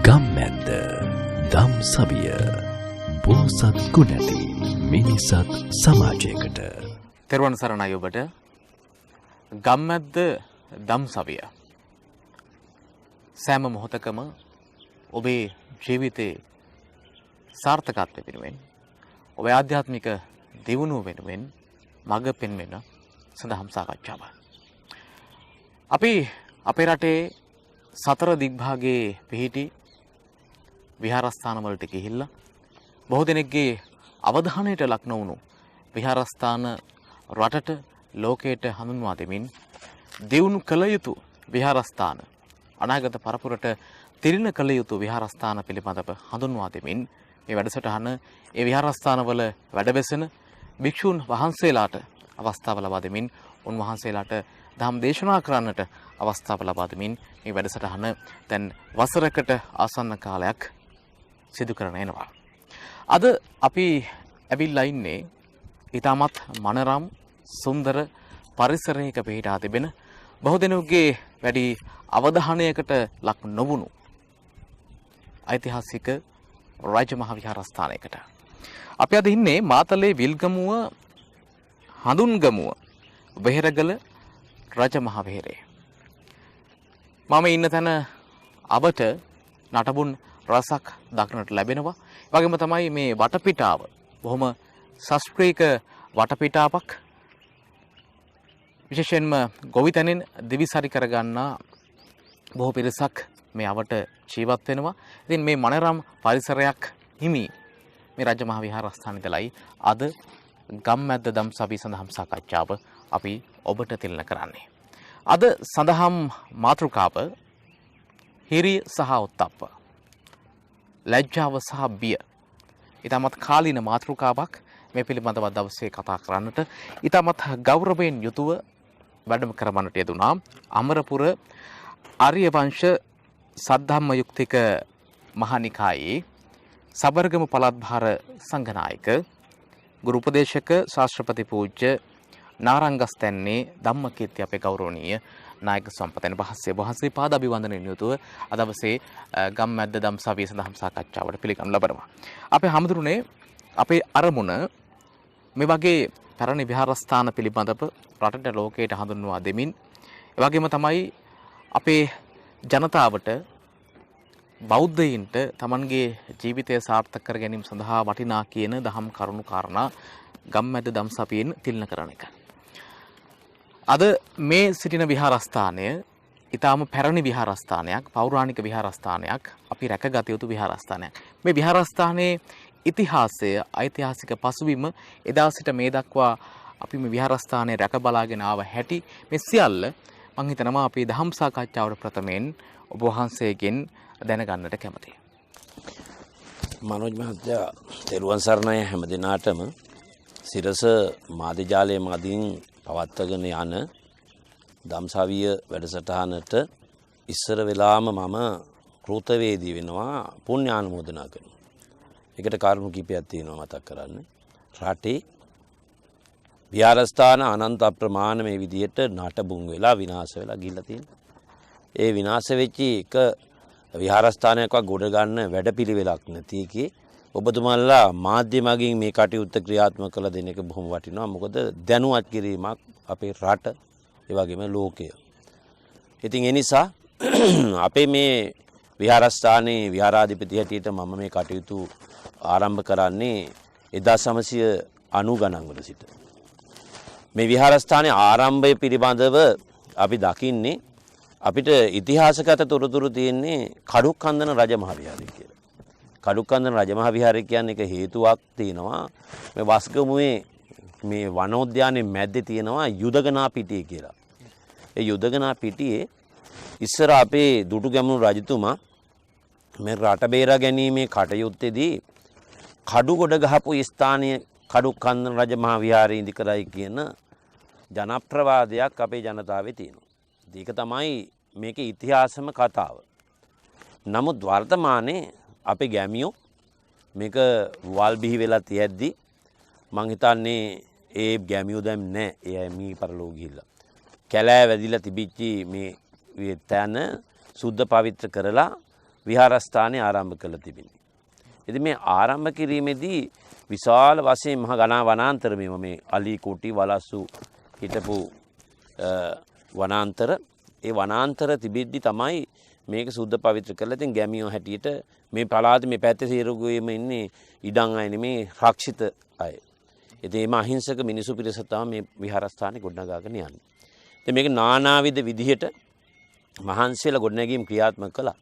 ගම්මැද්ද දම් සවිය බෝසත් ගුණැති මිනිසත් සමාජයකට. තෙරුවන් සරණයි ඔබට. ගම්මැද්ද දම් සවිය සෑම මොහොතකම ඔබේ ජීවිතයේ සාර්ථකත්වය වෙනුවෙන් ඔබේ ආධ්‍යාත්මික දියුණුව වෙනුවෙන් මඟ පෙන්වෙන සඳහම් සාකච්ඡාව. අපි අපේ රටේ සතර දිග්භාගයේ පිහිටි විහාරස්ථාන වලට ගිහිල්ලා බොහෝ දෙනෙක්ගේ අවධානයට ලක් නොවුණු විහාරස්ථාන රටට ලෝකයට හඳුන්වා දෙමින් දියුණු කළ යුතු විහාරස්ථාන අනාගත පරපුරට තිරින කළ යුතු විහාරස්ථාන පිළිබඳව හඳුන්වා දෙමින් මේ වැඩසටහන ඒ විහාරස්ථානවල වැඩබැසෙන භික්ෂූන් වහන්සේලාට අවස්ථාව ලබා දෙමින් උන්වහන්සේලාට ධම් දේශනා කරන්නට අවස්ථාව ලබා දෙමින් මේ වැඩසටහන දැන් වසරකට ආසන්න කාලයක් සිදු කරන එනවා. අද අපි ඇවිල්ලා ඉන්නේ ඊටමත් මනරම් සුන්දර පරිසරයක පිහිටා තිබෙන බොහෝ දෙනෙකුගේ වැඩි අවධානයකට ලක් නොවුණු ඓතිහාසික රාජමහා විහාරස්ථානයකට. අපි අද ඉන්නේ මාතලේ විල්ගමුව හඳුන්ගමුව වෙහෙරගල රජමහා විහාරයේ. මම ඉන්න තැන අවට නටබුන් රසක් දක්නට ලැබෙනවා. ඒ වගේම තමයි මේ වටපිටාව බොහොම ශාස්ත්‍රීය වටපිටාවක්. විශේෂයෙන්ම ගොවිතැනින් දිවිසරි කරගන්නා බොහෝ පිරිසක් මේ අවට ජීවත් වෙනවා. ඉතින් මේ මනරම් පරිසරයක් හිමි මේ රජමහා විහාරස්ථානයේදලයි අද ගම්මැද්ද දම් සවිය සඳහම් සාකච්ඡාව අපි ඔබට තිලන කරන්නේ. අද සඳහම් මාතෘකාව හිරිය සහ ඔත්තප්ප. ලැජ්ජාව සහ බිය. ඊටමත් කාලීන මාතෘකාවක් මේ පිළිබඳව දවසේ කතා කරන්නට ඊටමත් ගෞරවයෙන් යුතුව වැඩම කරවන්නට යෙදුනා අමරපුර ආර්ය වංශ සද්ධම්ම යුක්තික මහානිකායේ සබරගම පළාත් භාර සංඝනායක ගුරු උපදේශක ශාස්ත්‍රපති පූජ්‍ය නාරංගස්තැන්නේ ධම්මකීර්ති අපේ ගෞරවනීය නායක සම්පතන වහන්සේ පාද අභිවන්දනයෙන් යුතුව අද දවසේ ගම්මැද්ද දම් සවිය සඳහම් සාකච්ඡාවට පිළිගනු ලබනවා. අපේ හැමදෙරුනේ අපේ අරමුණ මේ වගේ පැරණි විහාරස්ථාන පිළිබඳව රටට ලෝකයට හඳුන්වා දෙමින් ඒ වගේම තමයි අපේ ජනතාවට බෞද්ධයින්ට තමන්ගේ ජීවිතය සාර්ථක කර ගැනීම සඳහා වටිනා කියන දහම් කරුණු කාරණා ගම්මැද්ද දම් සවියෙන් තිලන කරන එක. අද මේ සිටින විහාරස්ථානය ඊටාම පැරණි විහාරස්ථානයක්, පෞරාණික විහාරස්ථානයක්, අපි රැකගත යුතු විහාරස්ථානයක්. මේ විහාරස්ථානයේ ඉතිහාසය, ඓතිහාසික පසුබිම එදා සිට මේ දක්වා අපි මේ විහාරස්ථානය රැක බලාගෙන ආව හැටි මේ සියල්ල මම හිතනවා අපි දහම් සාකච්ඡාවට ප්‍රථමයෙන් ඔබ වහන්සේගෙන් දැනගන්නට කැමතියි. මනෝජ් මහත්තයා තෙරුවන් සරණයි හැම දිනාටම. සිරස මාධ්‍යාලයේ මදින් පවත්වගෙන යන දම්සවිය වැඩසටහනට ඉස්සර වෙලාම මම කෘතවේදී වෙනවා පුණ්‍යානුමෝදනා කරනවා. ඒකට කාරණු කිහිපයක් තියෙනවා මතක් කරන්න. රටේ විහාරස්ථාන අනන්ත අප්‍රමාණ මේ විදිහට නටබුන් වෙලා විනාශ වෙලා ගිහිල්ලා තියෙනවා. ඒ විනාශ වෙච්ච එක විහාරස්ථානයක් ගොඩ ගන්න වැඩපිළිවෙලක් නැති එකේ ඔබතුමාලා මාධ්‍ය මගින් මේ කටයුත්ත ක්‍රියාත්මක කළ දෙන එක බොහොම වටිනවා. මොකද දැනුවත් කිරීමක් අපේ රට ඒ වගේම ලෝකය. ඉතින් ඒ නිසා අපේ මේ විහාරස්ථානයේ විහාරාධිපති හැටියට මම මේ කටයුතු ආරම්භ කරන්නේ 1990 ගණන් වල සිට. මේ විහාරස්ථානයේ ආරම්භය පිළිබඳව අපි දකින්නේ අපිට ඉතිහාසගත තොරතුරු තියෙන්නේ කඩුක්කන්දන රජමහා විහාරය කියලා. කඩුක්කන්දන රජමහා විහාරය කියන්නේ එක හේතුවක් තියෙනවා. මේ වස්ගමුවේ මේ වනෝද්‍යානයේ මැද්දේ තියෙනවා යුදගනා පිටිය කියලා. ඒ යුදගනා පිටියේ ඉස්සර අපේ දුටුගැමුණු රජතුමා මේ රට බේරා ගැනීමේ කටයුත්තේදී කඩුගොඩ ගහපු ස්ථානීය කඩුක්කන්දන රජමහා විහාරය ඉදි කරයි කියන ජනප්‍රවාදයක් අපේ ජනතාවේ තියෙනවා. ඒක තමයි මේකේ ඉතිහාසම කතාව. නමුත් වර්තමානයේ අපේ ගැමියෝ මේක වල් බිහි වෙලා තියෙද්දි මං හිතන්නේ ඒ ගැමියෝ දැන් නැහැ. ඒ මී පරලෝ ගිහිල්ලා. කැලෑ වැදිලා තිබිච්චි මේ තැන සුද්ධ පවිත්‍ර කරලා විහාරස්ථානය ආරම්භ කළ තිබෙනවා. ඉතින් මේ ආරම්භ කිරීමේදී විශාල වශයෙන් මහ ඝන වනාන්තර මේ අලි කුටි වලස්සු හිටපු වනාන්තර ඒ වනාන්තර තිබෙද්දි තමයි මේක සුද්ධ පවිත්‍ර කරලා ඉතින් ගැමියෝ හැටියට මේ පළාතේ මේ පැත්තේ සීරුගුවේම ඉන්නේ ඉඩම් අය නෙමේ රක්ෂිත අය. ඉතින් මේ අහිංසක මිනිසු පිරිස තමයි මේ විහාරස්ථානේ ගොඩනගාගෙන යන්නේ. ඉතින් මේක නානාවිද විදිහට මහන්සියලා ගොඩනැගීම් ක්‍රියාත්මක කළා.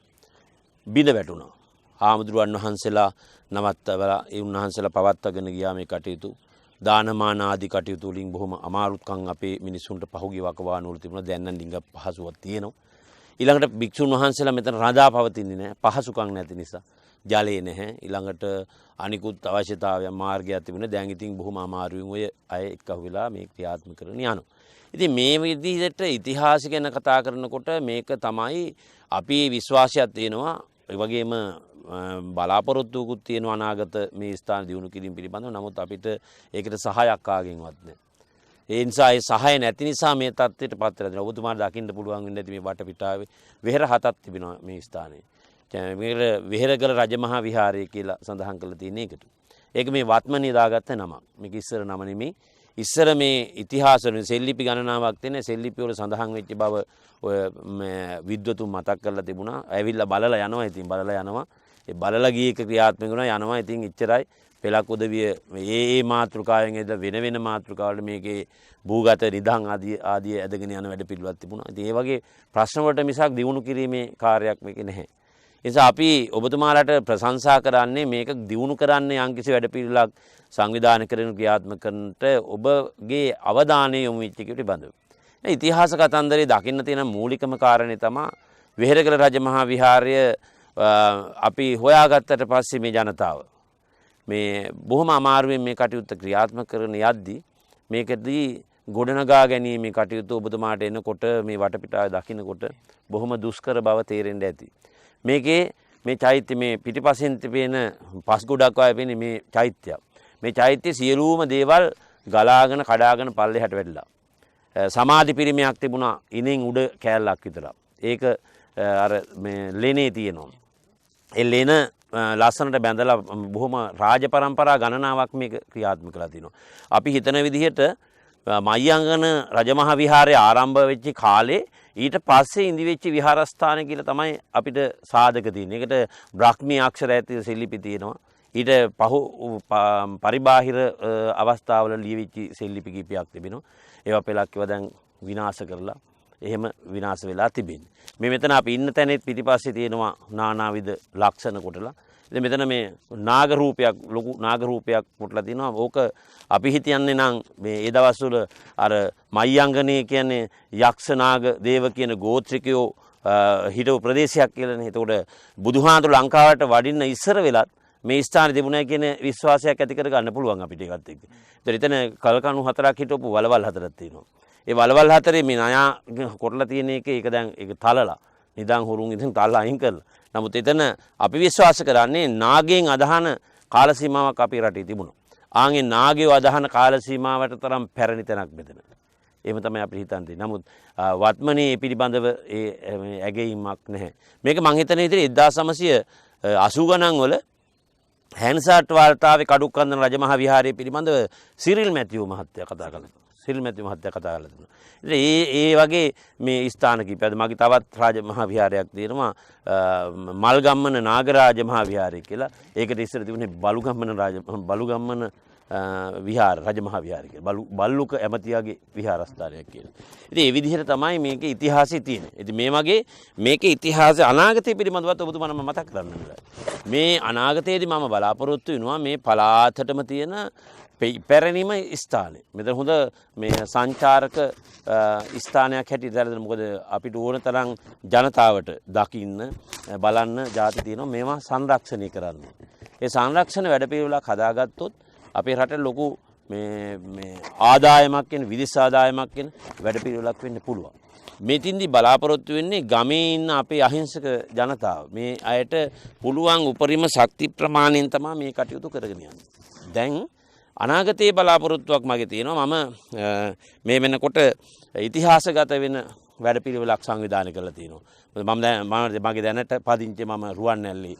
බිඳ වැටුණා. ආමුදුරන් වහන්සේලා නවත්තවලා ඒ උන්වහන්සේලා පවත්වාගෙන ගියා මේ කටයුතු. දානමාන ආදී කටයුතු වලින් බොහොම අමාරුකම් අපේ මිනිසුන්ට පහුගිය වකවානුව වල තිබුණා. දැන් නම් ඩිංග පහසුවක් තියෙනවා. ඊළඟට භික්ෂුන් වහන්සේලා මෙතන රඳා පවතින්නේ නැහැ. පහසුකම් නැති නිසා. ජලය නැහැ. ඊළඟට අනිකුත් අවශ්‍යතාවයන් මාර්ගයක් තිබුණා. දැන් ඉතින් බොහොම අමාරුවෙන් ඔය අය එක්ක වෙලා මේ ක්‍රියාත්මක කරන යනවා. ඉතින් මේ විදිහට ඉතිහාසය ගැන කතා කරනකොට මේක තමයි අපි විශ්වාසයක් තියෙනවා. ඒ වගේම බලාපොරොත්තුකුත් තියෙනවා අනාගත මේ ස්ථාන දියුණු කිරීම පිළිබඳව. නමුත් අපිට ඒකට සහායක් ආගෙන්වත් නැහැ. ඒ නිසා ඒ සහාය නැති නිසා මේ තත්ත්වයට පත් වෙලා තියෙනවා. ඔබතුමාට දකින්න පුළුවන් වෙන්නේ නැති මේ වටපිටාවේ වෙහෙර හතක් තිබෙනවා මේ ස්ථානයේ. මේකට වෙහෙරගල රජමහා විහාරය කියලා සඳහන් කරලා තියෙන එකට. ඒක මේ වත්මනේ දාගත්ත නමක්. මේක ඉස්සර නම නෙමෙයි. ඉස්සර මේ ඉතිහාසවල සෙල්ලිපි ගණනාවක් තියෙන සෙල්ලිපි වල සඳහන් වෙච්ච බව ඔය විද්වතුන් මතක් කරලා තිබුණා. ඇවිල්ලා බලලා යනවා. ඉතින් බලලා යනවා. ඒ බලලා ගිය එක ක්‍රියාත්මක වෙනවා යනවා. ඉතින් එච්චරයි. පෙළක් උදවිය ඒ මාතෘකාවෙන් එද වෙන වෙන මාතෘකාවල මේකේ භූගත නිදහන් ආදී ඇදගෙන යන වැඩ පිළිවෙලක් තිබුණා. ඉතින් ඒ වගේ ප්‍රශ්න වලට මිසක් දියුණු කිරීමේ කාර්යයක් මේකේ නැහැ. ඒ නිසා අපි ඔබතුමාලාට ප්‍රශංසා කරන්නේ මේක දියුණු කරන්න යම්කිසි වැඩ පිළිවෙලක් සංවිධානය කරන ක්‍රියාත්මක කරන්නට ඔබගේ අවධානය යොමු වෙච්ච එක පිළිබඳව. ඉතිහාස කතන්දරේ දකින්න තියෙන මූලිකම කාරණේ තමයි වෙහෙරගල රජමහා විහාරය අපි හොයාගත්තට පස්සේ මේ ජනතාව මේ බොහොම අමාරුවෙන් මේ කටයුත්ත ක්‍රියාත්මක කරන යද්දී මේකදී ගොඩනගා ගැනීමේ කටයුතු ඔබතුමාට එනකොට මේ වටපිටාව දකින්නකොට බොහොම දුෂ්කර බව තේරෙන්න ඇති. මේකේ මේ චෛත්‍ය මේ පිටිපස්සෙන් තිබෙන පස් ගොඩක් වගේ වෙන්නේ මේ චෛත්‍යය. මේ චෛත්‍ය සියලුම දේවල් ගලාගෙන කඩාගෙන පල්ලෙහාට වැටිලා. සමාධි පිරිමයක් තිබුණා ඉනෙන් උඩ කෑල්ලක් විතර. ඒක අර මේ ලෙනේ තියෙනවා. ඒ ලෙන ලස්සනට බැඳලා බොහොම රාජ පරම්පරා ගණනාවක් මේක ක්‍රියාත්මක කරලා තිනවා. අපි හිතන විදිහට මයංගන රජමහා විහාරය ආරම්භ වෙච්ච කාලේ ඊට පස්සේ ඉඳි වෙච්ච විහාරස්ථාන කියලා තමයි අපිට සාධක තියෙන්නේ. ඒකට බ්‍රාහ්මී අක්ෂර ඇති සෙල්ලිපි තියෙනවා. ඊට පරිබාහිර අවස්ථාවල ලියවිච්ච සෙල්ලිපි කීපයක් තිබෙනවා. ඒවා පෙළක් ඒවා දැන් විනාශ කරලා එහෙම විනාශ වෙලා තිබෙන්නේ. මේ මෙතන අපි ඉන්න තැනෙත් පිටිපස්සේ තියෙනවා නානාවිද ලක්ෂණ කොටලා. ඉතින් මෙතන මේ නාග රූපයක් ලොකු නාග රූපයක් කොටලා තිනවා. ඕක අපි හිතන්නේ නම් මේ ඒ දවස්වල අර මයංගනේ කියන්නේ යක්ෂ නාග දේව කියන ගෝත්‍රිකයෝ හිටපු ප්‍රදේශයක් කියලානේ. එතකොට බුදුහාඳුර ලංකාවට වඩින්න ඉස්සර වෙලත් මේ ස්ථානේ තිබුණා කියන විශ්වාසයක් ඇති කර ගන්න පුළුවන් අපිට ඒකත් එක්ක. ඒතර එතන කල්කණු හතරක් හිටපු වලවල් හතරක් තියෙනවා. ඒ වලවල් හතරේ මේ නයා කොටලා තියෙන එක ඒක දැන් ඒක තලලා නිදන් හුරුන් ඉතින් තලලා අයින් කරලා. නමුත් එතන අපි විශ්වාස කරන්නේ නාගයෙන් අදහන කාල සීමාවක් අපේ රටේ තිබුණා. ආන්ගේ නාගයෝ අදහන කාල සීමාවට තරම් පැරණි තැනක් මෙතන. එහෙම තමයි අපි හිතන්නේ. නමුත් වත්මනේ පිළිබඳව ඒ ඇගීමක් නැහැ. මේක මං හිතන විදිහට 1980 ගණන් වල හැන්සාට් වාර්තාවේ කඩුක්කන්දන රජමහා විහාරය පිළිබඳව සිරිල් මැතිව් මහත්තයා කතා කළා. සිරිල් මැතිව් මහත්තයා කතා කරලා තිබුණා. ඉතින් ඒ වගේ මේ ස්ථාන කිහිපයක් මගේ තවත් රාජමහා විහාරයක් තියෙනවා මල්ගම්මන නාගරාජ මහා විහාරය කියලා. ඒකට ඉස්සර තිබුණේ බලුගම්මන විහාර රජමහා විහාරය කියලා. බල්ලුක ඇමතියාගේ විහාරස්ථානයක් කියලා. ඉතින් මේ විදිහට තමයි මේකේ ඉතිහාසය තියෙන්නේ. ඉතින් මේ වගේ මේකේ ඉතිහාසය අනාගතය පිළිබඳවත් ඔබතුමාට මම මතක් කරන්න වෙනවා. මේ අනාගතයේදී මම බලාපොරොත්තු වෙනවා මේ පළාතටම තියෙන පැරණිම ස්ථානය. මෙතන හොඳ මේ සංචාරක ස්ථානයක් හැටියට දැරෙන. මොකද අපිට ඕන තරම් ජනතාවට දකින්න බලන්න ಜಾති තියෙනවා. මේවා සංරක්ෂණය කරන්න. ඒ සංරක්ෂණ වැඩපිළිවෙලක් හදාගත්තොත් අපේ රටේ ලොකු මේ ආදායමක් වෙන විදේශ ආදායමක් වෙන වැඩපිළිවෙලක් වෙන්න පුළුවන්. මෙතින්දි බලාපොරොත්තු වෙන්නේ ගමේ ඉන්න අපේ අහිංසක ජනතාව. මේ අයට පුළුවන් උපරිම ශක්ති ප්‍රමාණයෙන් තමයි මේ කටයුතු කරගෙන යන්නේ. දැන් අනාගතයේ බලාපොරොත්තුවක් මගේ තියෙනවා. මම මේ වෙනකොට ඉතිහාසගත වෙන වැඩපිළිවෙලක් සංවිධානය කරලා තියෙනවා. මම දැන් මගේ දැනට පදිංචි මම රුවන්වැල්ලේ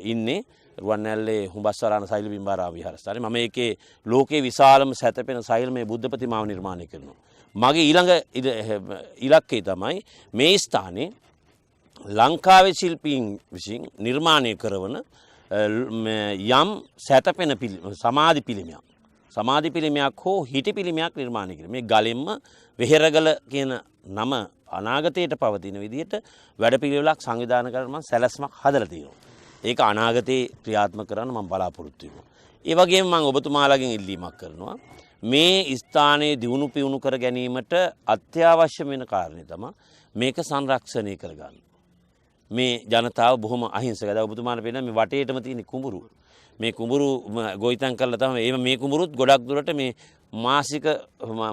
ඉන්නේ. රුවන්වැල්ලේ හුඹස්වරාන සෛල බිම්බාරාම විහාරස්ථානයේ මම ඒකේ ලෝකේ විශාලම සැතපෙන සෛලමය බුද්ධ ප්‍රතිමාව නිර්මාණය කරනවා. මගේ ඊළඟ ඉලක්කය තමයි මේ ස්ථානයේ ලංකාවේ ශිල්පීන් විසින් නිර්මාණය කරන යම් සැතපෙන සමාධි පිළිමයක්. සමාධි පිළිමයක් හෝ හිටි පිළිමයක් නිර්මාණය කිරීම. මේ ගලින්ම වෙහෙරගල කියන නම අනාගතයට පවතින විදිහට වැඩපිළිවෙලක් සංවිධානය කරන්න මම සැලැස්මක් හදලා තියෙනවා. ඒක අනාගතේ ක්‍රියාත්මක කරන්න මම බලාපොරොත්තු වෙනවා. ඒ වගේම මම ඔබතුමාලාගෙන් ඉල්ලීමක් කරනවා. මේ ස්ථානයේ දියුණු පියුණු කර ගැනීමට අත්‍යවශ්‍ය වෙන කාරණේ තමයි මේක සංරක්ෂණය කරගන්න. මේ ජනතාව බොහොම අහිංසකයි. දැන් ඔබතුමාලා පේන මේ වටේටම තියෙන කුඹුරු. මේ කුඹුරු ගොවිතැන් කරලා තමයි මේ කුඹුරුත් ගොඩක් දුරට මේ මාසික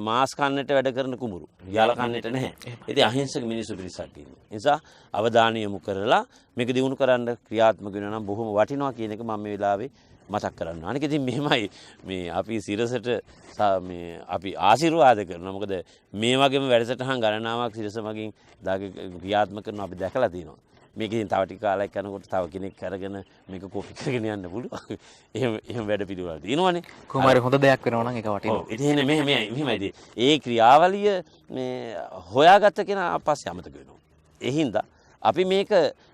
මාස් කන්නට වැඩ කරන කුඹුරු. යල කන්නට නැහැ. ඉතින් අහිංසක මිනිස්සු පිරිසක් ඉන්නවා. ඒ නිසා අවධානය යොමු කරලා මේක දිනු කරන්න ක්‍රියාත්මක වෙනවා නම් බොහොම වටිනවා කියන එක මම මේ වෙලාවේ මතක් කරන්න. අනික ඉතින් මෙහෙමයි මේ අපි සිරසට මේ අපි ආශිර්වාද කරනවා. මොකද මේ වගේම වැඩසටහන් ගණනාවක් සිරස මගින් ක්‍රියාත්මක කරනවා අපි දැකලා තියෙනවා. මේක ඉතින් තව ටික කාලයක් යනකොට තව කෙනෙක් අරගෙන මේක කොපි කරගෙන යන්න පුළුවන්. එහෙම වැඩ පිළිවෙල තියෙනවනේ. කොහොම හරි හොඳ දෙයක් වෙනවා නම් ඒක වටිනවා. ඔව් ඉතින් මෙහෙමයි. ඒ ක්‍රියාවලිය මේ හොයාගත්ත කෙනා පස්සේ අමතක වෙනවා. ඒ හින්දා අපි මේක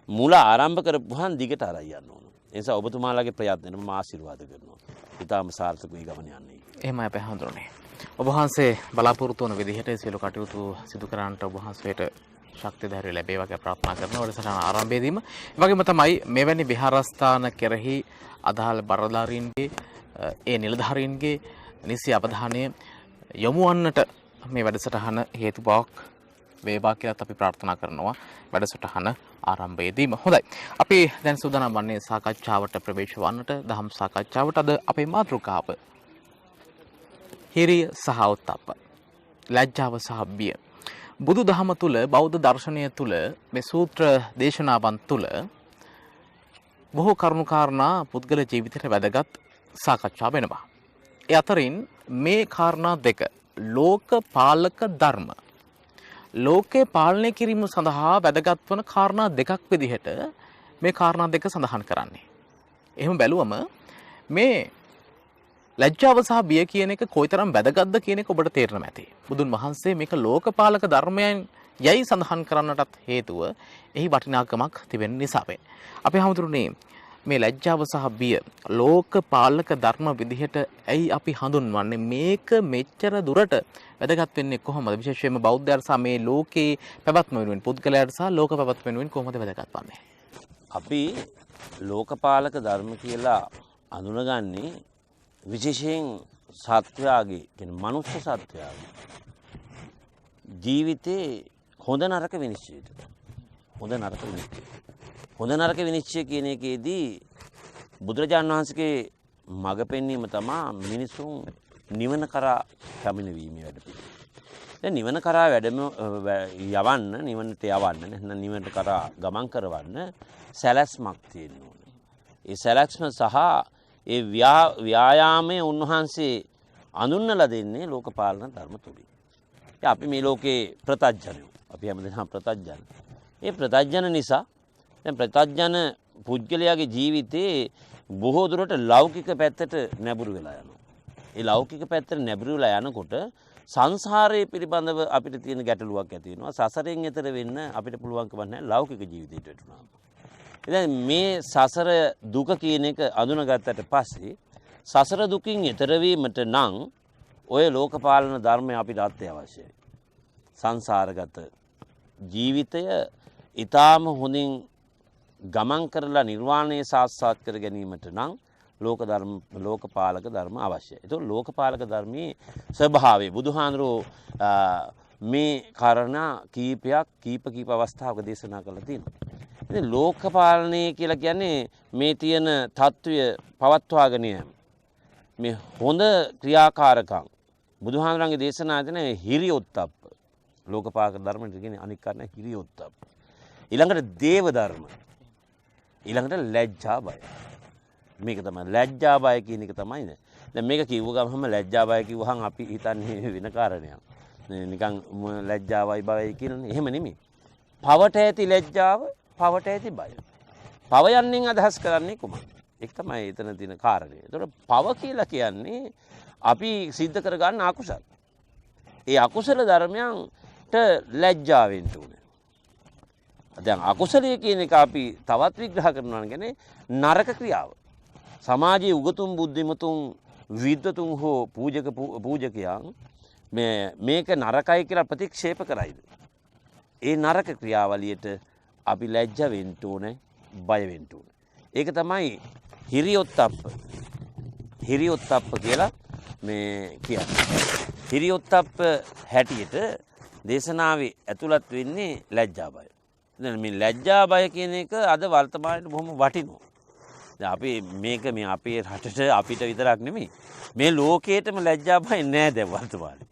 මුල ආරම්භ කරපුවාන් දිගට අරන් යන්න ඕන. ඒ නිසා ඔබතුමාලාගේ ප්‍රයත්නෙට මම ආශිර්වාද කරනවා. ඊටාම සාර්ථක මේ ගමන යන්නේ. එහෙමයි අපේ හඳුරන්නේ. ඔබ වහන්සේ බලාපොරොත්තු වන විදිහට සියලු කටයුතු සිදු කරන්නට ඔබ වහන්සේට ශක්තිය ධෛර්යය ලැබේවා කියලා ප්‍රාර්ථනා කරනවා. වැඩසටහන ආරම්භයේදීම ඒ වගේම තමයි මෙවැනි විහාරස්ථාන කෙරෙහි අදාළ බරධාරීන්ගේ ඒ නිලධාරීන්ගේ නිසි අවධානය යොමු වන්නට මේ වැඩසටහන හේතු බවක් වේවා කියලා අපි ප්‍රාර්ථනා කරනවා. වැඩසටහන ආරම්භයේදීම. හොඳයි. අපි දැන් සූදානම් වන්නේ සාකච්ඡාවට ප්‍රවේශ වන්නට. දහම් සාකච්ඡාවට අද අපේ මාතෘකාව හිරිය සහ උත්තප්ප. ලැජ්ජාව සහ බිය. බුදු දහම තුළ බෞද්ධ දර්ශනය තුළ මේ සූත්‍ර දේශනාවන් තුළ බොහෝ කරුණු කාරණා පුද්ගල ජීවිතයට වැදගත් සාකච්ඡා වෙනවා. ඒ අතරින් මේ කාරණා දෙක ලෝක පාලක ධර්ම ලෝකේ පාලනය කිරීම සඳහා වැදගත් වන කාරණා දෙකක් විදිහට මේ කාරණා දෙක සඳහන් කරන්නේ. එහෙම බැලුවම මේ ලැජ්ජාව සහ බිය කියන එක කොයිතරම් වැදගත්ද කියන එක ඔබට තේරෙනවා ඇති. බුදුන් වහන්සේ මේක ලෝකපාලක ධර්මයන් යයි සඳහන් කරන්නටත් හේතුව එහි වටිනාකමක් තිබෙන නිසාවෙන්. අපි හමුදුරනේ මේ ලැජ්ජාව සහ බිය ලෝකපාලක ධර්ම විදිහට ඇයි අපි හඳුන්වන්නේ? මේක මෙච්චර දුරට වැදගත් වෙන්නේ කොහොමද? විශේෂයෙන්ම බෞද්ධයන් සහ මේ ලෝකේ පැවැත්ම වෙනුවෙන් පුද්ගලයාට සහ ලෝක පැවැත්ම වෙනුවෙන් කොහොමද වැදගත් වන්නේ? අපි ලෝකපාලක ධර්ම කියලා අඳුනගන්නේ විශේෂයෙන් සත්වයාගේ කියන්නේ මනුෂ්‍ය සත්වයාගේ ජීවිතේ හොඳ නරක විනිශ්චයට. හොඳ නරක විනිශ්චය කියන එකේදී බුදුරජාණන් වහන්සේගේ මඟ පෙන්වීම තමයි මිනිසුන් නිවන කරා පැමිණීමේ වැඩපිළිවෙල. දැන් නිවන කරා නිවනට යවන්න නැත්නම් නිවනට කරා ගමන් කරවන්න සැලැස්මක් තියෙන්න ඕනේ. ඒ සැලැස්ම සහ ඒ ව්‍යායාමයේ උන්වහන්සේ අඳුන්වලා දෙන්නේ ලෝකපාලන ධර්ම තුලින්. අපි මේ ලෝකේ ප්‍රත්‍යඥයෝ. අපි හැමදෙනාම ප්‍රත්‍යඥ. ඒ ප්‍රත්‍යඥ නිසා දැන් ප්‍රත්‍යඥ පුද්ගලයාගේ ජීවිතේ බොහෝ දුරට ලෞකික පැත්තට නැඹුරු වෙලා යනවා. ඒ ලෞකික පැත්තට නැඹුරු වෙලා යනකොට සංසාරයේ පිළිබඳව අපිට තියෙන ගැටලුවක් ඇති වෙනවා. සසරෙන් එතර වෙන්න අපිට පුළුවන්කම නැහැ ලෞකික ජීවිතයට වැටුණාම. ඉතින් මේ සසර දුක කියන එක අඳුනගත්තට පස්සේ සසර දුකින් එතර වීමට නම් ඔය ලෝකපාලන ධර්මය අපිට අත්‍යවශ්‍යයි. සංසාරගත ජීවිතය ඊටාම හොඳින් ගමන් කරලා නිර්වාණය සාක්ෂාත් කර ගැනීමට නම් ලෝකපාලක ධර්ම අවශ්‍යයි. ඒක ලෝකපාලක ධර්මයේ ස්වභාවය බුදුහාඳුරෝ මේ කාරණා කීප අවස්ථාවක දේශනා කරලා තියෙනවා. ඉතින් ලෝකපාලනය කියලා කියන්නේ මේ තියෙන తত্ত্বය පවත්වාගෙන යෑම. මේ හොඳ ක්‍රියාකාරකම් බුදුහාඳුරන්ගේ දේශනාදෙන හිරියොත්ප්ප ලෝකපාලක ධර්මෙට කියන්නේ අනික් කාරණා හිරියොත්ප්ප. ඊළඟට දේව ධර්ම. ඊළඟට ලැජ්ජා බය. මේක තමයි ලැජ්ජා බය කියන එක තමයි නේ. දැන් මේක කිව්ව ගමන්ම ලැජ්ජා බය කිව්වහම අපි හිතන්නේ වෙන කාරණයක්. නිකන් ලැජ්ජාවයි බයයි කියනනේ. එහෙම නෙමෙයි. පවට ඇති ලැජ්ජාව, පවට ඇති බය. පව යන්නෙන් අදහස් කරන්නේ කුමක්ද? ඒක තමයි එතන තියෙන කාරණය. ඒතකොට පව කියලා කියන්නේ අපි සිද්ධ කරගන්න අකුසල. ඒ අකුසල ධර්මයන්ට ලැජ්ජා වෙන්න ඕනේ. දැන් අකුසලයේ කියන එක අපි තවත් විග්‍රහ කරනවා කියන්නේ නරක ක්‍රියාව. සමාජයේ උගතුන් බුද්ධිමතුන් විද්වතුන් හෝ පූජකයන් මේක නරකයි කියලා ප්‍රතික්ෂේප කරයිද? ඒ නරක ක්‍රියාවලියට අපි ලැජ්ජ වෙන්න ඕනේ, බය වෙන්න ඕනේ. ඒක තමයි හිරියොත්ප්ප කියලා මේ කියන්නේ. හිරියොත්ප්ප හැටියට දේශනාවේ ඇතුළත් වෙන්නේ ලැජ්ජා බය. දැන් මේ ලැජ්ජා බය කියන එක අද වර්තමානයේ බොහොම වටිනවා. දැන් අපි මේක මේ අපේ රටට අපිට විතරක් නෙමෙයි. මේ ලෝකේටම ලැජ්ජා බය නෑ දැන් වර්තමානයේ.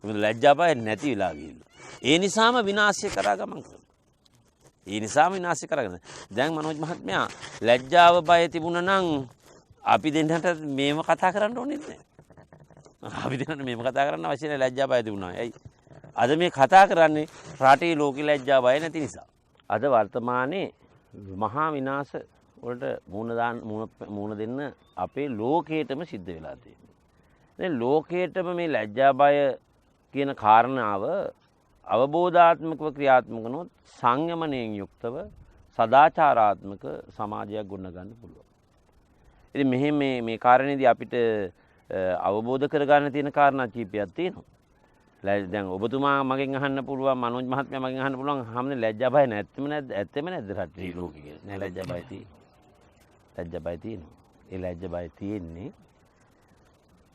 මේ ලැජ්ජා බය නැති වෙලා ගිහිල්ලා. ඒ නිසාම විනාශය කරා ගමන් කරනවා. ඒ නිසාම විනාශය කරගෙන. දැන් මනෝජ් මහත්මයා ලැජ්ජාව බය තිබුණා නම් අපි දෙන්නට මේව කතා කරන්න ඕනේ නැහැ. අපි දෙන්නට මේව කතා කරන්න අවශ්‍ය නැහැ ලැජ්ජා බය තිබුණා. ඇයි? අද මේ කතා කරන්නේ රටේ ලෝක ලැජ්ජා බය නැති නිසා. අද වර්තමානයේ මහා විනාශ වලට මුහුණ දෙන්න අපේ ලෝකයටම සිද්ධ වෙලා තියෙනවා. දැන් ලෝකයටම මේ ලැජ්ජා බය කියන කාරණාව අවබෝධාත්මකව ක්‍රියාත්මක වුණොත් සංයමණයෙන් යුක්තව සදාචාරාත්මක සමාජයක් ගොඩනගන්න පුළුවන්. ඉතින් මෙහෙම මේ කාරණේදී අපිට අවබෝධ කරගන්න තියෙන කාරණා කීපයක් තියෙනවා. දැන් ඔබතුමා මගෙන් අහන්න පුළුවන්, මනෝජ් මහත්මයා මගෙන් අහන්න පුළුවන්, හැමනේ ලැජ්ජා බය නැත්නම් නැද්ද? ඇත්තෙම නැද්ද රටේ ලෝකෙ කියලා? නෑ ලැජ්ජා බය තියෙනවා. ලැජ්ජා බය තියෙනවා. ඒ ලැජ්ජා බය තියෙන්නේ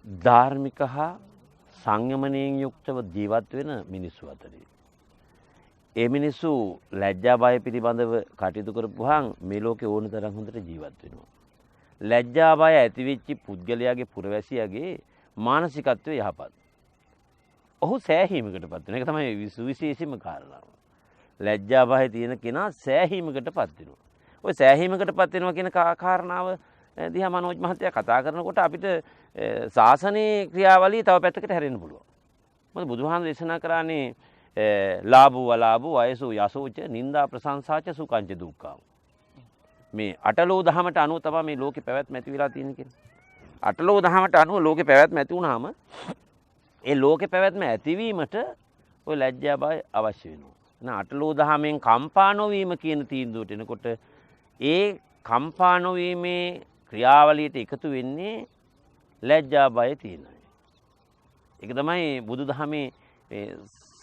ධාර්මික හා සංයමණයෙන් යුක්තව ජීවත් වෙන මිනිස්සු අතරේ. ඒ මිනිස්සු ලැජ්ජා බය පිළිබඳව කටයුතු කරපුවාම මේ ලෝකේ ඕන තරම් හොඳට ජීවත් වෙනවා. ලැජ්ජා බය ඇතිවෙච්ච පුද්ගලයාගේ පුරවැසියාගේ මානසිකත්වය යහපත්. ඔහු සෑහීමකටපත් වෙන එක තමයි සුවිශේෂීම කාරණාව. ලැජ්ජා බය තියෙන කෙනා සෑහීමකටපත් වෙනවා. ඔය සෑහීමකටපත් වෙනවා කියන කාරණාව දිහා මනෝජ් මහත්තයා කතා කරනකොට අපිට ශාසනීය ක්‍රියාවලිය තව පැත්තකට හැරෙන්න පුළුවන්. මොකද බුදුහාමුදුරු දේශනා කරානේ ලාභෝ අලාභෝ වයසෝ යසෝච නින්දා ප්‍රශංසාච සුඛංච දුක්ඛං. මේ අටලෝ දහමට අනුව තමයි මේ ලෝකේ පැවැත්ම ඇති වෙලා තියෙන්නේ කියන්නේ. අටලෝ දහමට අනුව ලෝකේ පැවැත්ම ඇති වුණාම ඒ ලෝකේ පැවැත්ම ඇතිවීමට ඔය ලැජ්ජා බය අවශ්‍ය වෙනවා. එහෙනම් අටලෝ දහමෙන් කම්පා නොවීම කියන තීන්දුවට එනකොට ඒ කම්පා නොවීමේ ක්‍රියාවලියට එකතු වෙන්නේ ලැජ්ජා බය තියෙනවා. ඒක තමයි බුදුදහමේ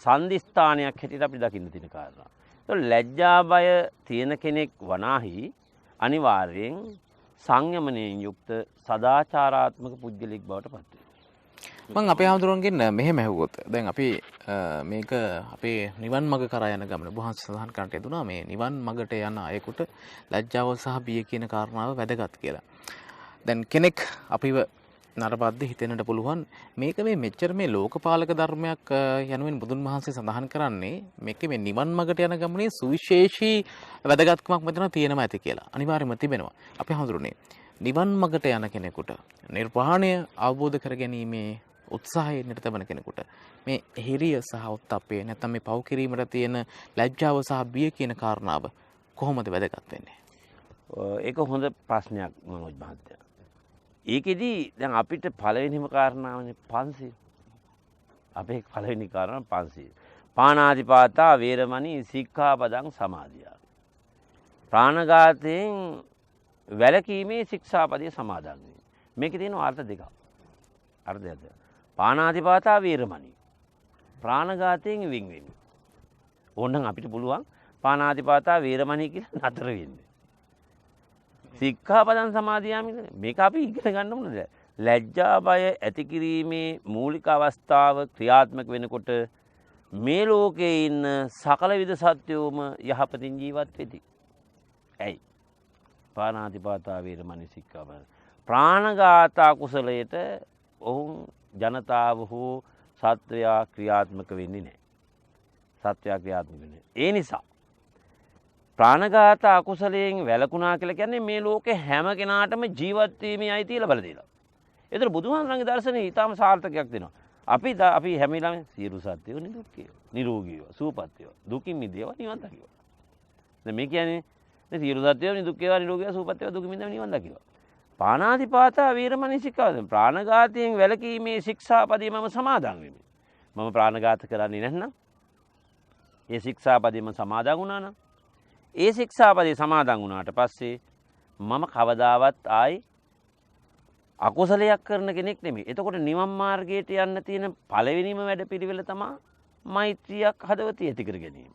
සන්දිස්ථානයක් හැටියට අපි දකින්න තියෙන කාරණා. ඒක ලැජ්ජා බය තියෙන කෙනෙක් වනාහි අනිවාර්යෙන් සංයමණයෙන් යුක්ත සදාචාරාත්මක පුද්ගලෙක් බවට පත් වෙනවා. මම අපේ ආමතුරුන්ගෙන් මෙහෙම ඇහුවොත් දැන් අපි මේක අපේ නිවන් මඟ කරා යන ගමන වහන්සේ සඳහන් කරන්නට යෙදුනා මේ නිවන් මඟට යන අයෙකුට ලැජ්ජාව සහ බිය කියන කාරණාව වැදගත් කියලා. දැන් කෙනෙක් අපිව නරපද්ද හිතෙන්නට පුළුවන් මේක මේ මෙච්චර මේ ලෝකපාලක ධර්මයක් යනුවෙන් බුදුන් වහන්සේ සඳහන් කරන්නේ මේක මේ නිවන් මඟට යන ගමනේ සුවිශේෂී වැදගත්කමක් මෙතන තියෙනවා ඇති කියලා. අනිවාර්යයෙන්ම තිබෙනවා. අපි හඳුරන්නේ නිවන් මඟට යන කෙනෙකුට නිර්වාණය අවබෝධ කරගැනීමේ උත්සාහයෙන් නිරත වන කෙනෙකුට මේ හිරිය සහ උත්ප්පේ නැත්නම් මේ පව් කිරීමට තියෙන ලැජ්ජාව සහ බිය කියන කාරණාව කොහොමද වැදගත් වෙන්නේ? ඒක හොඳ ප්‍රශ්නයක් මනෝජ් මහත්තයා. ඒකෙදි දැන් අපිට පළවෙනිම කාරණාවනේ පංසීල්. අපේ පළවෙනි කාරණා පංසීල්. පාණාතිපාතා වේරමණී සික්ඛාපදං සමාදියා. ප්‍රාණඝාතයෙන් වැළකීමේ ශික්ෂාපදයේ සමාදන් වීම. මේකේ තියෙන අර්ථ දෙකක්. අර්ථය පාණාතිපාතා වේරමණී. ප්‍රාණඝාතයෙන් වෙන්. ඕනනම් අපිට පුළුවන් පාණාතිපාතා වේරමණී කියලා නතර වෙන්න. සික්ඛාපදං සමාදියාමි මේක අපි ඉගෙන ගන්න ඕනද? ලැජ්ජා බය ඇති කිරීමේ මූලික අවස්ථාව ක්‍රියාත්මක වෙනකොට මේ ලෝකයේ ඉන්න සකල විද සත්වෝම යහපතින් ජීවත් වෙති. ඇයි? පාණාතිපාතා වේරමණී සික්ඛාපද. ප්‍රාණඝාත කුසලයට ඔවුන් ජනතාව හෝ සත්වයා ක්‍රියාත්මක වෙන්නේ නැහැ. සත්වයා ක්‍රියාත්මක වෙන්නේ. ඒ නිසා ප්‍රාණඝාත අකුසලයෙන් වැළකුණා කියලා කියන්නේ මේ ලෝකේ හැම කෙනාටම ජීවත් වීමේ අයිතිය ලැබලා දෙනවා. ඒතර බුදුහාමරගේ දර්ශනේ ඊටාම සාර්ථකයක් දෙනවා. අපි හැම වෙලාවෙම සියලු සත්ත්වයෝ නිදුක්කේ නිරෝගීව සුවපත්ව දුකින් මිදේවා නිවන් දකිවා. දැන් මේ කියන්නේ දැන් සියලු සත්ත්වයෝ නිදුක්කේවා නිරෝගීව සුවපත්ව දුකින් මිදේවා නිවන් දකිවා. පාණාතිපාතා වීරමණී සික්ඛාපද ප්‍රාණඝාතයෙන් වැළකීමේ ශික්ෂාපදේ මම සමාදන් වෙමි. මම ප්‍රාණඝාත කරන්නේ නැත්නම් ඒ ශික්ෂාපදේ මම සමාදන් වුණා නම් ඒ ශික්ෂාපදේ සමාදන් වුණාට පස්සේ මම කවදාවත් ආයි අකුසලයක් කරන කෙනෙක් නෙමෙයි. එතකොට නිවන් මාර්ගයට යන්න තියෙන පළවෙනිම වැඩපිළිවෙල තමයි මෛත්‍රියක් හදවතේ ඇති කර ගැනීම.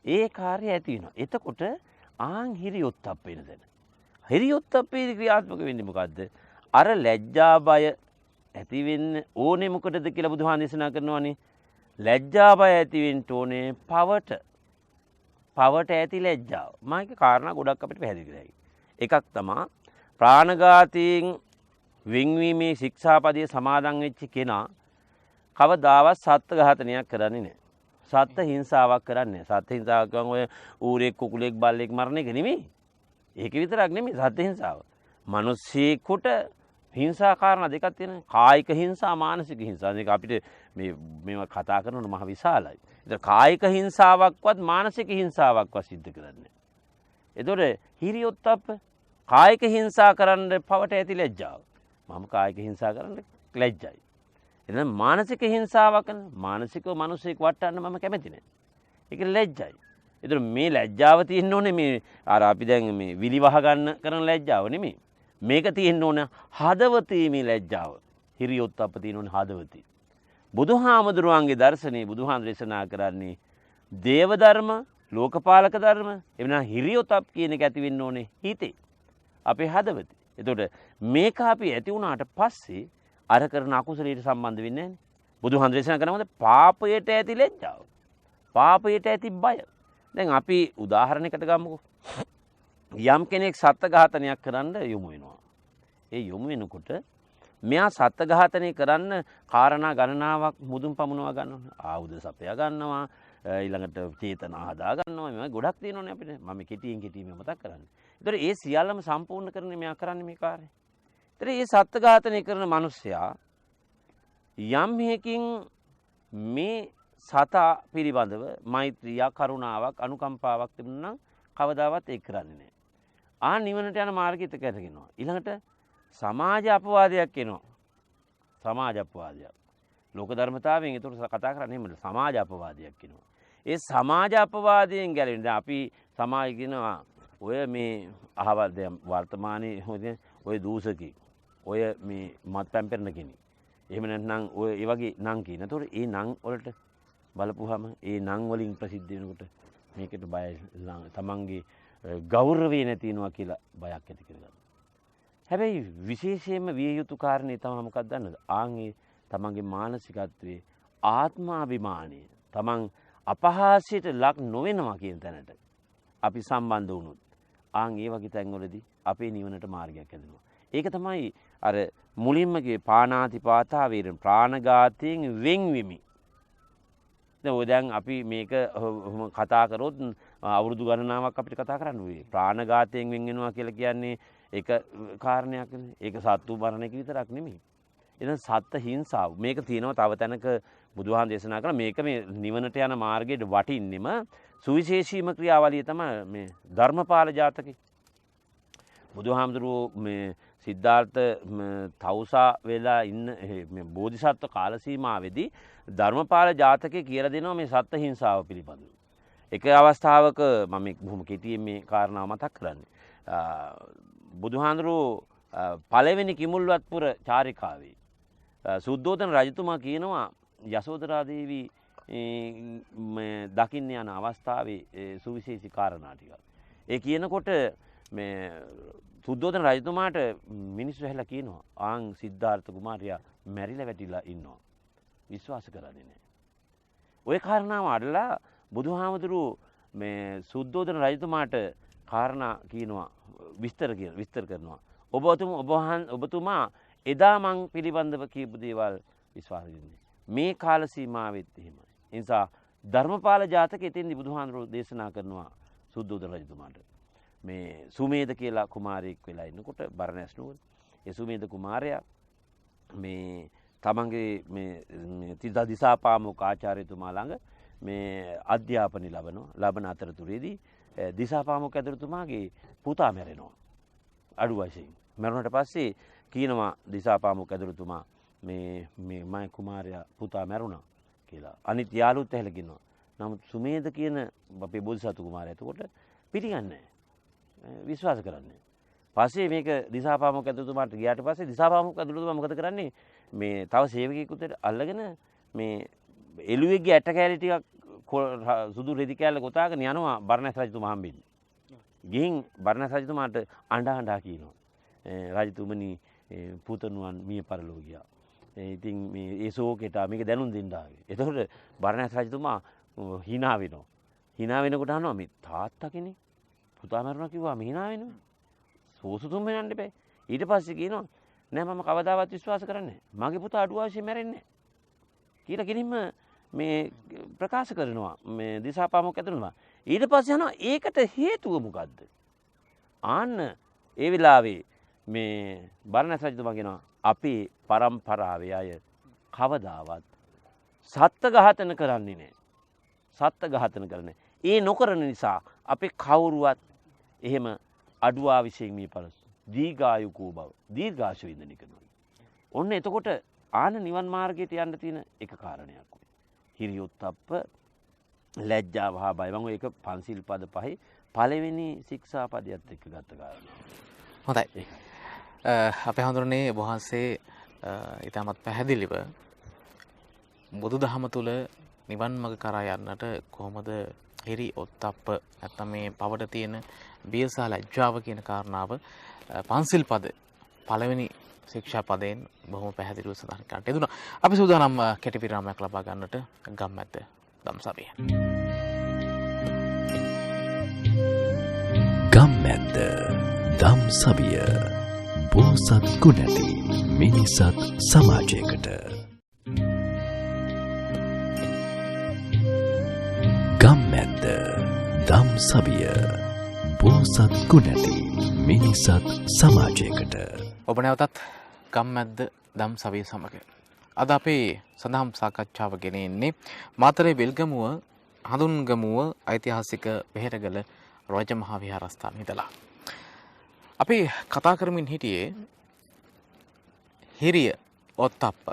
ඒ කාර්යය ඇති වෙනවා. එතකොට ආන් හිරියොත්ප්ප වෙන දැන. හිරියොත්ප්පේ ක්‍රියාත්මක වෙන්නේ මොකද්ද? අර ලැජ්ජා බය ඇති වෙන්න ඕනේ මොකටද කියලා බුදුහාම දේශනා කරනවානේ. ලැජ්ජා බය ඇති වෙන්න ඕනේ පවට ඇති ලැජ්ජාව. මායික කාරණා ගොඩක් අපිට පැහැදිලි කරයි. එකක් තමයි ප්‍රාණඝාතයෙන් වෙන්වීමේ ශික්ෂාපදයේ සමාදන් වෙච්ච කෙනා කවදාවත් සත්ත්ව ඝාතනයක් කරන්නේ නැහැ. සත්ත්ව හිංසාවක් කරන්නේ නැහැ. සත්ත්ව හිංසාවක් කියන්නේ ඔය ඌරෙක් කුකුලෙක් බල්ලෙක් මරන එක නෙමෙයි. ඒක විතරක් නෙමෙයි සත්ත්ව හිංසාව. මිනිස්සෙකුට හිංසා කාරණා දෙකක් තියෙනවා. කායික හිංසා මානසික හිංසා. මේක අපිට මේවා කතා කරනකොට මහ විශාලයි. ඒතර කායික හිංසාවක්වත් මානසික හිංසාවක්වත් සිද්ධ කරන්නේ. ඒතොර හිරියොත්ප්ප කායික හිංසා කරන්න පවට ඇති ලැජ්ජාව. මම කායික හිංසා කරන්න ලැජ්ජයි. එතන මානසික හිංසාවක් මානසිකව මිනිසෙක් වටන්න මම කැමති නැහැ. ඒක ලැජ්ජයි. ඒතර මේ ලැජ්ජාව තියෙන්න ඕනේ මේ අර අපි දැන් මේ විලි වහ ගන්න කරන ලැජ්ජාව නෙමෙයි. මේක තියෙන්න ඕන හදවතේ මේ ලැජ්ජාව. හිරියොත්ප්ප තියෙන්න ඕනේ හදවතේ. බුදුහාමුදුරුවන්ගේ දර්ශනේ බුදුහාම දේශනා කරන්නේ දේව ධර්ම, ලෝකපාලක ධර්ම, එවනම් හිරියොත්ප්ප කියන එක ඇති වෙන්න ඕනේ හිතේ. අපේ හදවතේ. එතකොට මේක අපි ඇති වුණාට පස්සේ අර කරන අකුසලයට සම්බන්ධ වෙන්නේ නැහැ. බුදුහාම දේශනා කරනවාද පාපයට ඇති ලැජ්ජාව. පාපයට ඇති බය. දැන් අපි උදාහරණයකට ගමුකෝ. යම් කෙනෙක් සත්ත්ව ඝාතනයක් කරන්න යොමු වෙනවා. ඒ යොමු වෙනකොට මෙයා සත්ත්ව ඝාතනය කරන්න කාරණා ගණනාවක් මුදුන් පමුණවා ගන්නවා. ආයුධ සපයා ගන්නවා. ඊළඟට චේතනා හදා ගන්නවා. මේවා ගොඩක් තියෙනවනේ අපිට. මම කෙටියෙන් මතක් කරන්නේ. ඒතර ඒ සියල්ලම සම්පූර්ණ කරන්නේ මෙයා කරන්නේ මේ කාර්යය. ඒතර මේ සත්ත්ව ඝාතනය කරන මිනිස්සයා යම් හේකින් මේ සතා පිළිබඳව මෛත්‍රිය, කරුණාවක්, අනුකම්පාවක් තිබුණා නම් කවදාවත් ඒක කරන්නේ නැහැ. නිවනට යන මාර්ගයට කැරගෙනවා. ඊළඟට සමාජ අපවාදයක් එනවා. සමාජ අපවාදයක්. ලෝක ධර්මතාවයෙන් ඒතර කතා කරන්නේ එහෙමද? සමාජ අපවාදයක් එනවා. ඒ සමාජ අපවාදයෙන් ගැලවෙන්න දැන් අපි සමාජ කියනවා ඔය මේ අහවල් දැන් වර්තමානයේ ඔය දූෂකී ඔය මේ මත්පැන් පෙරන කෙනෙක්. එහෙම නැත්නම් ඔය ඒ වගේ නම් කියන. ඒතකොට ඒ නම් වලට බලපුවාම ඒ නම් වලින් ප්‍රසිද්ධ වෙනකොට මේකට බය තමන්ගේ ගෞරවය නැති වෙනවා කියලා බයක් ඇති කරගන්නවා. හැබැයි විශේෂයෙන්ම විය යුතු කාරණේ තමයි මොකක්ද දන්නද? ආන්ගේ තමන්ගේ මානසිකත්වයේ ආත්මාභිමානය තමන් අපහාසයට ලක් නොවෙනවා කියන තැනට අපි සම්බන්ධ වුණොත් ඒ වගේ තැන්වලදී අපේ නිවනට මාර්ගයක් හැදෙනවා. ඒක තමයි අර මුලින්ම කිව්වේ පාණාතිපාතා වීරම් ප්‍රාණඝාතයෙන් වෙන්වෙමි. දැන් අපි මේක කතා කරොත් අවුරුදු ගණනාවක් අපිට කතා කරන්න වෙයි. ප්‍රාණඝාතයෙන් වෙන් වෙනවා කියලා කියන්නේ ඒක කාරණයක් නෙමෙයි. ඒක සත්තු මරණ එක විතරක් නෙමෙයි. එතන සත්ත්ව හිංසාව. මේක තියෙනවා තව තැනක බුදුහාම දේශනා කළා මේක මේ නිවනට යන මාර්ගයේ වටින්නෙම සුවිශේෂීම ක්‍රියාවලිය තමයි මේ ධර්මපාල ජාතකේ. බුදුහාමුදුරුවෝ මේ සිද්ධාර්ථ තවුසා වෙලා ඉන්න මේ බෝධිසත්ව කාල සීමාවේදී ධර්මපාල ජාතකේ කියලා දෙනවා මේ සත්ත්ව හිංසාව පිළිබඳව. එක අවස්ථාවක මම බොහොම කෙටියෙන් මේ කාරණාව මතක් කරන්නේ. බුදුහාමුදුරුවෝ පළවෙනි කිමුල්වත්පුර චාරිකාවේ සුද්ධෝදන රජතුමා කියනවා යසෝදරා දේවී දකින්න යන අවස්ථාවේ සුවිශේෂී කාරණා ටිකක්. ඒ කියනකොට මේ සුද්ධෝදන රජතුමාට මිනිස්සු ඇහලා කියනවා ආන් සිද්ධාර්ථ කුමාරයා මැරිලා වැටිලා ඉන්නවා. විශ්වාස කරන්නේ නැහැ. ওই කාරණාව අඩලා බුදුහාමුදුරුවෝ මේ සුද්ධෝදන රජතුමාට කාරණා කියනවා විස්තර කරනවා. ඔබතුමා එදා මං පිළිබඳව කියපු දේවල් විශ්වාස කරන්නේ. මේ කාල සීමාවෙත් එහෙමයි. ඒ නිසා ධර්මපාල ජාතකයේ එතෙන්දී බුදුහාමුදුරුවෝ දේශනා කරනවා සුද්ධෝදන රජතුමාට. මේ සුමේද කියලා කුමාරයෙක් වෙලා ඉන්නකොට බරණැස් නුවර. ඒ සුමේද කුමාරයා මේ තමන්ගේ මේ දිසාපාමොක් ආචාර්යතුමා ළඟ මේ අධ්‍යාපනය ලබන අතරතුරේදී දිසාපාමොක් ඇතුළතුමාගේ පුතා මැරෙනවා අඩු වයසින්. මැරුණට පස්සේ කියනවා දිසාපාමොක් ඇතුළතුමා මේ මගේ කුමාරයා පුතා මැරුණා කියලා. අනිත් යාළුවොත් ඇහැලා කියනවා. නමුත් සුමේද කියන අපේ බෝධිසත්ව කුමාරයා එතකොට පිළිගන්නේ නැහැ. විශ්වාස කරන්නේ නැහැ. පස්සේ මේක දිසාපාමොක් ඇතුළතුමාට ගියාට පස්සේ දිසාපාමොක් ඇතුළතුමා මොකද කරන්නේ? මේ තව සේවකයෙකුට අල්ලගෙන මේ එළුවෙක්ගේ ඇට කෑලි ටිකක් සුදු රෙදි කෑල්ල ගොතාගෙන යනවා බර්ණස් රජතුමා හම්බෙන්නේ. ගිහින් බර්ණස් රජතුමාට අඬා කියනවා. රජතුමනි පුතණුවන් මිය පරලෝ ගියා. ඉතින් මේ ඒ ශෝකයට මේක දැනුම් දෙන්න ආවේ. එතකොට බර්ණස් රජතුමා hina වෙනවා. hina වෙනකොට අහනවා මේ තාත්තා කෙනෙක් පුතා මරුණා කිව්වා මේ hina වෙනවා. සෝසුතුම් වෙනන්න බෑ. ඊට පස්සේ කියනවා නෑ මම කවදාවත් විශ්වාස කරන්නේ නෑ. මගේ පුතා අඩු වයසේ මැරෙන්නේ නෑ. කියලා කිලින්ම මේ ප්‍රකාශ කරනවා මේ දිසාපාමොක් ඇතුළතම. ඊට පස්සේ අහනවා ඒකට හේතුව මොකද්ද? ආන්න ඒ වෙලාවේ මේ බර්ණස් රජතුමා කියනවා අපේ පරම්පරාවේ අය කවදාවත් සත්ත්ව ඝාතන කරන්නේ නැහැ. සත්ත්ව ඝාතන කරන්නේ. ඒ නොකරන නිසා අපේ කවුරුවත් එහෙම අඩුවා විශේෂයෙන් මේ පරස් දීර්ඝායුකෝ බව දීර්ඝාෂ වින්දනය කරනවා. ඔන්න එතකොට ආන නිවන් මාර්ගයට යන්න තියෙන එක කාරණයක් ඔය. හිරියොත්ප්ප ලැජ්ජාව හා බය. මම ඒක පන්සිල් පද පහේ පළවෙනි ශික්ෂාපදයට එක්ක ගත්ත කාරණා. හොඳයි. අපේ හඳුරන්නේ වහන්සේ ඊටමත් පැහැදිලිව බුදුදහම තුල නිවන් මඟ කරා යන්නට කොහොමද හිරි ඔත්තප්ප නැත්නම් මේ පවට තියෙන බිය සහ ලැජ්ජාව කියන කාරණාව පන්සිල් පද පළවෙනි ශික්ෂා පදයෙන් බොහොම පැහැදිලිව සඳහන් කරන්නට යෙදුණා. අපි සූදානම් කෙටි විරාමයක් ලබා ගන්නට ගම්මැද්ද දම්සභය. ගම්මැද්ද දම්සභය බෝසත් ගුණැති මිනිසත් සමාජයකට. ගම්මැද්ද දම්සභය බෝසත් ගුණැති මිනිසත් සමාජයකට. ඔබ නැවතත් ගම්මැද්ද දම්සභය සමග අද අපේ සඳහම් සාකච්ඡාව ගෙන එන්නේ මාතරේ විල්ගමුව හඳුන්ගමුව ඓතිහාසික වෙහෙරගල රජමහා විහාරස්ථානයේ ඉඳලා අපි කතා කරමින් හිටියේ හිරිය ඔත්තප්ප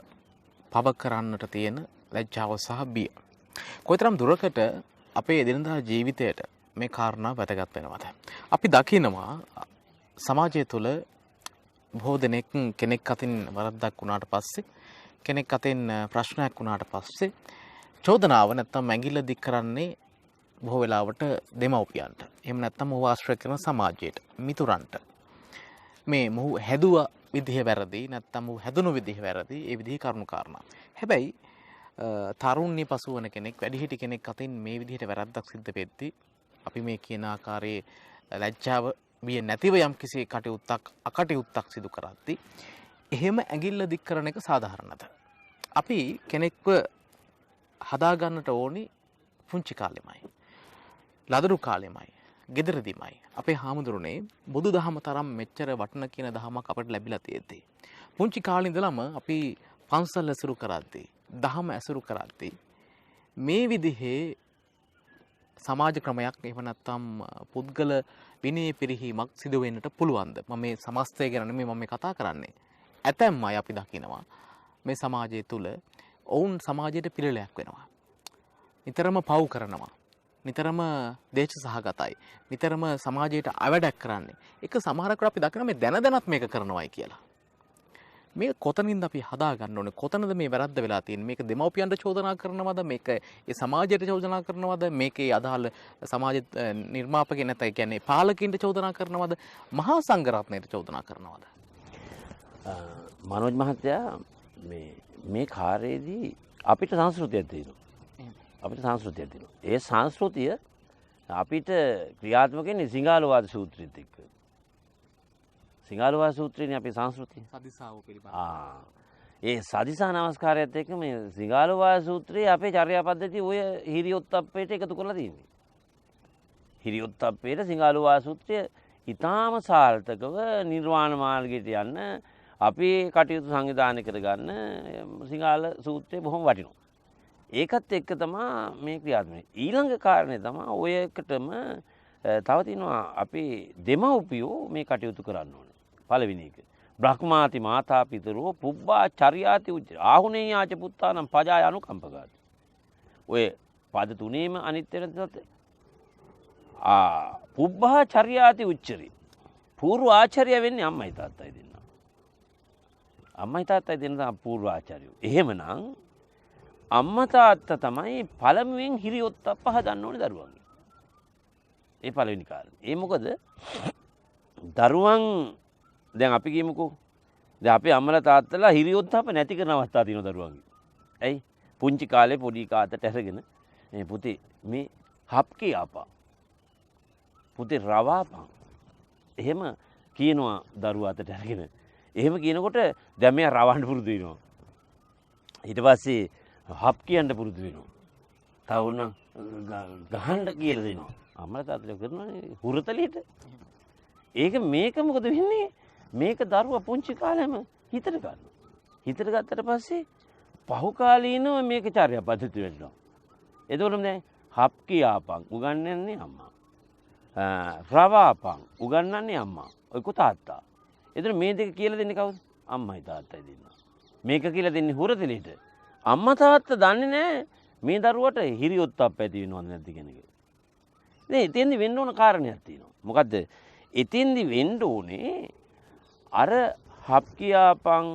පව කරන්නට තියෙන ලැජ්ජාව සහ බිය. කොයිතරම් දුරකට අපේ එදිනදා ජීවිතයට මේ කාරණා වැදගත් වෙනවද? අපි දකිනවා සමාජය තුළ බොහෝ දෙනෙක් කෙනෙක් අතින් වරද්දක් වුණාට පස්සේ කෙනෙක් අතින් ප්‍රශ්නයක් වුණාට පස්සේ චෝදනාව නැත්තම් ඇඟිල්ල දික් කරන්නේ බොහෝ වෙලාවට දෙමව්පියන්ට. එහෙම නැත්තම් ඔහු ආශ්‍රය කරන සමාජයට, මිතුරන්ට. මේ මොහු හැදුව විදිහ වැරදි නැත්තම් ඔහු හැදුණු විදිහ වැරදි, ඒ විදිහේ කරුණු කාරණා. හැබැයි තරුණ්‍ය පසු වන කෙනෙක්, වැඩිහිටි කෙනෙක් අතින් මේ විදිහට වැරද්දක් සිද්ධ වෙද්දී අපි මේ කියන ආකාරයේ ලැජ්ජාව බිය නැතිව යම් කිසි අකටයුත්තක් සිදු කරද්දී එහෙම ඇඟිල්ල දික් කරන එක සාධාරණද? අපි කෙනෙක්ව හදාගන්නට ඕනි පුංචි කාලෙමයි, ලදරු කාලෙමයි, ගෙදරදීමයි. අපේ හාමුදුරනේ බුදුදහම තරම් මෙච්චර වටින කියන දහමක් අපිට ලැබිලා තියෙද්දී පුංචි කාලේ ඉඳලම අපි පන්සල් ඇසුරු කරද්දී, දහම ඇසුරු කරද්දී මේ විදිහේ සමාජ ක්‍රමයක් එහෙම නැත්නම් පුද්ගල විනය පිරිහීමක් සිදු වෙන්නට පුළුවන්ද? මම මේ සමස්තය ගැන නෙමෙයි මම කතා කරන්නේ. ඇතැම් අය අපි දකිනවා මේ සමාජය තුල ඔවුන් සමාජයට පිළිලයක් වෙනවා. නිතරම පව් කරනවා. නිතරම දේශ සහගතයි. නිතරම සමාජයට අවඩක් කරන්නේ. ඒක සමහරකට අපි දකිනවා මේ දැන මේක කරනවායි කියලා. මේක කොතනින්ද අපි හදා ගන්න ඕනේ? කොතනද මේ වැරද්ද වෙලා තියෙන්නේ? මේක දෙමව්පියන්ට චෝදනා කරනවද? මේක ඒ සමාජයට චෝදනා කරනවද? මේකේ අදාළ සමාජ නිර්මාපකේ නැත්නම් කියන්නේ පාලකින්ට චෝදනා කරනවද? මහා සංඝරත්නයට චෝදනා කරනවද? මනෝජ් මහත්තයා මේ කාර්යයේදී අපිට සංස්කෘතියක් තියෙනවා. අපිට සංස්කෘතියක් තියෙනවා. ඒ සංස්කෘතිය අපිට ක්‍රියාත්මක වෙන්නේ සිංහලවාද සූත්‍රයත් එක්ක. සිංහලවාද සූත්‍රයනේ අපේ සංස්කෘතිය. සදිසාව පිළිබඳව. ඒ සදිසා නමස්කාරයත් එක්ක මේ සිංහලවාද සූත්‍රයේ අපේ චර්යා පද්ධතිය ඔය හිරියොත්ප්පේට එකතු කරලා තියෙන්නේ. හිරියොත්ප්පේට සිංහලවාද සූත්‍රය ඊටාම සාර්ථකව නිර්වාණ මාර්ගයට යන්න අපි කටයුතු සංවිධානය කරගන්න සිංහල සූත්‍රය බොහොම වටිනවා. ඒකත් එක්ක තමයි මේ ක්‍රියාත්මක. ඊළඟ කාරණේ තමයි ඔයකටම තව තියෙනවා අපි දෙමව්පියෝ මේ කටයුතු කරන්න ඕනේ. පළවෙනි එක. බ්‍රහ්මාති මාතා පිතරෝ පුබ්බා චර්යාති උච්ච ආහුනේ යාච පුත්තානම් පජාය අනුකම්පකාති. ඔය පද තුනේම අනිත් වෙනසත් පුබ්බා චර්යාති උච්චරි. පූර්ව ආචාර්ය වෙන්නේ අම්මයි තාත්තයි දෙන්න. අම්මයි තාත්තයි දෙන්න තමයි පූර්ව ආචාර්යෝ. එහෙමනම් අම්මා තාත්තා තමයි පළමුවෙන් හිරියොත්ප්ප හදන්න ඕනේ දරුවන්ගේ. ඒ පළවෙනි කාරණේ. ඒ මොකද දරුවන් දැන් අපි කියමුකෝ දැන් අපේ අම්මලා තාත්තලා හිරියොත්ප්ප නැති කරන අවස්ථා තියෙනවා දරුවන්ගේ. ඇයි? පුංචි කාලේ පොඩි කාතට ඇරගෙන මේ පුතේ මේ හප්කේ ආපා. පුතේ රවාපන්. එහෙම කියනවා දරුවා අතට අරගෙන. එහෙම කියනකොට දැන් මෙයා රවන්න පුරුදු වෙනවා. ඊට පස්සේ හප් කියන්න පුරුදු වෙනවා. තව උනම් ගහන්න කියලා දෙනවා. අම්මලා තාත්තලා කරනවානේ හුරතලියට. ඒක මේක මොකද වෙන්නේ? මේක දරුවා පුංචි කාලෙම හිතට ගන්නවා. හිතට ගත්තට පස්සේ පහු කාලීනව මේක චර්යා පද්ධති වෙනවා. එතකොටම දැන් හප් කියාපන් උගන්වන්නේ අම්මා. රවාපන් උගන්වන්නේ අම්මා. ඔය තාත්තා. එතන මේ දෙක කියලා දෙන්නේ කවුද? අම්මයි තාත්තයි දෙන්නා. මේක කියලා දෙන්නේ හුරතලියට. අම්මා තාත්තා දන්නේ නැහැ මේ දරුවට හිරියොත්ප්ප ඇති වෙනවද නැද්ද කියන එක. නේ එතෙන්දි වෙන්න ඕන කාරණයක් තියෙනවා. මොකද්ද? එතෙන්දි වෙන්න ඕනේ අර හප් කියාපන්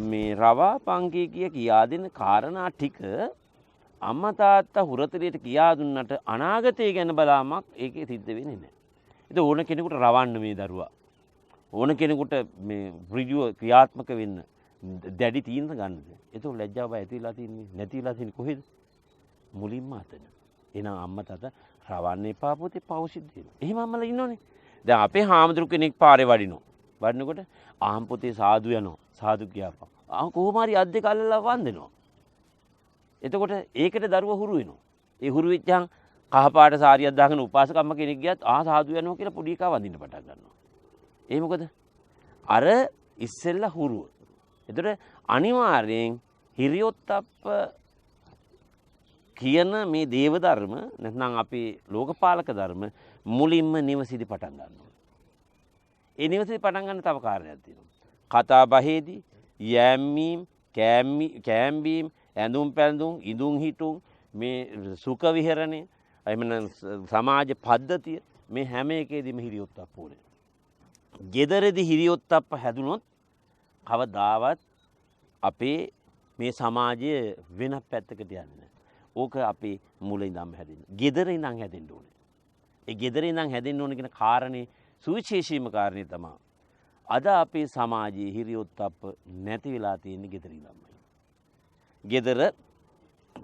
මේ රවාපන් කියා දෙන කාරණා ටික අම්මා තාත්තා හුරතලියට කියා දුන්නට අනාගතය ගැන බලාමක් ඒකේ සිද්ධ වෙන්නේ නැහැ. ඒක ඕන කෙනෙකුට රවන්න මේ දරුවා. ඕන කෙනෙකුට මේ ඍජුව ක්‍රියාත්මක වෙන්න දැඩි තීන්දුව ගන්නද? ඒක ලැජ්ජාව බය ඇතිලා තින්නේ නැතිලා තින්නේ කොහෙද? මුලින්ම අතන. එහෙනම් අම්මා තාත්තා රවන්න එපා පුතේ පෞසිද්ධ වෙනවා. එහෙම අම්මලා ඉන්නෝනේ. දැන් අපේ හාමුදුරු කෙනෙක් පාරේ වඩිනවා. වඩනකොට ආම් පුතේ සාදු යනවා. සාදු කියපන්. කොහොම හරි අත් දෙක අල්ලලා වන්දනවා. එතකොට ඒකට දරුවා හුරු වෙනවා. ඒ හුරු වෙච්චාම කහපාට සාරියක් දාගෙන උපාසකම්ම කෙනෙක් ගියත් සාදු යනවා කියලා පොඩි එකා වඳින්න පටන් ගන්නවා. ඒ මොකද? අර ඉස්සෙල්ලා හුරුව. එතකොට අනිවාර්යෙන් හිරියොත්ප්ප කියන මේ දේව ධර්ම නැත්නම් අපේ ලෝකපාලක ධර්ම මුලින්ම නිවසිදි පටන් ගන්නවා. ඒ නිවසිදි පටන් ගන්න තව කාරණයක් තියෙනවා. කතා බහේදී යෑම්මීම් කෑම්බීම් ඇඳුම් පැළඳුම් ඉදුම් හිටුම් මේ සුඛ විහරණය එහෙම සමාජ පද්ධතිය මේ හැම එකේදීම හිරියොත්ප්ප ඕනේ. ගෙදරදී හිරියොත්ප්ප හැදුනොත් කවදාවත් අපේ මේ සමාජය වෙන පැත්තකට යන්නේ නැහැ. ඕක අපේ මුල ඉඳන්ම හැදෙන්නේ. ගෙදර ඉඳන් හැදෙන්න ඕනේ. ඒ ගෙදර ඉඳන් හැදෙන්න ඕනේ කියන කාරණේ සුවිශේෂීම කාරණේ තමයි. අද අපේ සමාජයේ හිරියොත්ප්ප නැති වෙලා තියෙන්නේ ගෙදර ඉඳන්මයි. ගෙදර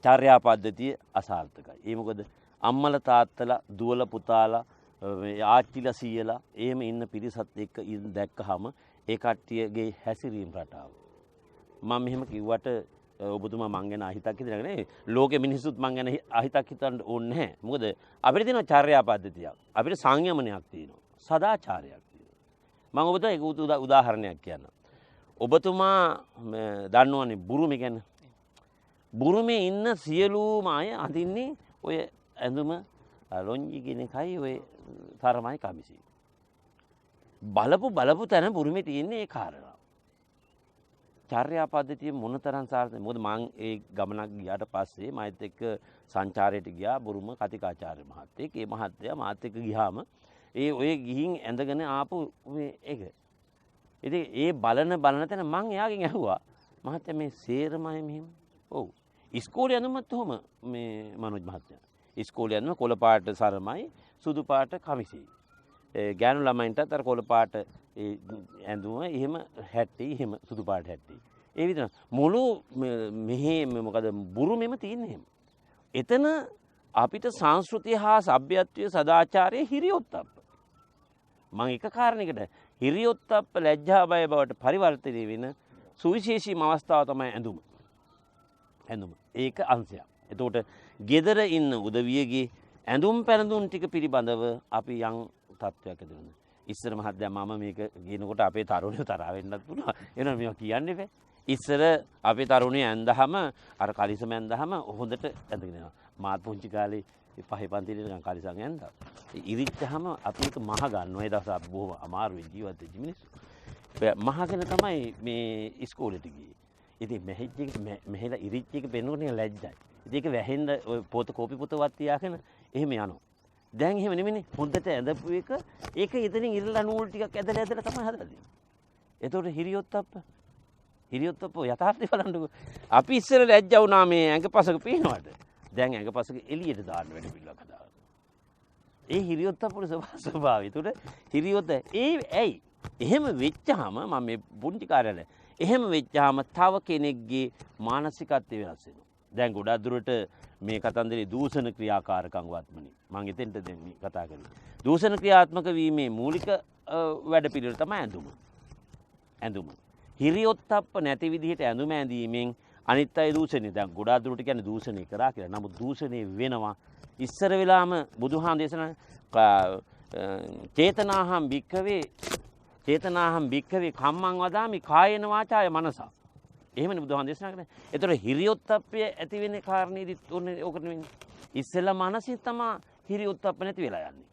චර්යා පද්ධතිය අසාර්ථකයි. ඒ මොකද අම්මලා තාත්තලා දුවලා පුතාලා ආච්චිලා සීයලා එහෙම ඉන්න පිරිසත් එක්ක දැක්කහම ඒ කට්ටියගේ හැසිරීම රටාව. මම මෙහෙම කිව්වට ඔබතුමා මං ගැන අහිතක් හිතන්නේ නැහැ. ලෝකෙ මිනිස්සුත් මං ගැන අහිතක් හිතන්න ඕනේ නැහැ. මොකද අපිට තියෙනවා චර්යා පද්ධතියක්. අපිට සංයමනයක් තියෙනවා. සදාචාරයක් තියෙනවා. මම ඔබට ඒක උදාහරණයක් කියන්නම්. ඔබතුමා දන්නවනේ බුරුමේ ගැන. බුරුමේ ඉන්න සියලුම අය අඳින්නේ ඔය ඇඳුම ලොන්ජි කියන එකයි ඔය තරමයි කමිසි. බලපු තැන බුරුමේ තියෙන්නේ ඒ කාරණා. චර්යා පද්ධතිය මොනතරම් සාර්ථකද? මොකද මම ඒ ගමනක් ගියාට පස්සේ මයිත් එක්ක සංචාරයට ගියා බුරුම කතිකාචාර්ය මහත්තයෙක්. ඒ මහත්තයා මාත් එක්ක ගියාම ඔය ගිහින් ඇඳගෙන ආපු මේ ඒක. ඉතින් ඒ බලන තැන මම එයාගෙන් ඇහුවා මහත්තයා මේ සේරමයි මෙහෙම. ඔව්. ඉස්කෝලේ යනමත් ඔහම මේ මනෝජ් මහත්තයා. ඉස්කෝලේ යනම කොළ පාට සරමයි සුදු පාට කමිසි. ගෑනු ළමයින්ටත් අර කොළ පාට ඇඳුම එහෙම හැටි එහෙම සුදු පාට හැටි. ඒ විදිහට මුළු මෙහි මොකද බුරුමෙම තියෙන්නේ එහෙම. එතන අපිට සංස්කෘතිය හා සભ્યත්වයේ සදාචාරයේ හිරියොත්ප්ප. මම එක කාරණයකට හිරියොත්ප්ප ලැජ්ජා බය බවට පරිවර්තනය වෙන සුවිශේෂීම අවස්ථාව තමයි ඇඳුම. ඇඳුම. ඒක අංශයක්. එතකොට ගෙදර ඉන්න උදවියගේ ඇඳුම් පැළඳුම් ටික පිළිබඳව අපි යම් තත්ත්වයක් ඇති වෙනවා. ඉස්සර මහත්තයා මම මේක කියනකොට අපේ තරුණයෝ තරහ වෙන්නත් පුළුවන්. එනවා මේවා කියන්න එපා. ඉස්සර අපේ තරුණයෝ ඇඳහම අර කලිසම ඇඳහම හොඳට ඇඳගෙන යනවා. මාත් පුංචි කාලේ පහේ පන්තියේ නිකන් කලිසම් ඇඳා. ඉරිච්චහම අපි එක මහ ගන්නවා. ඒ දවස් අපි බොහොම අමාරුවෙන් ජීවත් වෙච්ච මිනිස්සු. මහගෙන තමයි මේ ඉස්කෝලේට ගියේ. ඉතින් මෙහෙලා ඉරිච්ච එක පෙන්නුනේ ලැජ්ජයි. ඉතින් ඒක වැහෙන්න ඔය පොත කෝපි පොතවත් තියාගෙන එහෙම යනවා. දැන් එහෙම නෙමෙයිනේ. හොඳට ඇඳපු එක ඒක එතනින් ඉරලා නූල් ටිකක් ඇදලා තමයි හදලා දෙන්නේ. එතකොට හිරියොත්ප්ප යථාර්ථය බලන්නකෝ. අපි ඉස්සර ලැජ්ජා වුණා මේ ඇඟපසක පේනවට. දැන් ඇඟපසක එළියට දාන්න වැඩ පිළිවෙලක් හදාගන්න. ඒ හිරියොත්ප්පවල ස්වභාවය. ඒතකොට හිරියොත් ඇයි? එහෙම වෙච්චාම මම මේ පුංචි කාර්යාලය එහෙම වෙච්චාම තව කෙනෙක්ගේ මානසිකත්වය වෙනස් වෙනවා. දැන් ගොඩක් දුරට මේ කතන්දරේ දූෂණ ක්‍රියාකාරකම් වත්මනි. මම එතෙන්ට දැන් මේ කතා කරන්නේ. දූෂණ ක්‍රියාත්මක වීමේ මූලික වැඩපිළිවෙල තමයි ඇඳුම. හිරියොත්ප්ප නැති විදිහට ඇඳුම ඇඳීමෙන් අනිත් අය දූෂණය. දැන් ගොඩක් දුරට කියන්නේ දූෂණය කරා කියලා. නමුත් දූෂණය වෙනවා. ඉස්සර වෙලාම බුදුහාම දේශනා චේතනාහම් භික්ඛවේ කම්මං වදාමි කායේන වාචාය මනසා. එහෙමනේ බුදුහාම දේශනා කරන්නේ. ඒතර හිරියොත්ප්පය ඇති වෙන්නේ කාරණේදිත් ඕකට නෙවෙයි. ඉස්සෙල්ලා මනසේ තමයි හිරියොත්ප්ප නැති වෙලා යන්නේ.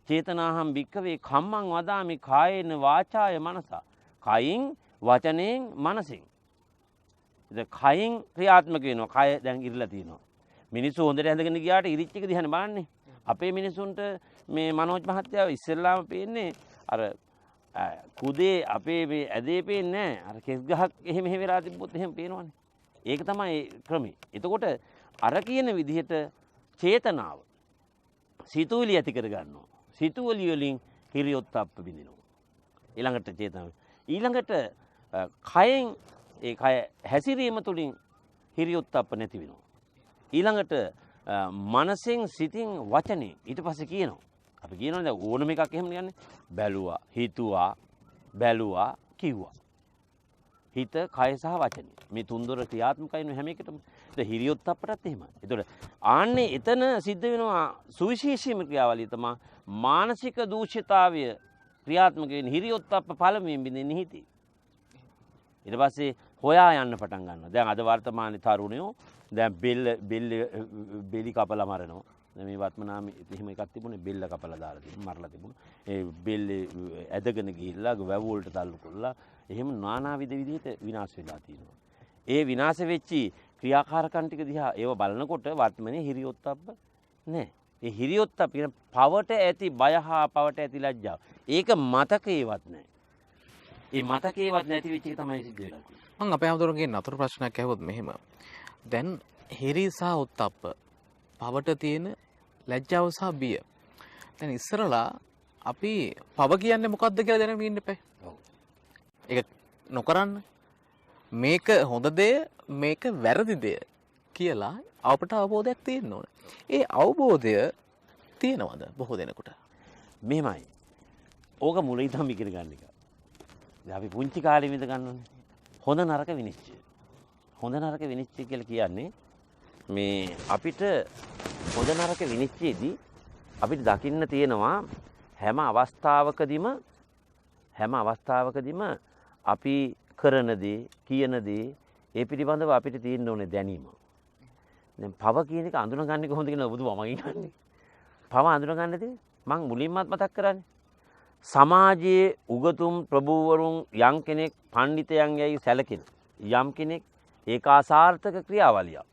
චේතනාහම් භික්ඛවේ කම්මං වදාමි කායේන වාචාය මනසා. කයින් වචනයෙන් මනසින්. ඉතින් කයින් ක්‍රියාත්මක වෙනවා. කය දැන් ඉරිලා තියෙනවා. මිනිස්සු හොඳට ඇඳගෙන ගියාට ඉරිච් එක දිහානේ බලන්නේ. අපේ මිනිසුන්ට මේ මනෝජ් මහත්තයාව ඉස්සෙල්ලාම පේන්නේ අර කුදේ අපේ මේ ඇදේ පේන්නේ නැහැ. අර කෙස් ගහක් එහෙම වෙලා තිබ්බොත් එහෙම පේනවනේ. ඒක තමයි ක්‍රමේ. එතකොට අර කියන විදිහට චේතනාව සිතුවිලි ඇති කර ගන්නවා. සිතුවිලි වලින් හිරියොත්ප්ප බිඳිනවා. ඊළඟට චේතනාව. ඊළඟට කයෙන් ඒ කය හැසිරීම තුළින් හිරියොත්ප්ප නැති වෙනවා. ඊළඟට මනසෙන් සිතින් වචනේ ඊට පස්සේ කියනවා. අපි කියනවා දැන් ඕනම එකක් එහෙම කියන්නේ බැලුවා, හිතුවා, බැලුවා, කිව්වා. හිත, කය සහ වචනේ. මේ තුන්දොර ක්‍රියාත්මකයි නේ හැම එකටම. ඒක හිරියොත්ප්පටත් එහෙමයි. ඒතකොට ආන්නේ එතන සිද්ධ වෙනවා සුවිශේෂීම ක්‍රියාවලිය තමයි මානසික දූෂිතාවය ක්‍රියාත්මක වෙන හිරියොත්ප්ප පළමුවෙන් බින්දෙන්නේ හිතේ. ඊට පස්සේ හොයා යන්න පටන් ගන්නවා. දැන් අද වර්තමානයේ තරුණයෝ දැන් බෙලි කපලා මරනවා. දැන් මේ වත්මනාමේ එහෙම එකක් තිබුණේ බෙල්ල කපලා දාලා තිබුණා මරලා තිබුණා. ඒ බෙල්ලේ ඇදගෙන ගිහිල්ලා වැව් වලට තල්ලු කරලා එහෙම නානාවිද විදිහට විනාශ වෙලා තියෙනවා. ඒ විනාශ වෙච්චි ක්‍රියාකාරකම් ටික දිහා ඒව බලනකොට වර්තමානයේ හිරියොත්ප්ප නැහැ. ඒ හිරියොත්ප්ප කියන පවට ඇති බය හා පවට ඇති ලැජ්ජාව. ඒක මතකේවත් නැහැ. ඒ මතකේවත් නැති වෙච්ච එක තමයි සිද්ධ වෙලා තියෙන්නේ. මම අපේ හැමදෙරෝගෙන් නතර ප්‍රශ්නයක් ඇහුවොත් මෙහෙම. දැන් හිරි සහ උත්ප්ප පවට තියෙන ලැජ්ජාව සහ බිය. දැන් ඉස්සරලා අපි පව කියන්නේ මොකක්ද කියලා දැනගෙන ඉන්න එපා. ඔව්. ඒක නොකරන්න. මේක හොඳ දෙය, මේක වැරදි දෙය කියලා අපට අවබෝධයක් තියෙන්න ඕන. ඒ අවබෝධය තියෙනවද බොහෝ දෙනෙකුට? මෙහෙමයි. ඕක මුලින් ඉඳන් ඉගෙන ගන්න එක. දැන් අපි පුංචි කාලේ ඉඳ ගන්නවනේ. හොඳ නරක විනිශ්චය. හොඳ නරක විනිශ්චය කියලා කියන්නේ මේ අපිට හොඳ නරක විනිශ්චයේදී අපිට දකින්න තියෙනවා හැම අවස්ථාවකදීම අපි කරන දේ, කියන දේ ඒ පිළිබඳව අපිට තියෙන්න ඕනේ දැනීම. දැන් පව කියන එක අඳුනගන්නේ කොහොමද කියලා ඔබතුමාමගෙන් කියන්නේ. පව අඳුනගන්නද මම මුලින්මත් මතක් කරන්නේ. සමාජයේ උගතුම් ප්‍රභූවරුන් යම් කෙනෙක් පඬිතයන් යයි සැලකෙන යම් කෙනෙක් ඒකාසාර්ථක ක්‍රියාවලියක්.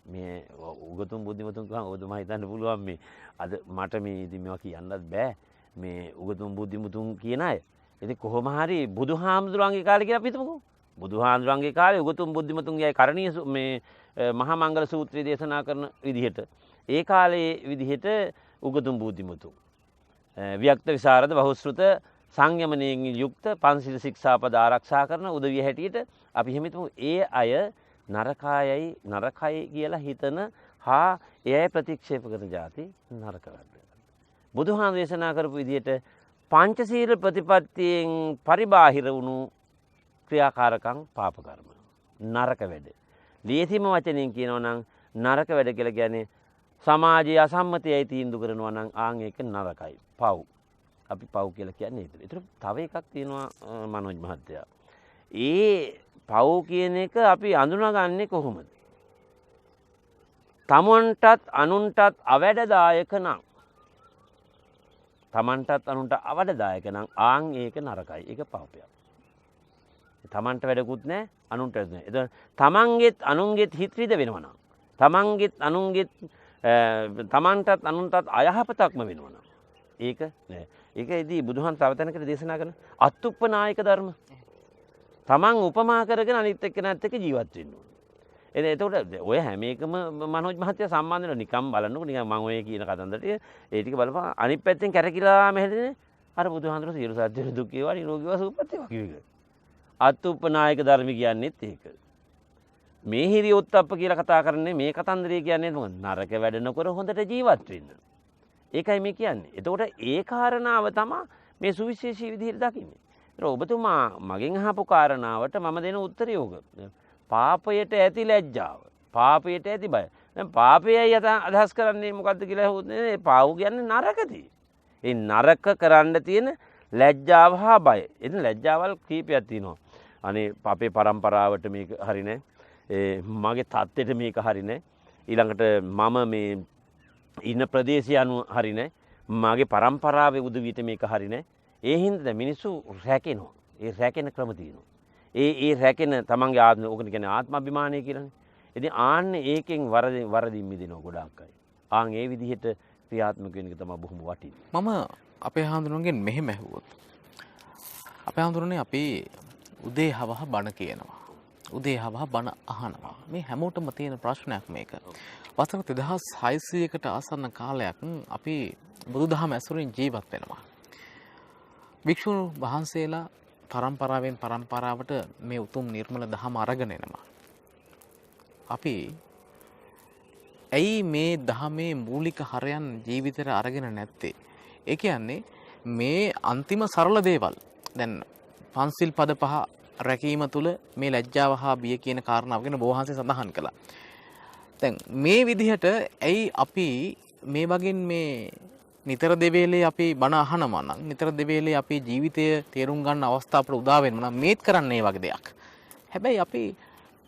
මේ උගතුම් බුද්ධිමතුන් කියනවා ඔබතුමා හිතන්න පුළුවන් මේ අද මට මේ ඉතින් මේවා කියන්නත් බෑ. මේ උගතුම් බුද්ධිමතුන් කියන අය. ඉතින් කොහොම හරි බුදුහාමුදුරන්ගේ කාලේ කියලා අපි හිතමුකෝ. බුදුහාමුදුරන්ගේ කාලේ උගතුම් බුද්ධිමතුන්ගේ කරණීය මේ මහා මංගල සූත්‍රය දේශනා කරන විදිහට ඒ කාලේ විදිහට උගතුම් බුද්ධිමතුන් වික්ත විසරද බහුශ්‍රුත සංයමනයෙන් යුක්ත පන්සිල් ශික්ෂාපද ආරක්ෂා කරන උදවිය හැටියට අපි එහෙම හිතමු. ඒ අය නරකයි කියලා හිතන හා ඒ අය ප්‍රතික්ෂේප කරන જાති නරක වැඩ. බුදුහාම දේශනා කරපු විදිහට පංචශීල ප්‍රතිපත්තියෙන් පරිබාහිර වුණු ක්‍රියාකාරකම් පාප කර්ම නරක වැඩ. ලේසිම වචනෙන් කියනවා නම් නරක වැඩ කියලා කියන්නේ සමාජයේ අසම්මතයයි තීන්දුව කරනවා නම් ආන් ඒක නරකයි. පව්. අපි පව් කියලා කියන්නේ ඒතර. ඒතර තව එකක් තියෙනවා මනෝජ් මහත්තයා. ඒ පව් කියන එක අපි අඳුනගන්නේ කොහොමද? තමන්ටත් අනුන්ටත් අවැඩදායක නම් තමන්ටත් අනුන්ට අවැඩදායක නම් ආන් ඒක නරකයි. ඒක පාපයක්. තමන්ට වැඩකුත් නැහැ අනුන්ට නැහැ. එතකොට තමන්ගෙත් අනුන්ගෙත් හිත රිද වෙනවා නම් තමන්ගෙත් අනුන්ගෙත් තමන්ටත් අනුන්ටත් අයහපතක්ම වෙනවා නම් ඒක නෑ. ඒකෙදී බුදුහන් තව තැනකට දේශනා කරන අත්ුප්පනායක ධර්ම. තමන් උපමා කරගෙන අනිත් එක්කෙනාත් එක්ක ජීවත් වෙන්න ඕනේ. එතකොට ඔය හැම එකම මනෝජ් මහත්තයා සම්බන්ධ වෙනවා. නිකම් බලන්නකො නිකන් මම ඔය කියන කතන්දර ටික ඒ ටික බලපන් අනිත් පැත්තෙන් කැරකිලා මෙහෙදනේ අර බුදුහාඳුර සියලු සත්‍ය දුක් වේවා නිරෝගී වේවා සුවපත් වේවා කියන එක. අත්ුප්පනායක ධර්ම කියන්නේත් ඒක. මේ හිරි උත්තප්ප කියලා කතා කරන්නේ මේ කතන්දරය කියන්නේ මොකද? නරක වැඩ නොකර හොඳට ජීවත් වෙන්න. ඒකයි මේ කියන්නේ. එතකොට ඒ කාරණාව තමයි මේ සුවිශේෂී විදිහට දකින්නේ. ඒතර ඔබතුමා මගෙන් අහපු කාරණාවට මම දෙන උත්තරය ඕක. පාපයට ඇති ලැජ්ජාව. පාපයට ඇති බය. දැන් පාපයයි අදහස් කරන්නේ මොකද්ද කියලා හොන්නේ පාව් කියන්නේ නරකදී. ඒ නරක කරන්න තියෙන ලැජ්ජාව හා බය. එතන ලැජ්ජාවල් කීපයක් තියෙනවා. අනේ අපේ પરම්පරාවට මේක හරි නෑ. මගේ තත්ත්වයට මේක හරි නෑ. ඊළඟට මම මේ ඉන්න ප්‍රදේශය අනුව හරි නෑ. මගේ પરම්පරාවේ උදවියට මේක හරි නෑ. ඒ හින්දා මිනිස්සු රැකෙනවා. ඒ රැකෙන ක්‍රම තියෙනවා. ඒ රැකෙන තමන්ගේ ආත්ම ඕකනේ කියන්නේ ආත්මාභිමානය කියලානේ. ඉතින් ආන්න ඒකෙන් වරදින් මිදෙනවා ගොඩාක් අය. ආන් ඒ විදිහට ක්‍රියාත්මක වෙන එක තමයි බොහොම වටින්නේ. මම අපේ හාමුදුරන්ගෙන් මෙහෙම ඇහුවොත් අපේ හාමුදුරනේ අපි උදේ හවහ බණ කියනවා. උදේ හවහ බණ අහනවා. මේ හැමෝටම තියෙන ප්‍රශ්නයක් මේක. වසර 2600කට ආසන්න කාලයක් අපි බුදුදහම ඇසුරින් ජීවත් වෙනවා. භික්ෂුන් වහන්සේලා පරම්පරාවෙන් පරම්පරාවට මේ උතුම් නිර්මල දහම අරගෙන එනවා. අපි ඇයි මේ දහමේ මූලික හරයන් ජීවිතේට අරගෙන නැත්තේ? ඒ කියන්නේ මේ අන්තිම සරල දේවල්. දැන් පන්සිල් පද 5 රැකීම තුළ මේ ලැජ්ජාව හා බිය කියන කාරණාව ගැන බෝවහන්සේ සඳහන් කළා. දැන් මේ විදිහට ඇයි අපි මේ වගේ මේ නිතර දෙවේලේ අපි බණ අහනවා නම් නිතර දෙවේලේ අපි ජීවිතය තේරුම් ගන්න අවස්ථාව අපට උදා වෙනවා නම් මේත් කරන්නේ වගේ දෙයක්. හැබැයි අපි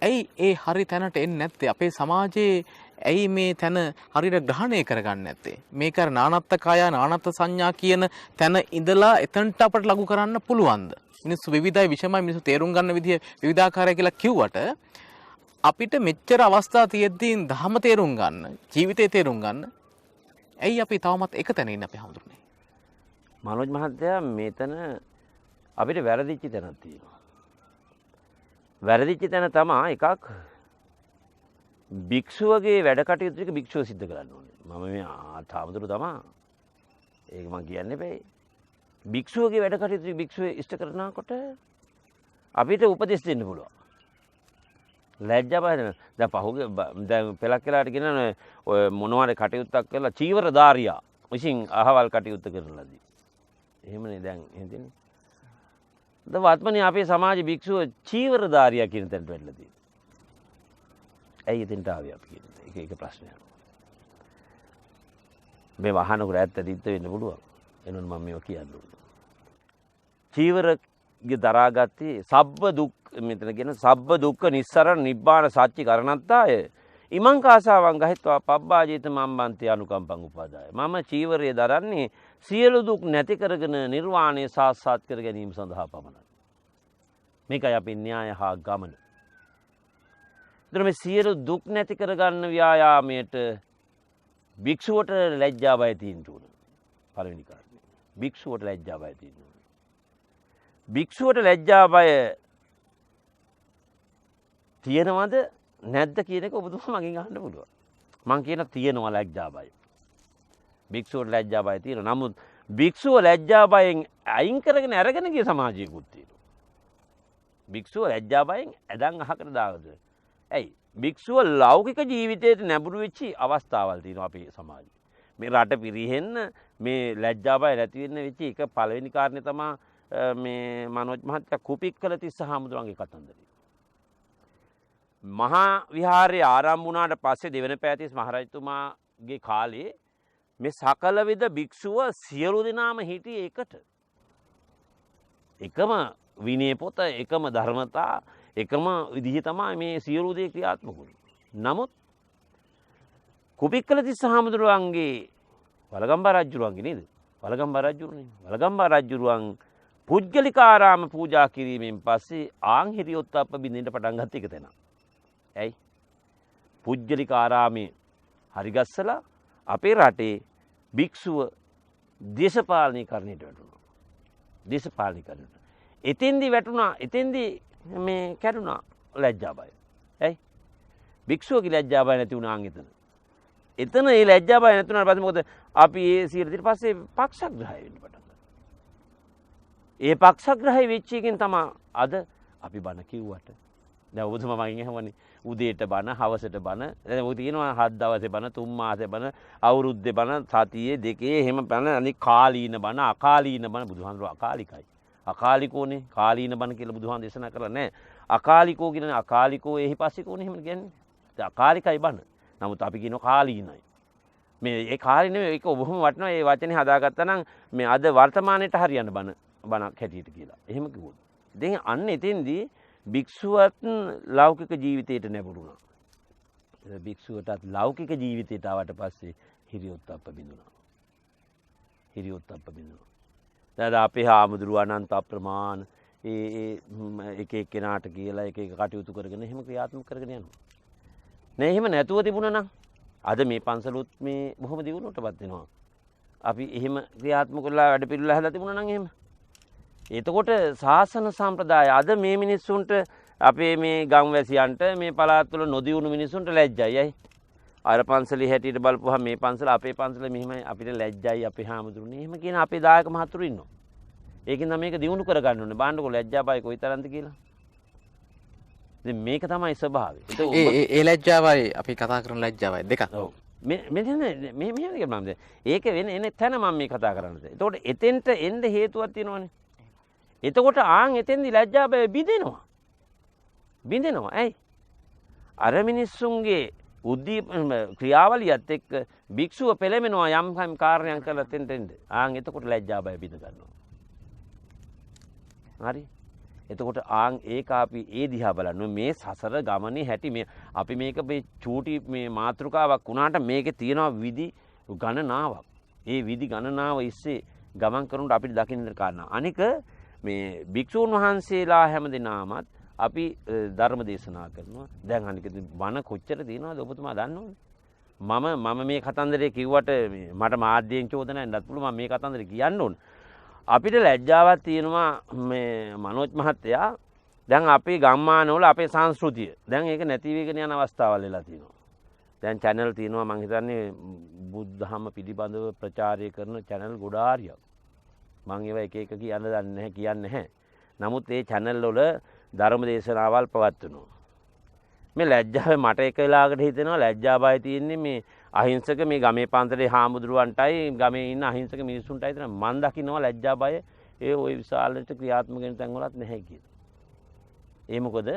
ඇයි ඒ හරි තැනට එන්නේ නැත්තේ? අපේ සමාජයේ ඇයි මේ තැන හරියට ග්‍රහණය කරගන්නේ නැත්තේ? මේක අර නානත්ත් කාය නානත්ත් සංඥා කියන තැන ඉඳලා එතනට අපට ලඟු කරන්න පුළුවන්ද? මිනිස්සු විවිධයි විෂමයි මිනිස්සු තේරුම් ගන්න විදිය විවිධාකාරයි කියලා කිව්වට අපිට මෙච්චර අවස්ථා තියෙද්දී ධර්ම තේරුම් ගන්න, ජීවිතේ තේරුම් ගන්න ඇයි අපි තවමත් එක තැන ඉන්නේ අපි හඳුන්නේ? මනෝජ් මහත්තයා මෙතන අපිට වැරදිච්ච තැනක් තියෙනවා. වැරදිච්ච තැන තමයි එකක් භික්ෂුවගේ වැඩ කටයුතු ටික භික්ෂුව සිද්ධ කරන්න ඕනේ. මම මේ තාමතුරු තමයි ඒක මම කියන්නේ බෑ. භික්ෂුවගේ වැඩ කටයුතු ටික භික්ෂුව ඉෂ්ට කරනකොට අපිට උපදෙස් දෙන්න පුළුවන්. ලැජ්ජා බය දැන් පහුගේ දැන් පෙලක් කියලාට කියන ඔය මොනවාරි කටයුත්තක් කරලා චීවරධාරියා විසින් අහවල් කටයුත්ත කරලාදී. එහෙමනේ දැන් හිතන්නේ. ද වත්මනේ අපේ සමාජ භික්ෂුව චීවරධාරියා කියන තැනට වැටලා තියෙනවා. ඇයි එතෙන්ට ආවේ අපි කියන එක ප්‍රශ්නයක්. මේ වහනකට ඇත්ත දිත්ත වෙන්න පුළුවන්. එනොත් මම මේවා කියන්න ඕනේ. චීවරගේ දරාගත්තේ සබ්බ දුක් මෙතන කියන සබ්බ දුක්ඛ නිස්සරණ නිබ්බාන සත්‍ය කරණත්තාය ඉමං කාසාවං ගහිත්වා පබ්බාජිත මම්බන්ති අනුකම්පං උපාදාය. මම චීවරය දරන්නේ සියලු දුක් නැති කරගෙන නිර්වාණය සාක්ෂාත් කර ගැනීම සඳහා පමණයි. මේකයි අපේ න්‍යාය හා ගමන. එතන මේ සියලු දුක් නැති කරගන්න ව්‍යායාමයට භික්ෂුවට ලැජ්ජා බය තියෙන්න ඕන. පළවෙනි කාරණේ. භික්ෂුවට ලැජ්ජා බය තියෙන්න ඕන. භික්ෂුවට ලැජ්ජා බය තියෙනවද නැද්ද කියන එක ඔබතුමා මගෙන් අහන්න පුළුවන්. මං කියන තියෙනවා ලැජ්ජා බය. භික්ෂුවට ලැජ්ජා බය තියෙනවා. නමුත් භික්ෂුව ලැජ්ජා බයෙන් අයින් කරගෙන අරගෙන ගිය සමාජයකුත් තියෙනවා. භික්ෂුව ලැජ්ජා බයෙන් ඇදන් අහකට දාගද. ඇයි? භික්ෂුව ලෞකික ජීවිතයට නැඹුරු වෙච්ච අවස්ථාවල් තියෙනවා අපේ සමාජයේ. මේ රට පිරිහෙන්න මේ ලැජ්ජා බය නැති වෙන්න වෙච්ච එක පළවෙනි කාරණේ තමයි මේ මනෝජ් මහත්තයා කුපික්කල තිස්ස හාමුදුරන්ගේ කතන්දරය. මහා විහාරය ආරම්භ වුණාට පස්සේ දෙවන පෑතිස් මහරජතුමාගේ කාලේ මේ සකල විද භික්ෂුව සියලු දෙනාම හිටියේ එකට. එකම විනය පොත, එකම ධර්මතා, එකම විදිහ තමයි මේ සියලු දේ ක්‍රියාත්මක වුනේ. නමුත් කුපික්කල තිස්ස හාමුදුරුවන්ගේ වලගම්බා රජුරුවන්ගේ නේද? වලගම්බා රජුරුවනේ. වලගම්බා රජුරුවන් පුජ්ගලිකාරාම පූජා කිරීමෙන් පස්සේ ආන් හිරියොත්ප්ප බින්දින්න පටන් ගත්ත එක තැන. ඇයි? පුජ්ගලිකාරාමේ හරිගස්සලා අපේ රටේ භික්ෂුව දේශපාලනීකරණයට වැටුණා. දේශපාලනීකරණයට. එතෙන්දි වැටුණා, එතෙන්දි මේ කැඩුණා ලැජ්ජා බය. ඇයි? භික්ෂුවගේ ලැජ්ජා බය නැති වුණා එතන. එතන ඒ ලැජ්ජා බය නැති වුණාට පස්සේ මොකද අපි ඒ සියලු පස්සේ පක්ෂග්‍රහය වෙන්න පටන් ගත්තා. ඒ පක්ෂග්‍රහය වෙච්ච එකෙන් තමයි අද අපි බණ කිව්වට දැන් ඔබතුමා මගෙන් අහවනේ උදේට බණ, හවසට බණ, දැන් ඔය තියෙනවා 7 දවසේ බණ, 3 මාසේ බණ, අවුරුද්දේ බණ, සතියේ දෙකේ එහෙම බණ, අනික කාලීන බණ, අකාලීන බණ. බුදුහාමුදුරුවෝ අකාලිකයි. අකාලිකෝනේ කාලීන බණ කියලා බුදුහාමුදුරුවෝ දේශනා කරලා නැහැ. අකාලිකෝ කියන්නේ අකාලිකෝ එහිපස්සිකෝනේ එහෙම කියන්නේ. අකාලිකයි බණ. නමුත් අපි කියනවා කාලීනයි. මේ ඒ කාලී නෙමෙයි, ඒක ඔබම වටනවා මේ වචනේ හදාගත්තා නම් මේ අද වර්තමානයේට හරියන බණක් හැටියට කියලා. එහෙම කිව්වොත්. දැන් අන්න එතෙන්දී භික්ෂුවත් ලෞකික ජීවිතයට නැඹුරුණා. භික්ෂුවටත් ලෞකික ජීවිතයට ආවට පස්සේ හිරියොත්ප්ප බිඳුණා. හිරියොත්ප්ප බිඳුණා. දැන් අපේ හාමුදුරුවෝ අනන්ත අප්‍රමාණ එක එක්කෙනාට කියලා එක එක කටයුතු කරගෙන එහෙම ක්‍රියාත්මක කරගෙන යනවා. නෑ එහෙම නැතුව තිබුණා නම් අද මේ පන්සලුත් මේ බොහොම දියුණුවටපත් වෙනවා. අපි එහෙම ක්‍රියාත්මක කරලා වැඩ පිළිවෙල හදලා තිබුණා නම් එහෙම. එතකොට ශාසන සම්ප්‍රදාය අද මේ මිනිස්සුන්ට අපේ මේ ගම්වැසියන්ට මේ පළාත් වල නොදියුණු මිනිස්සුන්ට ලැජ්ජයි. ඇයි? අර පන්සලේ හැටියට බලපුවහම මේ පන්සල අපේ පන්සල මෙහිමයි අපිට ලැජ්ජයි අපේ හාමුදුරනේ. එහෙම කියන අපේ දායක මහතුරු ඉන්නවා. ඒකින්ද මේක දියුණු කරගන්න ඕනේ. බාන්නකො ලැජ්ජා බය කොයිතරම්ද කියලා. ඉතින් මේක තමයි ස්වභාවය. ඒ ලැජ්ජාවයි අපි කතා කරන ලැජ්ජාවයි දෙක. ඔව්. මේ මම ඒක වෙන තැන මම මේ කතා කරන්නේ. එතකොට එතෙන්ට එන්න හේතුවක් තියෙනවනේ. එතකොට ආන් එතෙන්දි ලැජ්ජා බය බිඳෙනවා. බිඳෙනවා. ඇයි? අර මිනිස්සුන්ගේ ක්‍රියාවලියත් එක්ක භික්ෂුව පෙළෙමෙනවා යම් කාර්යයන් කරලා තෙන්ටෙන්ද. ආන් එතකොට ලැජ්ජා බය බිඳ ගන්නවා. හරි? එතකොට ආන් ඒක අපි ඒ දිහා බලන්න මේ සසර ගමනේ හැටි මේ අපි මේක මේ චූටි මේ මාතෘකාවක් වුණාට මේකේ තියෙනවා විදි ගණනාවක්. ඒ විදි ගණනාව ඉස්සේ ගමන් කරනකොට අපිට දකින්න කාරණා. අනික මේ භික්ෂූන් වහන්සේලා හැමදෙනාමත් අපි ධර්ම දේශනා කරනවා. දැන් අනික බණ කොච්චර තියෙනවද ඔබතුමා දන්නවද? මම මේ කතන්දරේ කිව්වට මට මාධ්‍යයෙන් චෝදනාවක් නැත් පුළුවන් මම මේ කතන්දරේ කියන්න ඕන. අපිට ලැජ්ජාවක් තියෙනවා මේ මනෝජ් මහත්තයා. දැන් අපේ ගම්මානවල අපේ සංස්කෘතිය දැන් ඒක නැති වෙගෙන යන අවස්ථාවල් වෙලා තියෙනවා. දැන් channel තියෙනවා මම හිතන්නේ බුද්ධ ධර්ම පිළිබඳව ප්‍රචාරය කරන channel ගොඩාරියක්. මම ඒවා එක එක කියන්න දන්නේ නැහැ කියන්නේ නැහැ. නමුත් මේ channel වල ධර්ම දේශනාවල් පවත්වනවා. මේ ලැජ්ජාවේ මට එක වෙලාවකට හිතෙනවා ලැජ්ජා බය තියෙන්නේ මේ අහිංසක මේ ගමේ පන්සලේ හාමුදුරුවන්ටයි ගමේ ඉන්න අහිංසක මිනිස්සුන්ටයි තමයි මම දකින්නවා ලැජ්ජා බය ඒ ওই විශාලට ක්‍රියාත්මක වෙන තැන් වලත් නැහැ කියලා. ඒ මොකද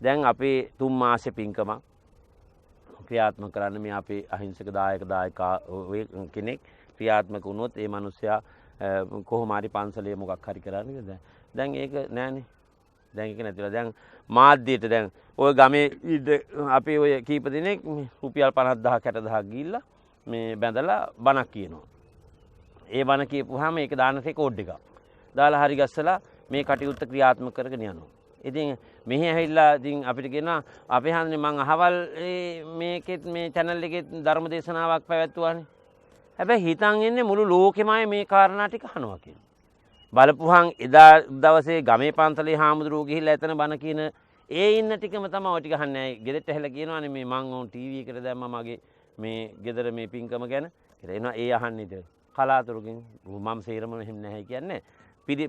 දැන් අපේ 3 මාසෙ පින්කම ක්‍රියාත්මක කරන්න මේ අපේ අහිංසක දායකා කෙනෙක් ක්‍රියාත්මක වුණොත් ඒ මිනිස්සයා කොහොම හරි පන්සලේ මොකක් හරි කරන්නේ දැන් ඒක නෑනේ. දැන් ඒක නැතිලා දැන් මාධ්‍යයට දැන් ඔය ගමේ අපේ ඔය කීප දෙනෙක් රුපියල් 50000 60000 ගිහිල්ලා මේ බැඳලා බණක් කියනවා. ඒ බණ කියපුවාම ඒක දාන රෙකෝඩ් එකක්. දාලා හරි ගස්සලා මේ කටයුත්ත ක්‍රියාත්මක කරගෙන යනවා. ඉතින් මෙහි ඇවිල්ලා ඉතින් අපිට කියනවා අපේ හන්දේ මං අහවල් මේකෙත් මේ channel එකේ ධර්ම දේශනාවක් පැවැත්වුවානේ. හැබැයි හිතන් ඉන්නේ මුළු ලෝකෙමයි මේ කාරණා ටික අහනවා කියලා. බලපුහන් එදා දවසේ ගමේ පන්සලේ හාමුදුරුවෝ ගිහිල්ලා එතන බණ කියන ඒ ඉන්න ටිකම තමයි ඔය ටික අහන්නේ. ගෙදරට ඇවිල්ලා කියනවානේ මේ මං ඕන් ටීවී එකට දැම්මා මගේ මේ ගෙදර මේ පින්කම ගැන කියලා. එනවා ඒ අහන්නේ ඉතින්. කලාතුරකින් මම සේරම එහෙම නැහැ කියන්නේ.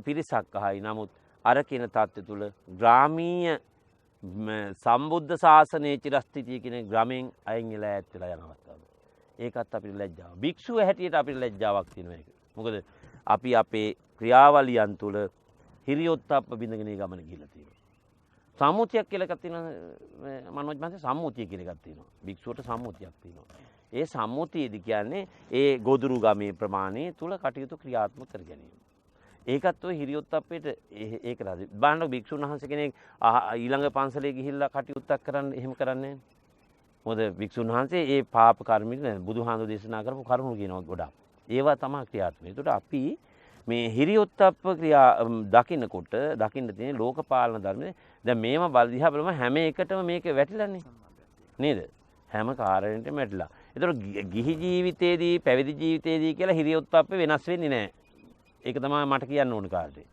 පිරිසක් අහයි. නමුත් අර කියන தත්ත්වය තුල ග්‍රාමීය සම්බුද්ධ ශාසනයේ චිරස්ථිතිය කියන ග්‍රාමෙන් අයින් වෙලා ඈත් වෙලා යන අවස්ථාව. ඒකත් අපිට ලැජ්ජාව. භික්ෂුව හැටියට අපිට ලැජ්ජාවක් තියෙනවා ඒක. මොකද අපි අපේ ක්‍රියාවලියන් තුළ හිරියොත්ප්ප බිඳගෙන ගමන ගිහිල්ලා තියෙනවා. සම්මුතියක් කියලා එකක් තියෙනවා මනෝජ් මහත්තයා සම්මුතිය කියලා එකක් තියෙනවා. භික්ෂුවට සම්මුතියක් තියෙනවා. ඒ සම්මුතියේදී කියන්නේ ඒ ගොදුරු ගමේ ප්‍රමාණය තුල කටයුතු ක්‍රියාත්මක කර ගැනීම. ඒකත් ඔය හිරියොත්ප්පේට ඒක රාජි. බාණ්ඩ භික්ෂුන් වහන්සේ කෙනෙක් ඊළඟ පන්සලේ ගිහිල්ලා කටයුත්තක් කරන්න එහෙම කරන්නේ නැහැ. මොකද භික්ෂුන් වහන්සේ ඒ පාප කර්මික බුදුහාමුදුරු දේශනා කරපු කරුණු කියනවා ගොඩක්. ඒවා තමයි ක්‍රියාත්මක. ඒකට අපි මේ හිරියොත්ප්ප ක්‍රියා දකින්නකොට දකින්න තියෙන ලෝකපාලන ධර්මයේ දැන් මේව බලදිහා බලම හැම එකටම මේක වැටිලානේ. නේද? හැම කාරණේටම වැටිලා. ඒතකොට ගිහි ජීවිතේදී පැවිදි ජීවිතේදී කියලා හිරියොත්ප්ප වෙනස් වෙන්නේ නැහැ. ඒක තමයි මට කියන්න ඕන කාර්යය.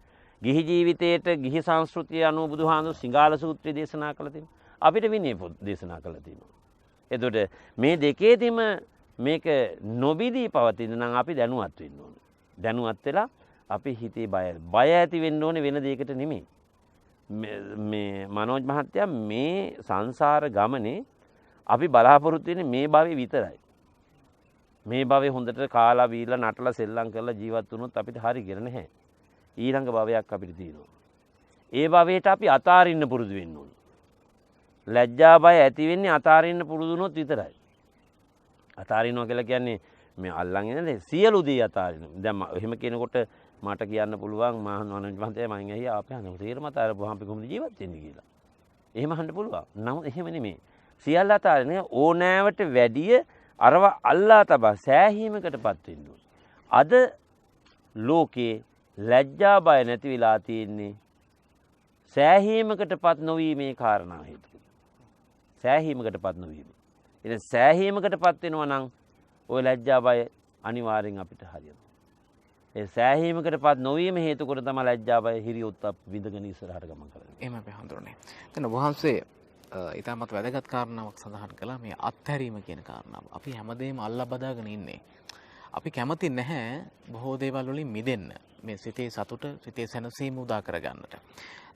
ගිහි ජීවිතයේට ගිහි සංස්කෘතිය අනුව බුදුහාමුදුරු සිංහාල සූත්‍රය දේශනා කළා තියෙනවා. අපිට විනය පොත් දේශනා කළා තියෙනවා. එතකොට මේ දෙකේදීම මේක නොබිදී පවතින නම් අපි දැනුවත් වෙන්න ඕනේ. දැනුවත් වෙලා අපි හිතේ බය ඇති වෙන්න ඕනේ වෙන දෙයකට නෙමෙයි. මේ මනෝජ් මහත්තයා මේ සංසාර ගමනේ අපි බලාපොරොත්තු වෙන්නේ මේ භවයේ විතරයි. මේ භවයේ හොඳට කාලා බීලා නටලා සෙල්ලම් කරලා ජීවත් වුණොත් අපිට හරි කියලා නැහැ. ඊළඟ භවයක් අපිට තියෙනවා. ඒ භවයට අපි අතාරින්න පුරුදු වෙන්න ඕනේ. ලැජ්ජා බය ඇති වෙන්නේ අතාරින්න පුරුදු වුණොත් විතරයි. අතාරිනවා කියලා කියන්නේ මේ අල්ලන් ඉන්නේ සියලු දේ අතාරින්න. දැන් එහෙම කියනකොට මට කියන්න පුළුවන් මනෝජ් මහත්තයා මම ඇහි ආපේ අහන්න තේරෙම අතාරපුවාම අපි කොහොමද ජීවත් වෙන්නේ කියලා. එහෙම අහන්න පුළුවන්. නමුත් එහෙම නෙමෙයි. සියල්ල අතාරින්න ඕනෑවට වැඩිය අරව අල්ලා තබා සෑහීමකටපත් වෙන්න ඕනේ. අද ලෝකේ ලැජ්ජා බය නැති වෙලා තියෙන්නේ සෑහීමකටපත් නොවීමේ කාරණා හේතුව. සෑහීමකටපත් නොවීම. ඉතින් සෑහීමකටපත් වෙනවා නම් ওই ලැජ්ජා බය අනිවාර්යෙන් අපිට හරියනවා. ඒ සෑහීමකටපත් නොවීම හේතු කොට තමයි ලැජ්ජා බය හිරියොත්ප්ප විඳගෙන ඉස්සරහට ගමන් කරන්නේ. එහෙම අපි හඳුරන්නේ. දැන් වහන්සේ ඊටමත් වැදගත් කාරණාවක් සඳහන් කළා මේ අත්හැරීම කියන කාරණාව. අපි හැමදේම අල්ලා බදාගෙන ඉන්නේ. අපි කැමති නැහැ බොහෝ දේවල් වලින් මිදෙන්න. මේ සිතේ සතුට, සිතේ සැනසීම උදා කරගන්නට.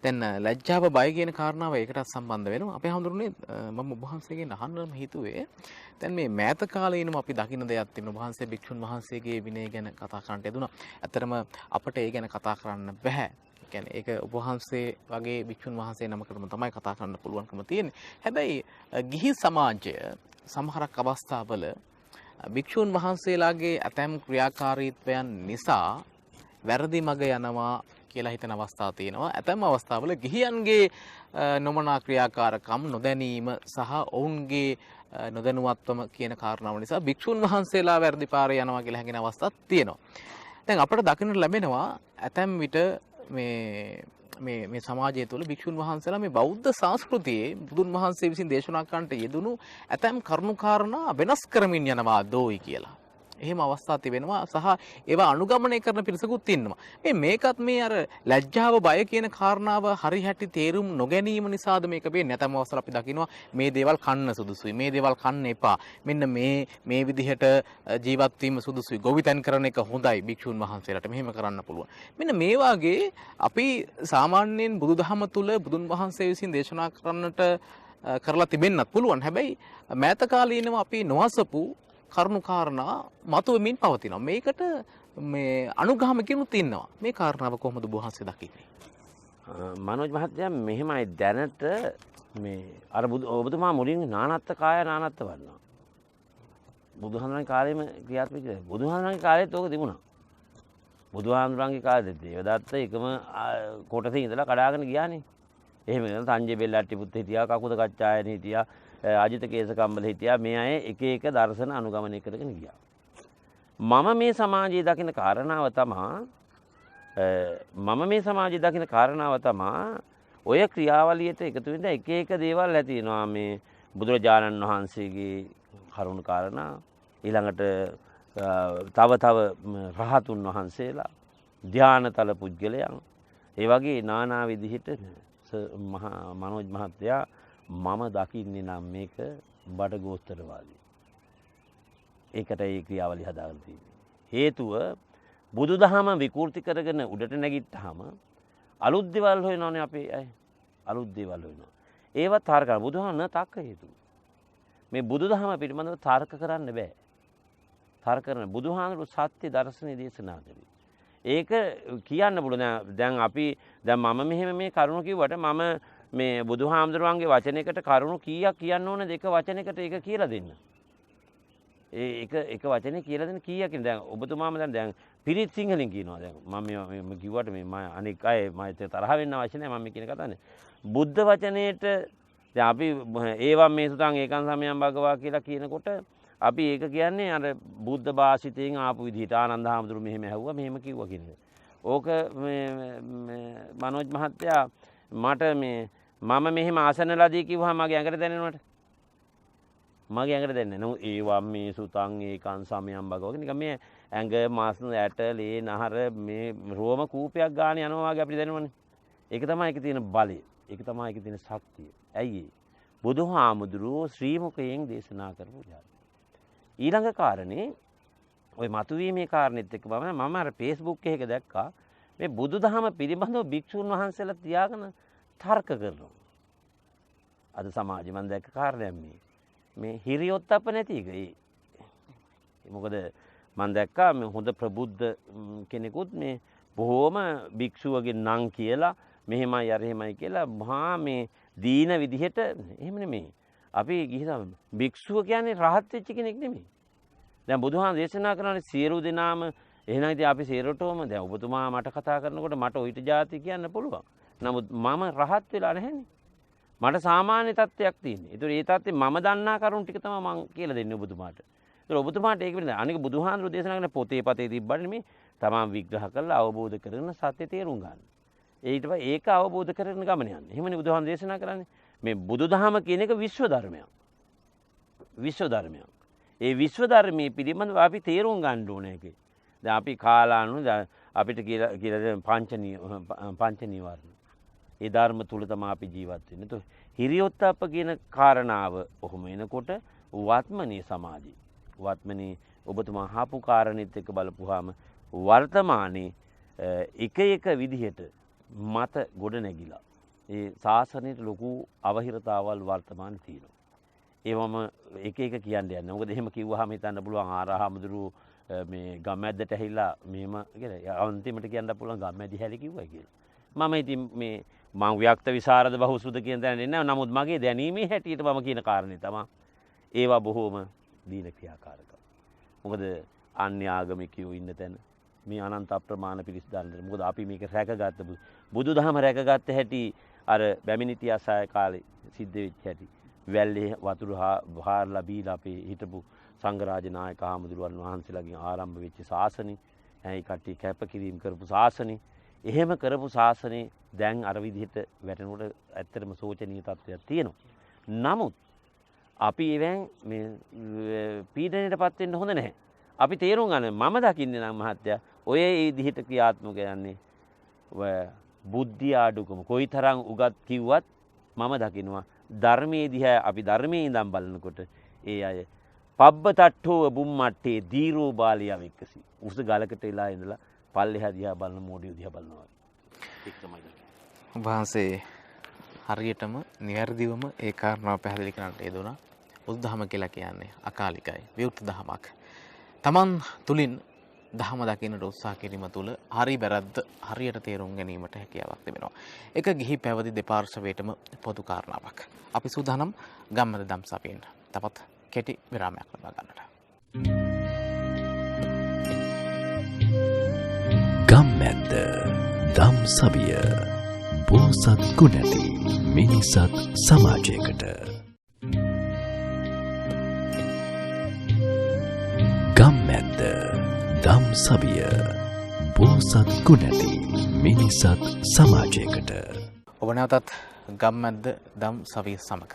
දැන් ලැජ්ජාව බය කියන කාරණාව ඒකටත් සම්බන්ධ වෙනවා. අපි හඳුරන්නේ මම ඔබ වහන්සේගෙන් අහන්නම හිතුවේ දැන් මේ මෑත කාලේනම අපි දකින්න දෙයක් තිබුණා. වහන්සේ භික්ෂුන් වහන්සේගේ විනය ගැන කතා කරන්නට යෙදුණා. ඇත්තටම අපට ඒ ගැන කතා කරන්න බෑ. කියන්නේ ඒක ඔබ වහන්සේ වගේ භික්ෂුන් වහන්සේ නමකටම තමයි කතා කරන්න පුළුවන්කම තියෙන්නේ. හැබැයි ගිහි සමාජය සමහරක් අවස්ථාවල භික්ෂුන් වහන්සේලාගේ ඇතැම් ක්‍රියාකාරීත්වයන් නිසා වැරදි මඟ යනවා කියලා හිතන අවස්ථා තියෙනවා. ඇතැම් අවස්ථාවල ගිහියන්ගේ නොමනා ක්‍රියාකාරකම් නොදැනීම සහ ඔවුන්ගේ නොදැනුවත්වම කියන කාරණාව නිසා භික්ෂුන් වහන්සේලා වැරදි පාරේ යනවා කියලා හැඟෙන අවස්ථාත් තියෙනවා. දැන් අපට දකින්න ලැබෙනවා ඇතැම් විට මේ සමාජය තුළ භික්ෂුන් වහන්සේලා මේ බෞද්ධ සංස්කෘතියේ බුදුන් වහන්සේ විසින් දේශනා කරන්නට යෙදුණු ඇතැම් කරුණාකාරණා වෙනස් කරමින් යනවා දෝයි කියලා. එහෙම අවස්ථා තිබෙනවා සහ ඒවා අනුගමනය කරන පිරිසකුත් ඉන්නවා. මේකත් මේ අර ලැජ්ජාව බය කියන කාරණාව හරි හැටි තේරුම් නොගැනීම නිසාද මේක වෙන්නේ? නැතම අවස්ථාවල අපි දකිනවා මේ දේවල් කන්න සුදුසුයි, මේ දේවල් කන්න එපා. මෙන්න මේ විදිහට ජීවත් වීම සුදුසුයි. ගොවිතැන් කරන එක හොඳයි භික්ෂුන් වහන්සේලාට. මෙහෙම කරන්න පුළුවන්. මෙන්න මේ වාගේ අපි සාමාන්‍යයෙන් බුදුදහම තුල බුදුන් වහන්සේ විසින් දේශනා කරන්නට කරලා තිබෙන්නත් පුළුවන්. හැබැයි මෑත කාලීනව අපි නොඅසපු කරුණු කාරණා මතුවෙමින් පවතිනවා. මේකට මේ අනුගාමිකයනුත් ඉන්නවා. මේ කාරණාව කොහොමද ඔබ වහන්සේ දකින්නේ? මනෝජ් මහත්තයා මෙහෙමයි දැනට මේ අර ඔබතුමා මුලින් නානත්ත් කාය නානත්ත් වන්නවා. බුදුහාමුදුරන්ගේ කාලෙම ක්‍රියාත්මක කියලා. බුදුහාමුදුරන්ගේ කාලෙත් ඕක තිබුණා. බුදුහාමුදුරන්ගේ කාලෙත් දේවදත්ත එකම කොටසේ ඉඳලා කඩාගෙන ගියානේ. එහෙම නේද? සංජය බෙල්ලට්ටි පුත් හිටියා, කකුද කච්චායන හිටියා, අජිත කේසකම්බල හිටියා. මේ අය එක එක දර්ශන අනුගමනය කරගෙන ගියා. මම මේ සමාජයේ දකින කාරණාව තමා ඔය ක්‍රියාවලියට එකතු වෙන එක එක දේවල් ඇති වෙනවා. මේ බුදුරජාණන් වහන්සේගේ කරුණු කාරණා, ඊළඟට තව රහතුන් වහන්සේලා, ධානතල පුද්ගලයන්, ඒ වගේ নানা විදිහට මනෝජ් මහත්තයා මම දකින්නේ නම් මේක බඩගෝස්තරවාදී. ඒකට ඒ ක්‍රියාවලිය හදාගෙන තියෙන්නේ. හේතුව බුදුදහම විකෘති කරගෙන උඩට නැගිට්ටාම අලුත් දේවල් හොයනවානේ අපේ අය. අලුත් දේවල් හොයනවා. ඒවත් තර්ක කරන බුදුහාම තර්ක හේතු. මේ බුදුදහම පිළිබඳව තර්ක කරන්න බෑ. තර්ක කරන බුදුහාමුදුරු සත්‍ය දර්ශනය දේශනා කරේ. ඒක කියන්න පුළුවන්. දැන් මම මෙහෙම මේ කරුණ කිව්වට මම මේ බුදුහාමුදුරුවන්ගේ වචනයකට කරුණු කීයක් කියන්න ඕනද? එක වචනයකට ඒක කියලා දෙන්න. එක වචනේ කියලා දෙන්න කීයක් ඉන්නේ දැන් ඔබතුමාම දැන් පිරිත් සිංහලෙන් කියනවා දැන් මම කිව්වට මේ මම අනික අය මම තරහ වෙන්න අවශ්‍ය නැහැ මම මේ කියන කතානේ බුද්ධ වචනේට දැන් අපි ඒවම් මේ සුතං ඒකං සමයං භගවා කියලා කියනකොට අපි ඒක කියන්නේ අර බුද්ධ භාෂිතයෙන් ආපු විදිහට ආනන්ද හාමුදුරුවෝ මෙහෙම ඇහුවා මෙහෙම කිව්වා කියන්නේ. ඕක මේ මනෝජ් මහත්තයා මට මේ මම මෙහෙම ආසනලාදී කිව්වහම මගේ ඇඟට දැනෙනවට. මගේ ඇඟට දැනෙන්නේ නෝ ඒවම් මේ සුතං ඒකං සමයං භගවා නිකන් මේ ඇඟ මාස් ඇට ලේ නහර මේ රෝම කූපයක් ගාන යනවා වගේ අපිට දැනෙනවනේ. ඒක තමයි ඒකේ තියෙන බලය. ඒක තමයි ඒකේ තියෙන ශක්තිය. ඇයි ඒ? බුදුහාමුදුරුවෝ ශ්‍රී මුඛයෙන් දේශනා කරපු ජාති. ඊළඟ කාරණේ ওই මතුවීමේ කාරණෙත් එක්ක මම අර Facebook එකක දැක්කා මේ බුදුදහම පිළිබඳව භික්ෂුන් වහන්සේලා තියාගෙන තර්ක කරනවා. අද සමාජෙ මම දැක්ක කාරණයක් මේ හිරියොත්ප්ප නැති එක. මොකද මම දැක්කා මේ හොඳ ප්‍රබුද්ධ කෙනෙකුත් මේ බොහොම භික්ෂුවගේ නම් කියලා මෙහෙමයි අර එහෙමයි කියලා මහා මේ දීන විදිහට එහෙම නෙමෙයි. අපි ගිහිලා භික්ෂුව කියන්නේ රහත් වෙච්ච කෙනෙක් නෙමෙයි. දැන් බුදුහාම දේශනා කරන්නේ සියලු දෙනාම එහෙනම් ඉතින් අපි සියලුටම දැන් ඔබතුමා මට කතා කරනකොට මට ඔයිට ಜಾති කියන්න පුළුවන්. නමුත් මම රහත් වෙලා නැහැනේ. මට සාමාන්‍ය තත්ත්වයක් තියෙන්නේ. ඒතර ඒ තත්ත්වේ මම දන්නා කරුණු ටික තමයි මම කියලා දෙන්නේ ඔබතුමාට. ඒතර ඔබතුමාට ඒක වෙන්නේ අනික බුදුහාඳුරු දේශනා කරන පොතේ පතේ තිබ්බට නෙමෙයි තමන් විග්‍රහ කරලා අවබෝධ කරගෙන සත්‍ය තේරුම් ගන්න. ඊට පස්සේ ඒක අවබෝධ කරගෙන ගමන යන්න. එහෙමනේ බුදුහාම දේශනා කරන්නේ. මේ බුදුදහම කියන එක විශ්ව ධර්මයක්. විශ්ව ධර්මයක්. ඒ විශ්ව ධර්මයේ පිළිබඳව අපි තේරුම් ගන්න ඕනේ ඒකේ. දැන් අපි කාලානු අපිට කියලා පංච නීවරණ. ඒ ධර්ම තුල තමයි අපි ජීවත් වෙන්නේ. તો හිරියොත්ප්ප කියන කාරණාව ඔහොම එනකොට වත්මනේ සමාධි. වත්මනේ ඔබතුමා හාපු කාරණෙත් එක්ක බලපුවාම වර්තමානයේ එක විදිහට මත ගොඩ නැගිලා ඒ ශාසනයට ලොකු අවහිරතාවල් වර්තමානයේ තියෙනවා. ඒවම එක කියන්න යන්නේ. මොකද එහෙම කිව්වහම හිතන්න පුළුවන් ආරහාමුදුරු මේ ගම්මැද්දට ඇහිලා මෙහෙම කියලා. අන්තිමට කියන්න පුළුවන් ගම්මැදි හැලි කිව්වයි කියලා. මම ඉතින් මේ මම ව්‍යක්ත විසරද බහුසුද කියන තැන එන්නේ නැහැ. නමුත් මගේ දැනීමේ හැටියට මම කියන කාරණේ තමයි ඒවා බොහෝම දීන ක්‍රියාකාරකම්. මොකද අන්‍ය ආගමිකයෝ ඉන්න තැන මේ අනන්ත අප්‍රමාණ පිරිස් දාන්න. මොකද අපි මේක රැකගත්ත බුදුදහම රැකගත්ත හැටි අර බැමිණිති අසාය කාලේ සිද්ධ වෙච්ච හැටි. වැල්ලේ වතුර හාරලා බීලා අපේ හිටපු සංඝරාජ නායක හාමුදුරුවන් වහන්සේලාගෙන් ආරම්භ වෙච්ච ශාසනය. ඒ කට්ටිය කැපකිරීම කරපු ශාසනය. එහෙම කරපු ශාසනේ දැන් අර විදිහට වැටෙනකොට ඇත්තටම සෝචනීය තත්ත්වයක් තියෙනවා. නමුත් අපි එවෙන් මේ පීඩනයටපත් වෙන්න හොඳ නැහැ. අපි තේරුම් ගන්න මම දකින්නේ නම් මහත්තයා ඔය ඒ විදිහට ක්‍රියාත්මක යන්නේ බුද්ධිය අඩුකම කොයිතරම් උගත් කිව්වත් මම දකිනවා ධර්මයේ දිහා අපි ධර්මයේ ඉඳන් බලනකොට ඒ අය පබ්බතට්ඨෝ බුම්මට්ටේ දීරෝ බාලියා වික්කසි උස ගලකට වෙලා ඉඳලා පල්ලෙහා දිහා බලන මෝඩිය දිහා බලනවා. ඒක තමයි. වහන්සේ හරියටම නිවැරදිවම ඒ කාරණාව පැහැදිලි කරන්නට යෙදුණා. බුදුදහම කියලා කියන්නේ අකාලිකයි, විවෘත දහමක්. Taman තුලින් දහම දකින්නට උත්සාහ කිරීම තුළ හරි වැරද්ද හරියට තේරුම් ගැනීමට හැකියාවක් තිබෙනවා. ඒක ගිහි පැවදි දෙපාර්ශවයටම පොදු කාරණාවක්. අපි සූදානම් ගම්මද දම්සපින් තවත් කෙටි විරාමයක් ලබා ගන්නට. ගම්මැද්ද දම්සවිය බෝසත් ගුණැති මිනිසත් සමාජයකට ගම්මැද්ද දම්සවිය බෝසත් ගුණැති මිනිසත් සමාජයකට. ඔබ නැවතත් ගම්මැද්ද දම්සවිය සමග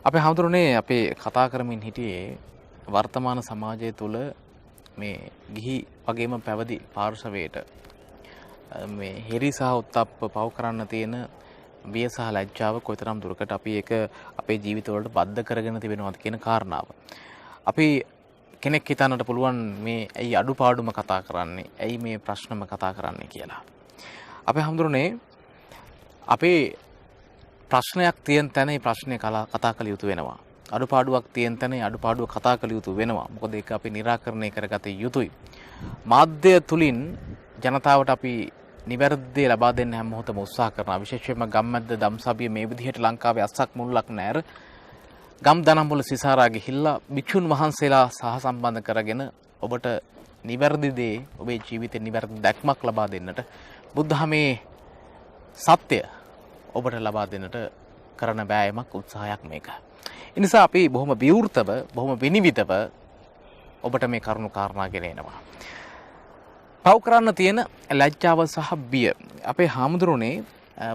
අපේ හඳුරන්නේ අපේ කතා කරමින් හිටියේ වර්තමාන සමාජය තුළ මේ ගිහි වගේම පැවදි පාර්ශවයට මේ හිරි සහ උත්තප්ප පව කරන්න තියෙන බිය සහ ලැජ්ජාව කොයිතරම් දුරකට අපි ඒක අපේ ජීවිතවලට බද්ධ කරගෙන තිබෙනවද කියන කාරණාව. අපි කෙනෙක් හිතන්නට පුළුවන් මේ ඇයි අඩුපාඩුම කතා කරන්නේ, ඇයි මේ ප්‍රශ්නම කතා කරන්නේ කියලා. අපේ හඳුරන්නේ අපේ ප්‍රශ්නයක් තියෙන තැන ඒ ප්‍රශ්නේ කතා කළ යුතු වෙනවා. අඩුපාඩුවක් තියෙන තැන අඩුපාඩුව කතා කළ යුතු වෙනවා. මොකද ඒක අපි निराකරණය කරගත යුතුයි. මාධ්‍ය තුලින් ජනතාවට අපි නිවැරදි ලබා දෙන්න හැම මොහොතම උත්සාහ කරනවා. විශේෂයෙන්ම ගම්මැද්ද දම්සභිය මේ විදිහට ලංකාවේ අස්සක් මුල්ලක් නැර ගම් දනම්බොල සිසාරා ගිහිල්ලා භික්ෂුන් වහන්සේලා සහ සම්බන්ධ කරගෙන ඔබට නිවැරදි දේ ඔබේ ජීවිතේ නිවැරදි දැක්මක් ලබා දෙන්නට බුද්ධහමේ සත්‍ය ඔබට ලබා දෙන්නට කරන බෑයමක් උත්සාහයක් මේක. ඒ නිසා අපි බොහොම විවෘතව බොහොම විනිවිදව ඔබට මේ කරුණු කාරණා ගෙනෙනවා. පව් කරන්න තියෙන ලැජ්ජාව සහ බිය අපේ හාමුදුරනේ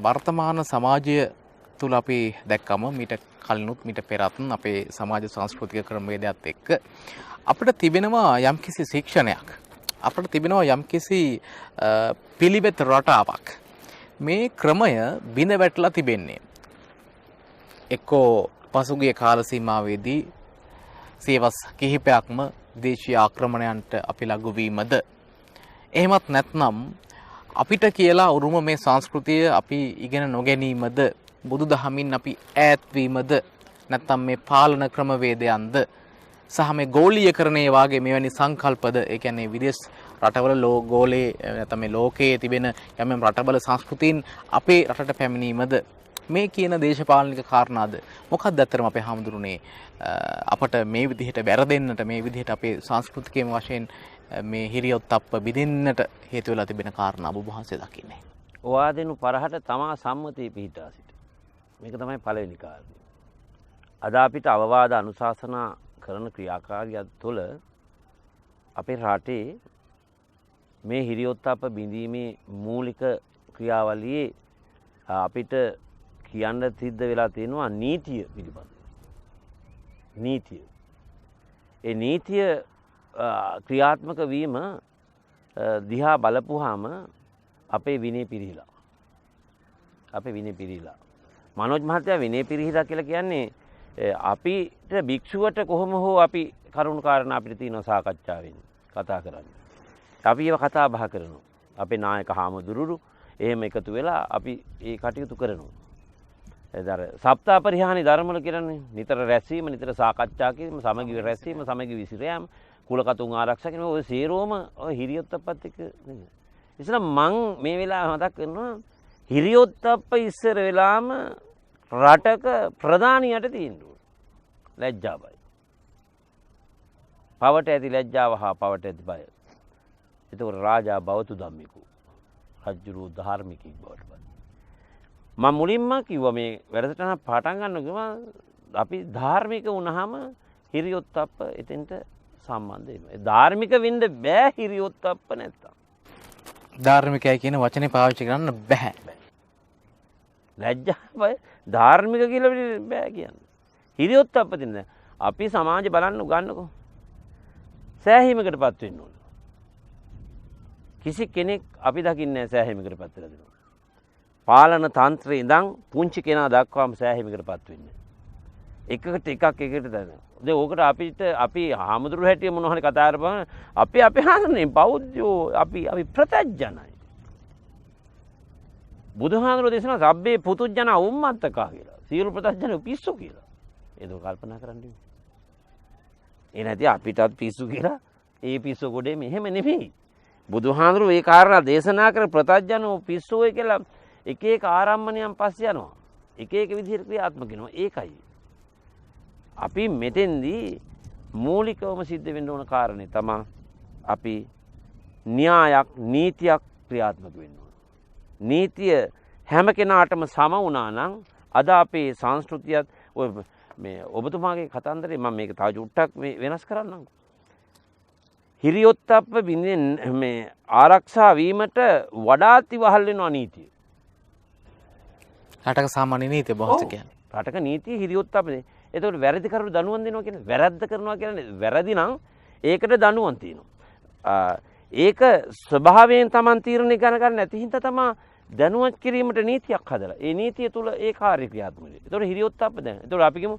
වර්තමාන සමාජය තුල අපි දැක්කම මීට කලිනුත් මීට පෙරත් අපේ සමාජ සංස්කෘතික ක්‍රමවේදයත් එක්ක අපිට තිබෙනවා යම්කිසි ශික්ෂණයක්. අපිට තිබෙනවා යම්කිසි පිළිවෙත් රටාවක්. මේ ක්‍රමය බිඳ වැටලා තිබෙන්නේ. එක්කෝ පසුගිය කාල සීමාවේදී සියවස් කිහිපයක්ම දේශීය ආක්‍රමණයන්ට අපි ලඟු වීමද එහෙමත් නැත්නම් අපිට කියලා උරුම මේ සංස්කෘතිය අපි ඉගෙන නොගැනීමද බුදුදහමින් අපි ඈත් වීමද නැත්නම් මේ පාලන ක්‍රමවේදයන්ද සහ මේ ගෝලීයකරණයේ වාගේ මෙවැනි සංකල්පද ඒ කියන්නේ විදේශ රටවල ගෝලයේ නැත්නම් මේ ලෝකයේ තිබෙන යම් රටවල සංස්කෘතීන් අපේ රටට පැමිණීමද මේ කියන දේශපාලනික කාරණාද මොකක්ද අතරම අපේ හාමුදුරනේ අපට මේ විදිහට වැරදෙන්නට මේ විදිහට අපේ සංස්කෘතිකයේ වශයෙන් මේ හිරියොත්ප්ප බිඳින්නට හේතු වෙලා තිබෙන කාරණා ඔබ වහන්සේ දකින්නේ. ඔයා දෙනු පරහට තමා සම්මතයේ පිහිටා සිට. මේක තමයි පළවෙනි කාරණය. අද අපිට අවවාද අනුශාසනා කරන ක්‍රියාකාරියක් තුළ අපේ රටේ මේ හිරියොත්ප්ප බිඳීමේ මූලික ක්‍රියාවලියේ අපිට කියන්න සිද්ධ වෙලා තියෙනවා නීතිය පිළිබඳ. නීතිය. ඒ නීතිය ක්‍රියාත්මක වීම දිහා බලපුවාම අපේ විනය පිරිහිලා. අපේ විනය පිරිහිලා. මනෝජ් මහත්තයා විනය පිරිහිලා කියලා කියන්නේ අපිට භික්ෂුවට කොහොම හෝ අපි කරුණු කාරණා අපිට තියෙන සාකච්ඡාවෙන් කතා කරන්නේ. අපි ඒව කතා බහ කරනවා. අපේ නායක හාමුදුරුවෝ එහෙම එකතු වෙලා අපි ඒ කටයුතු කරනවා. එදාර සප්තාපරිහානි ධර්මවල කියන්නේ නිතර රැස්වීම, නිතර සාකච්ඡා කිරීම, සමගි රැස්වීම, සමගි විසිරෑම, කුලකතුන් ආරක්ෂා කිරීම ඔය සේරෝම ඔය හිරියොත්ප්පත් එක්ක නෙමෙයි. ඉතින් මං මේ වෙලාව මතක් කරනවා හිරියොත්ප්ප ඉස්සර වෙලාම රටක ප්‍රධානියට තියෙනවා. ලැජ්ජාවයි. පවට ඇති ලැජ්ජාව හා පවට ඇති බය. ඒතකොට රාජා බවතු ධම්මිකෝ. රජුරු ධාර්මිකෙක් බවට පත්. මම මුලින්ම කිව්වා මේ වැඩසටහන පටන් ගන්න ගම අපි ධාර්මික වුණාම හිරියොත්ප්ප එතෙන්ට සම්බන්ධ වෙනවා. ධාර්මික වෙන්න බෑ හිරියොත්ප්ප නැත්තම්. ධාර්මිකයි කියන වචනේ පාවිච්චි කරන්න බෑ. ලැජ්ජාවයි ධාර්මික කියලා බෑ කියන්නේ. හිරියොත්ප්ප දෙන්න. අපි සමාජය බලන්න උගන්නකෝ. සෑහීමකටපත් වෙන්න ඕන. කිසි කෙනෙක් අපි දකින්නේ නැහැ සෑහීමකටපත් වෙලා දෙනවා. පාලන තන්ත්‍රයේ ඉඳන් පුංචි කෙනා දක්වාම සෑහීමකටපත් වෙන්නේ. එකකට එකක් එකට දැන. දැන් ඕකට අපි හාමුදුරුවෝ හැටිය මොනවා හරි කතා කරපුවම අපි හාමුදුරනේ බෞද්ධයෝ අපි ප්‍රත්‍යජනයි. බුදුහාමුදුරුවෝ දේශනා සබ්බේ පුතුජන උම්මත්තකා කියලා. සියලු ප්‍රත්‍යජනෝ පිස්සු කියලා. ඒක කල්පනා කරන්න. ඒ නැති අපිටත් පිස්සු කියලා ඒ පිස්සු ගොඩේ මෙහෙම නෙමෙයි. බුදුහාමුදුරුවෝ ඒ කාරණා දේශනා කර ප්‍රත්‍යජනෝ පිස්සුවේ කියලා එක එක ආරම්මණයන් පස්සේ යනවා. එක එක විදිහට ක්‍රියාත්මක වෙනවා. ඒකයි. අපි මෙතෙන්දී මූලිකවම සිද්ධ වෙන්න ඕන කාරණේ තමයි අපි න්‍යායක් නීතියක් ක්‍රියාත්මක වෙන්න ඕන. නීතිය හැම කෙනාටම සම වුණා නම් අද අපේ සංස්කෘතියත් ඔය මේ ඔබතුමාගේ කතන්දරේ මම මේක තව චුට්ටක් මේ වෙනස් කරන්නම්. හිරියොත්ප්ප බින්දෙන් මේ ආරක්ෂා වීමට වඩාත් ඉවහල් වෙනවා නීතිය. රටක සාමාන්‍ය නීතිය බොහොම කියන්නේ. රටක නීතිය හිරියොත්ප්පනේ. එතකොට වැරදි කරුණු දනුවම් දෙනවා කියන්නේ වැරද්ද කරනවා කියන්නේ වැරදි නම් ඒකට දනුවම් තියෙනවා. ඒක ස්වභාවයෙන් Taman තීරණය ගන්න නැති හින්දා තමයි දනුවම් කිරීමට නීතියක් හදලා. ඒ නීතිය තුල ඒ කාර්ය ක්‍රියාත්මක වෙනවා. එතකොට හිරියොත්ප්ප දැන්. එතකොට අපි කියමු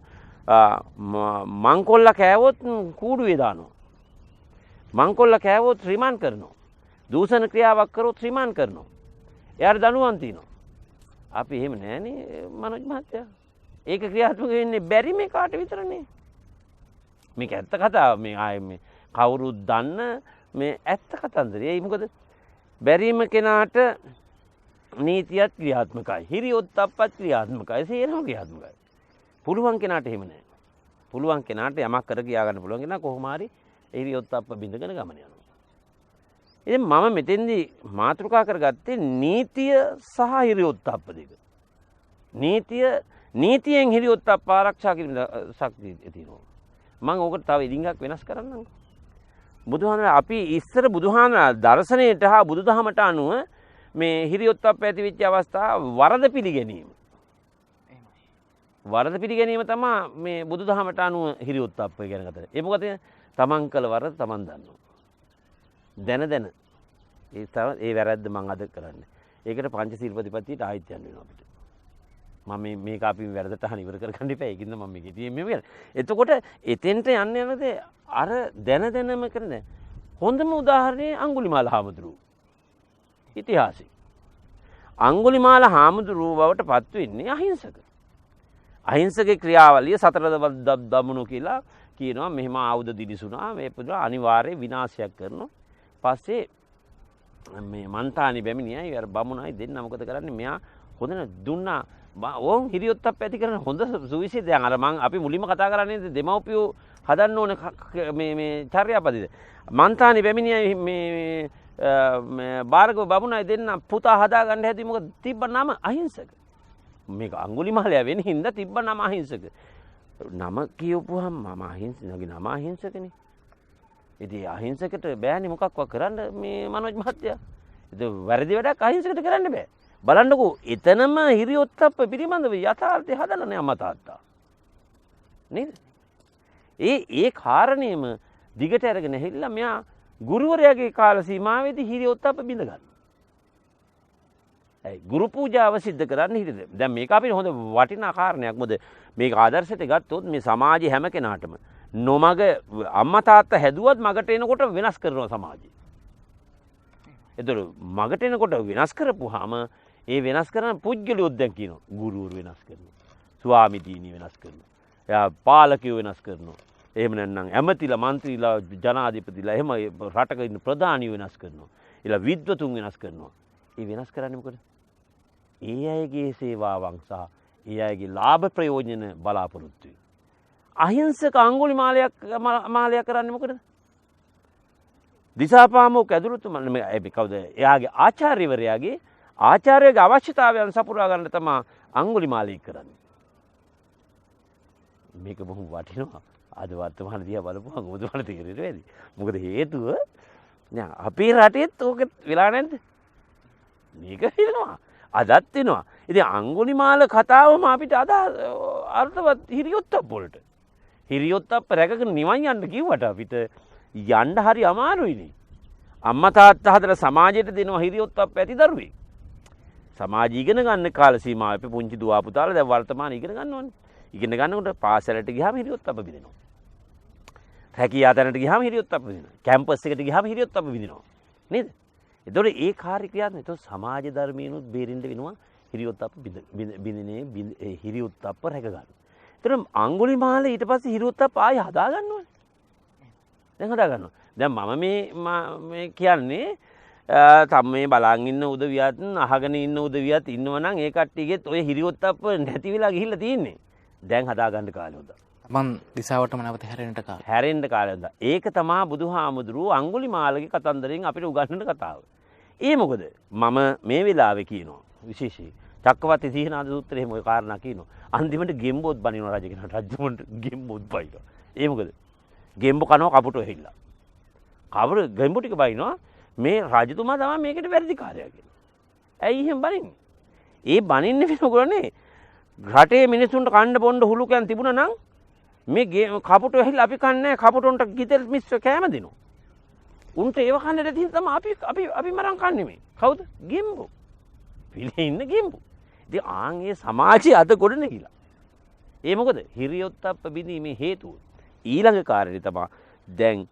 මංකොල්ල කෑවොත් කූඩුවේ දානවා. මංකොල්ල කෑවොත් රිමාන්ඩ් කරනවා. දූෂණ ක්‍රියාවක් කරොත් රිමාන්ඩ් කරනවා. එයාට දනුවම් තියෙනවා. අපි එහෙම නෑනේ මනෝජ් මහත්තයා. ඒක ක්‍රියාත්මක වෙන්නේ බැරි මේ කාට විතරනේ. මේක ඇත්ත කතාව. මේ ආයේ මේ කවුරුත් දන්න මේ ඇත්ත කතන්දරය. ඒ මොකද බැරිම කෙනාට නීතියත් ක්‍රියාත්මකයි. හිරියොත්ප්පත් ක්‍රියාත්මකයි. සේරම ක්‍රියාත්මකයි. පුළුවන් කෙනාට එහෙම නෑ. පුළුවන් කෙනාට යමක් කර කියා ගන්න පුළුවන් කෙනා කොහොම හරි හිරියොත්ප්ප බිඳගෙන ගමන යනවා. ඉතින් මම මෙතෙන්දී මාතෘකා කරගත්තේ නීතිය සහ හිරියොත්ප්ප දෙක. නීතියෙන් හිරියොත්ප්ප ආරක්ෂා කිරීම ශක්තිය තියෙනවා. මම ඕකට තව ඉදින්ගක් වෙනස් කරන්නම්. බුදුහාමර අපි ඉස්සර බුදුහාමර දර්ශනයට හා බුදුදහමට අනුව මේ හිරියොත්ප්ප ඇති වෙච්ච අවස්ථාව වරද පිළිගැනීම. වරද පිළිගැනීම තමයි මේ බුදුදහමට අනුව හිරියොත්ප්ප ගැන කතා කරන්නේ. ඒ මොකද තමන් කළ වරද තමන් දන්නවා. දැන ඒ වැරද්ද මම අද කරන්නේ. ඒකට පංචශීල ප්‍රතිපත්තියට ආයිත් යන්න වෙනවා අපිට. මම මේක අපි වැරදට අහන ඉවර කරගන්න එපා. ඒකින්ද මම මේක ඉතින් මේ කියන්නේ. එතකොට එතෙන්ට යන්න යනද අර දැනම කරන හොඳම උදාහරණය අඟුලිමාල හාමුදුරුවෝ. ඉතිහාසයේ. අඟුලිමාල හාමුදුරුවෝ බවට පත් වෙන්නේ අහිංසක. අහිංසක ක්‍රියාවලිය සතර දමනු කියලා කියනවා. මෙහෙම ආයුධ දිලිසුණා මේ පුදුම අනිවාර්ය විනාශයක් කරනවා. පස්සේ මේ මන්තානි බැමිණියයි අර බමුණයි දෙන්න මොකද කරන්නේ? මෙයා හොඳන දුන්නා ඕන් හිරියොත්ප්ප ඇති කරන හොඳ සුවිසි දැන් අර මං අපි මුලින්ම කතා කරන්නේ දෙමව්පියෝ හදන්න ඕන මේ චර්යාපදිද මන්තානි බැමිණියයි මේ බාරග බමුණයි දෙන්න පුතා හදාගන්න හැදී මොකද තිබ්බ නම අහිංසක මේක අඟුලිමාලයා වෙන හින්දා තිබ්බ නම අහිංසක නම කියවපුවහම මම අහිංසකගේ නම අහිංසකනේ ඉතින් අහිංසකට බෑනේ මොකක්වත් කරන්න මේ මනෝජ් මහත්තයා ඒක වැරදි වැඩක් අහිංසකට කරන්න බෑ බලන්නකෝ එතනම හිරියොත්ප්ප පිළිබඳව යථාර්ථය හදලා නෑ අම්මා තාත්තා නේද ඒ කාරණේම දිගට අරගෙන ඇහිලා මෙයා ගුරුවරයාගේ කාල සීමාවේදී හිරියොත්ප්ප බිඳ ගන්නවා ඒ ගුරු පූජාව සිද්ධ කරන්න හිටියද දැන් මේක අපිට හොඳ වටිනා කාරණයක් මොකද මේක ආදර්ශයට ගත්තොත් මේ සමාජයේ හැම කෙනාටම නොමග අම්මා තාත්තා හැදුවත් මගට එනකොට වෙනස් කරනවා සමාජය එතකොට මගට එනකොට වෙනස් කරපුවාම ඒ වෙනස් කරන පුද්ගලයෝ දැන් කියනවා ගුරුවරු වෙනස් කරනවා ස්වාමිදීනි වෙනස් කරනවා එයා පාලකයෝ වෙනස් කරනවා එහෙම නැත්නම් ඇමතිලා മന്ത്രിලා ජනාධිපතිලා එහෙම රටක ඉන්න ප්‍රධානියෝ වෙනස් කරනවා ඊළඟ විද්වතුන් වෙනස් කරනවා ඒ වෙනස් කරන්නේ මොකද ඒ අයගේ සේවාවන් සහ ඒ අයගේ ලාභ ප්‍රයෝජන බලාපොරොත්තු වෙයි අහිංසක අඟුලිමාලයක් කරන්නේ මොකද දිසාපාමොක් ඇදුරුතුමා මේ කවුද එයාගේ ආචාර්යවරයාගේ අවශ්‍යතාවයන් සපුරා ගන්න තමයි අඟුලිමාලී කරන්නේ. මේක බොහොම වටිනවා. අද වර්තමාන දිහා බලපුවම මොකද තේරෙන්නේ වැඩි. මොකද හේතුව දැන් අපේ රටේත් ඕක වෙලා නැද්ද? මේක වෙනවා. අදත් වෙනවා. ඉතින් අඟුලිමාල කතාවම අපිට අද අර්ථවත් හිරියොත්ප්ප වලට. හිරියොත්ප්ප රැකගෙන නිවන් යන්න කිව්වට අපිට යන්න හරි අමාරුයිනේ. අම්මා තාත්තා හදලා සමාජයට දෙනවා හිරියොත්ප්ප ඇති දරුවෙක්. සමාජ ඉගෙන ගන්න කාල සීමාව අපි පුංචි දුවා පුතාලා දැන් වර්තමාන ඉගෙන ගන්න ඕනේ. ඉගෙන ගන්නකොට පාසලට ගියාම හිරියොත්ප්ප බිඳිනවා. රැකියා තැනට ගියාම හිරියොත්ප්ප බිඳිනවා. කැම්පස් එකට ගියාම හිරියොත්ප්ප බිඳිනවා. නේද? ඒතකොට ඒ කාර්ය ක්‍රියාත්මක. ඒතකොට සමාජ ධර්මීනුත් බේරින්න වෙනවා හිරියොත්ප්ප බිඳිනේ හිරියොත්ප්ප රැක ගන්න. ඒතකොට අඟුලිමාල ඊට පස්සේ හිරියොත්ප්ප ආයෙ හදා ගන්න ඕනේ. දැන් හදා ගන්නවා. දැන් මම මේ කියන්නේ තම මේ බලන් ඉන්න උදවියත් අහගෙන ඉන්න උදවියත් ඉන්නවනම් ඒ කට්ටියගෙත් ඔය හිරියොත්ප්ප නැති වෙලා ගිහිල්ලා තියෙන්නේ. දැන් හදා ගන්න කාලේ උදා. මං දිසාවටම නැවත හැරෙන්න කාලේ උදා. ඒක තමයි බුදුහාමුදුරුවෝ අඟුලිමාලගේ කතන්දරෙන් අපිට උගන්වන කතාව. ඒ මොකද මම මේ වෙලාවේ කියනවා විශේෂයෙන් චක්කවර්ති සීහනාද සූත්‍රයේ එහෙම ඔය කාරණා කියනවා. අන්තිමට ගෙම්බොත් බනිනවා රජ කෙනාට රජුන්ට ගෙම්බොත් බයිනවා. ඒ මොකද ගෙම්බ කනවා කපුටෝ ඇහිලා. ගෙම්බු ටික බයිනවා මේ රජතුමා තමයි මේකට වැඩිකාරයා කියලා. ඇයි එහෙම බනින්නේ? ඒ බනින්නේ වෙනකොටනේ රටේ මිනිසුන්ට කන්න බොන්න හුලුකයන් තිබුණා නම් මේ කපුටෝ ඇහිලා අපි කන්නේ කපුටොන්ට ගිතෙල් මිශ්‍ර කෑම දෙනවා. උන්ට ඒව කන්න දෙතින් තමයි අපි මරන් කන්නේ මේ. කවුද? ගෙම්බු. පිළේ ඉන්න ගෙම්බු. ඉතින් ආන් ඒ සමාජය අද ගොඩනේ කියලා. ඒ මොකද? හිරියොත්ප්ප බිඳීමේ හේතුව. ඊළඟ කාරණේ තමයි දැන්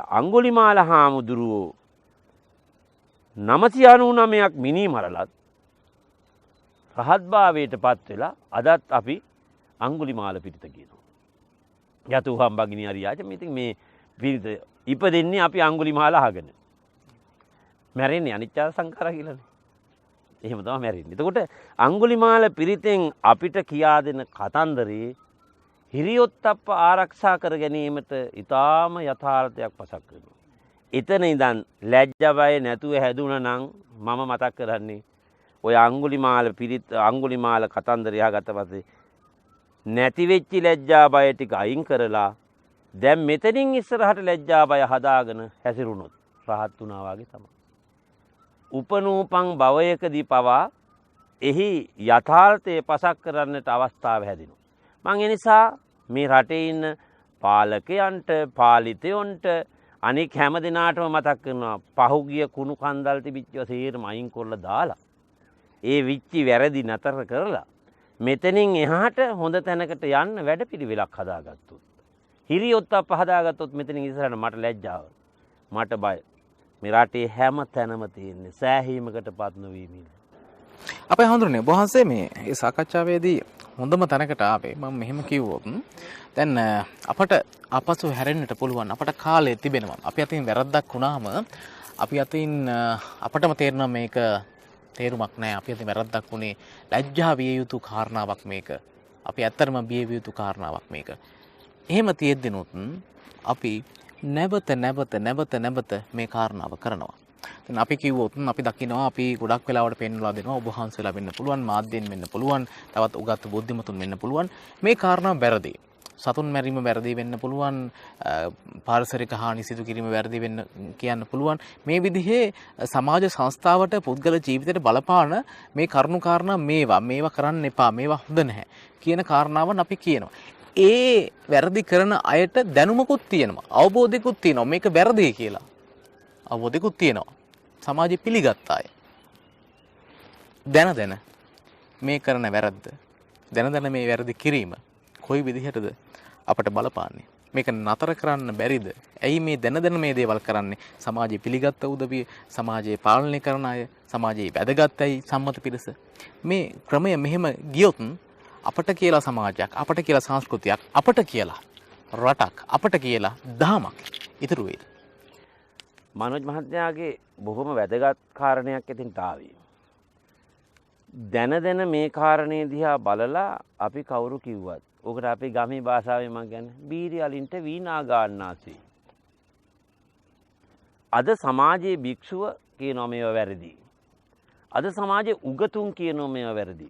අඟුලිමාල හාමුදුරුවෝ 999ක් මිනී මරලත් රහත්භාවයට පත් වෙලා අදත් අපි අඟුලිමාල පිරිත කියනවා. යතුහම් බගිනී අරියාච ඉතින් මේ පිරිත ඉපදෙන්නේ අපි අඟුලිමාල අහගෙන. මැරෙන්නේ අනිච්චා සංඛාර කියලානේ. එහෙම තමයි මැරෙන්නේ. එතකොට අඟුලිමාල පිරිතෙන් අපිට කියා දෙන කතන්දරේ හිරියොත්ප්ප ආරක්ෂා කර ගැනීමට ඊටාම යථාර්ථයක් පසක් කරනවා. එතන ඉඳන් ලැජ්ජා බය නැතුව හැදුණා නම් මම මතක් කරන්නේ ඔය අඟුලිමාල කතන්දරය ගත පස්සේ නැති වෙච්ච ලැජ්ජා බය ටික අයින් කරලා දැන් මෙතනින් ඉස්සරහට ලැජ්ජා බය හදාගෙන හැසිරුණොත් රහත් වුණා වගේ තමයි. උපනූපං භවයකදී පවා එහි යථාර්ථය පසක් කරන්නට අවස්ථාව හැදෙනවා. මං ඒ නිසා මේ රටේ ඉන්න පාලකයන්ට පාලිතයොන්ට අනික් හැම දිනාටම මතක් කරනවා පහුගිය කුණු කන්දල් තිබිච්ච සේරම අයින් කරලා දාලා ඒ විච්චි වැරදි නතර කරලා මෙතනින් එහාට හොඳ තැනකට යන්න වැඩපිළිවෙලක් හදාගත්තොත් හිරියොත්ප්ප හදාගත්තොත් මෙතනින් ඉස්සරහට මට ලැජ්ජාව මට බය මේ රටේ හැම තැනම තියෙන්නේ සෑහීමකටපත් නොවීම. අපේ හඳුනන්නේ ඔබ වහන්සේ මේ සාකච්ඡාවේදී හොඳම තැනකට ආවේ මම මෙහෙම කිව්වොත් දැන් අපට අපසු හැරෙන්නට පුළුවන් අපට කාලය තිබෙනවා. අපි අතින් වැරද්දක් වුණාම අපි අතින් අපටම තේරෙනවා මේක තේරුමක් නැහැ. අපි අතින් වැරද්දක් වුණේ ලැජ්ජා විය යුතු කාරණාවක් මේක. අපි ඇත්තටම බිය විය යුතු කාරණාවක් මේක. එහෙම තියෙද්දිනොත් අපි නැවත මේ කාරණාව කරනවා. දැන් අපි කිව්වොත් අපි දකිනවා අපි ගොඩක් වෙලාවට පෙන්වලා දෙනවා ඔබ වහන්සේලා වෙන්න පුළුවන් මාධ්‍යෙන් වෙන්න පුළුවන් තවත් උගත් බුද්ධිමතුන් වෙන්න පුළුවන් මේ කාරණා වැරදි. සතුන් මැරීම වැරදි වෙන්න පුළුවන් පාරිසරික හානි සිදු කිරීම වැරදි වෙන්න කියන්න පුළුවන් මේ විදිහේ සමාජ සංස්ථාවට පුද්ගල ජීවිතයට බලපාන මේ කරුණු කාරණා මේවා කරන්න එපා මේවා හොඳ නැහැ කියන කාරණාවන් අපි කියනවා. ඒ වැරදි කරන අයට දැනුමකුත් තියෙනවා අවබෝධයකුත් තියෙනවා මේක වැරදි කියලා අවබෝධයකුත් තියෙනවා සමාජය පිළිගත්ත අය දැන මේ කරන වැරද්ද දැන මේ වැරදි කිරීම කොයි විදිහටද අපට බලපාන්නේ මේක නතර කරන්න බැරිද ඇයි මේ දැන මේ දේවල් කරන්නේ සමාජයේ පිළිගත්ත උදවිය සමාජයේ පාලනය කරන අය සමාජයේ වැදගත්යි සම්මත පිරිස මේ ක්‍රමය මෙහෙම ගියොත් අපට කියලා සමාජයක් අපට කියලා සංස්කෘතියක් අපට කියලා රටක් අපට කියලා දහමක් ඉතුරු වෙයි. මනෝජ් මහත්මයාගේ බොහොම වැදගත් කාරණයක් එතෙන්ට ආවේ. දැන මේ කාරණේ දිහා බලලා අපි කවුරු කිව්වත් ඔකට අපේ ගමේ භාෂාවෙන් මම කියන්නේ බීරි අලින්ට වීණා ගාන්නාසේ. අද සමාජයේ භික්ෂුව කියනවා මේව වැරදි. අද සමාජයේ උගතුන් කියනවා මේව වැරදි.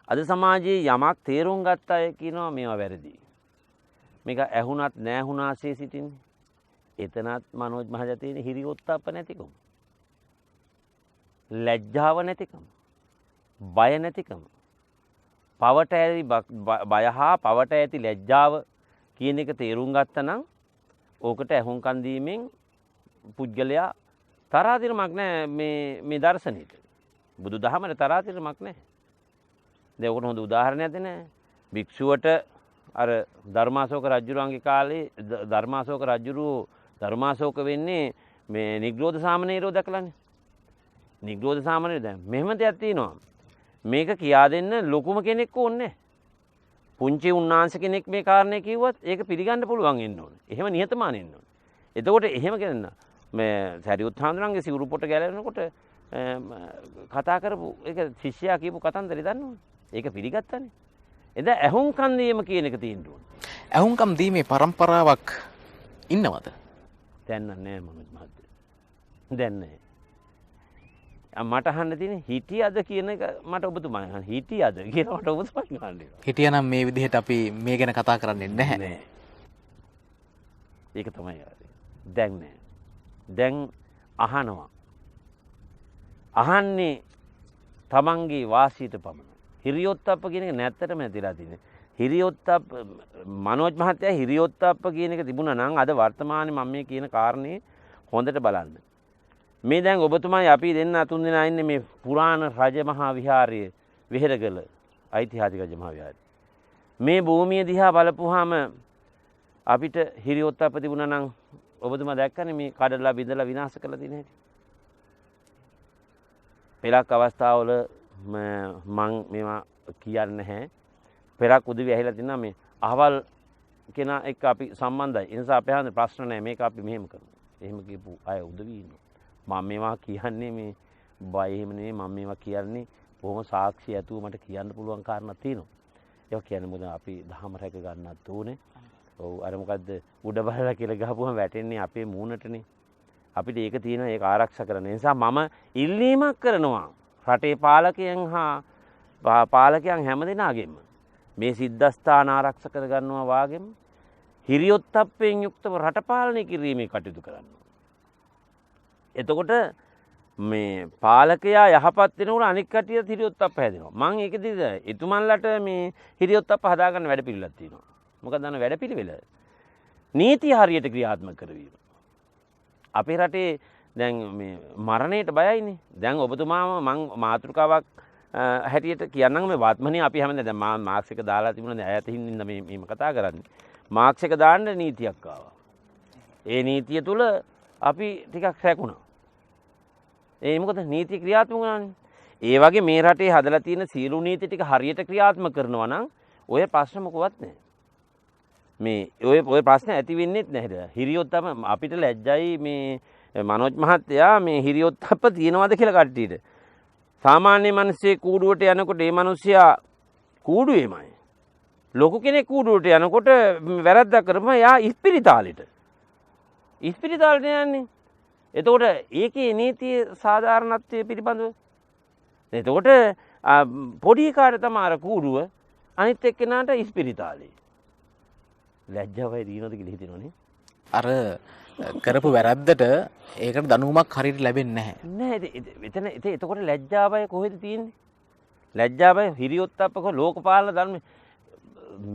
අද සමාජයේ යමක් තේරුම් ගත්ත අය කියනවා මේවා වැරදි. මේක ඇහුණත් නැහුණාසේ සිටින්නේ. එතනත් මනෝජ් මහජා තියෙන හිරියොත්ප්ප නැතිකම. ලැජ්ජාව නැතිකම. බය නැතිකම. පවට ඇති බය හා පවට ඇති ලැජ්ජාව කියන එක තේරුම් ගත්තා නම් ඕකට ඇහුම්කන් දීමෙන් පුද්ගලයා තරහදිරමක් නැහැ මේ දර්ශනෙට. බුදුදහමේ තරහදිරමක් නැහැ. දැන් ඔකට හොඳ උදාහරණයක් දෙන්න. භික්ෂුවට අර ධර්මාශෝක රජුරුවන්ගේ කාලේ ධර්මාශෝක වෙන්නේ මේ නිග්‍රෝධ සාමණේරෝ දැකලානේ. නිග්‍රෝධ සාමණේරෝ දැන් මෙහෙම දෙයක් තියෙනවා. මේක කියා දෙන්න ලොකුම කෙනෙක් ඕනේ. පුංචි උන්නාංශ කෙනෙක් මේ කාරණේ කිව්වත් ඒක පිළිගන්න පුළුවන් වෙන්න ඕනේ. එහෙම නිහතමානී වෙන්න ඕනේ. එතකොට එහෙම කියන්න මේ සරියුත් හාමුදුරන්ගේ සිවුරු පොට ගැලවෙනකොට කතා කරපු ඒක ශිෂ්‍යයා කියපු කතන්දරය දන්නවනේ. ඒක පිළිගත්තානේ. එදා ඇහුම්කන් දීම කියන එක තියෙන්න ඕනේ. ඇහුම්කන් දීමේ પરම්පරාවක් ඉන්නවද? දැන් නැහැ මනෝජ් මහත්තයා. දැන් නැහැ. මට අහන්න තියෙන්නේ හිටියද කියන එක මට ඔබතුමා අහන්න. හිටියද කියලා මට ඔබතුමා අහන්න. හිටියානම් මේ විදිහට අපි මේ ගැන කතා කරන්නේ නැහැ. නෑ. ඒක තමයි ආරේ. දැන් නැහැ. දැන් අහනවා. අහන්නේ තමන්ගේ වාසියට පමණයි. හිරියොත්ප්ප කියන එක නැත්තටම නැතිලා තියෙන්නේ. හිරියොත්ප්ප මනෝජ් මහත්තයා හිරියොත්ප්ප කියන එක තිබුණා නම් අද වර්තමානයේ මම මේ කියන කාරණේ හොඳට බලන්න. මේ දැන් ඔබතුමායි අපි දෙන්න තුන් දෙනා ඉන්නේ මේ පුරාණ රජමහා විහාරයේ වෙහෙරගල ඓතිහාසික රජමහා විහාරය. මේ භූමිය දිහා බලපුවාම අපිට හිරියොත්ප්ප තිබුණා නම් ඔබතුමා දැක්කනේ මේ කඩලා බිඳලා විනාශ කරලා තියෙන හැටි. පෙරක් අවස්ථාවල මං මේවා කියන්නේ නැහැ. පෙරක් උදවිය ඇහිලා තිනා මේ අහවල් කෙනා එක්ක අපි සම්බන්ධයි. ඒ නිසා අපේ හඳ ප්‍රශ්න නැහැ. මේක අපි මෙහෙම කරමු. එහෙම කියපු අය උදවිය ඉන්නවා. මම මේවා කියන්නේ මේ බය එහෙම නෙමෙයි. මම මේවා කියන්නේ බොහොම සාක්ෂි ඇතුව මට කියන්න පුළුවන් කාරණා තියෙනවා. ඒක කියන්නේ මොකද අපි දහම රැක ගන්නත් ඕනේ. ඔව් අර මොකද්ද උඩ බලලා කියලා ගහපුවම වැටෙන්නේ අපේ මූණටනේ. අපිට ඒක තියෙනවා ඒක ආරක්ෂා කරන්න. ඒ නිසා මම ඉල්ලීමක් කරනවා රටේ පාලකයන් හා පාලකයන් හැමදෙනාගෙම මේ සිද්ධාස්ථාන ආරක්ෂා කර ගන්නවා වාගෙම හිරියොත්ප්පෙන් යුක්තව රට පාලනය කිරීමේ කටයුතු කරන්න. එතකොට මේ පාලකයා යහපත් වෙනකොට අනික් කටියට හිරියොත්ප්ප හැදෙනවා. මම ඒකෙදිද එතුමන්ලට මේ හිරියොත්ප්ප හදාගන්න වැඩපිළිවෙලක් තියෙනවා. මොකද අන්න වැඩපිළිවෙල නීතිය හරියට ක්‍රියාත්මක කරවීම. අපේ රටේ දැන් මේ මරණයට බයයිනේ. දැන් ඔබතුමාම මං මාතෘකාවක් හැටියට කියන්නම් මේ වාත්මනේ අපි හැමදාම දැන් මාක්ස් එක දාලා තිබුණා දැන් ඈතින් ඉන්න මේම කතා කරන්නේ. මාක්ස් එක දාන්න නීතියක් ආවා. ඒ නීතිය තුල අපි ටිකක් සැකුණා. ඒ මොකද නීති ක්‍රියාත්මක වුණානේ. ඒ වගේ මේ රටේ හදලා තියෙන සියලු නීති ටික හරියට ක්‍රියාත්මක කරනවා නම් ඔය ප්‍රශ්න මොකවත් නැහැ. මේ ඔය ප්‍රශ්න ඇති වෙන්නේත් නැහැ. හිරියොත්ප්ප අපිට ලැජ්ජයි මේ මනෝජ් මහත්තයා මේ හිරියොත්ප්ප තියනවාද කියලා කට්ටියට. සාමාන්‍ය මිනිස්සේ කූඩුවට යනකොට ඒ මිනිස්සයා කූඩුවේමයි. ලොකු කෙනෙක් කූඩුවට යනකොට වැරද්දක් කරපුවම යා ඉස්පිරිතාලෙට. ඉස්පිරිතාලෙට යන්නේ. එතකොට ඒකේ නීතිය සාධාරණත්වයේ පිළිබඳව. එතකොට පොඩි කාට තමයි අර කූඩුව අනිත් එක්කෙනාට ඉස්පිරිතාලේ. ලැජ්ජාවයි දිනනද කියලා හිතෙනවනේ. අර කරපු වැරද්දට ඒකට දනුවමක් හරියට ලැබෙන්නේ නැහැ. නෑ එතකොට ලැජ්ජාවයි කොහෙද තියෙන්නේ? ලැජ්ජාවයි හිරියොත්ප්පක ලෝකපාලන ධර්ම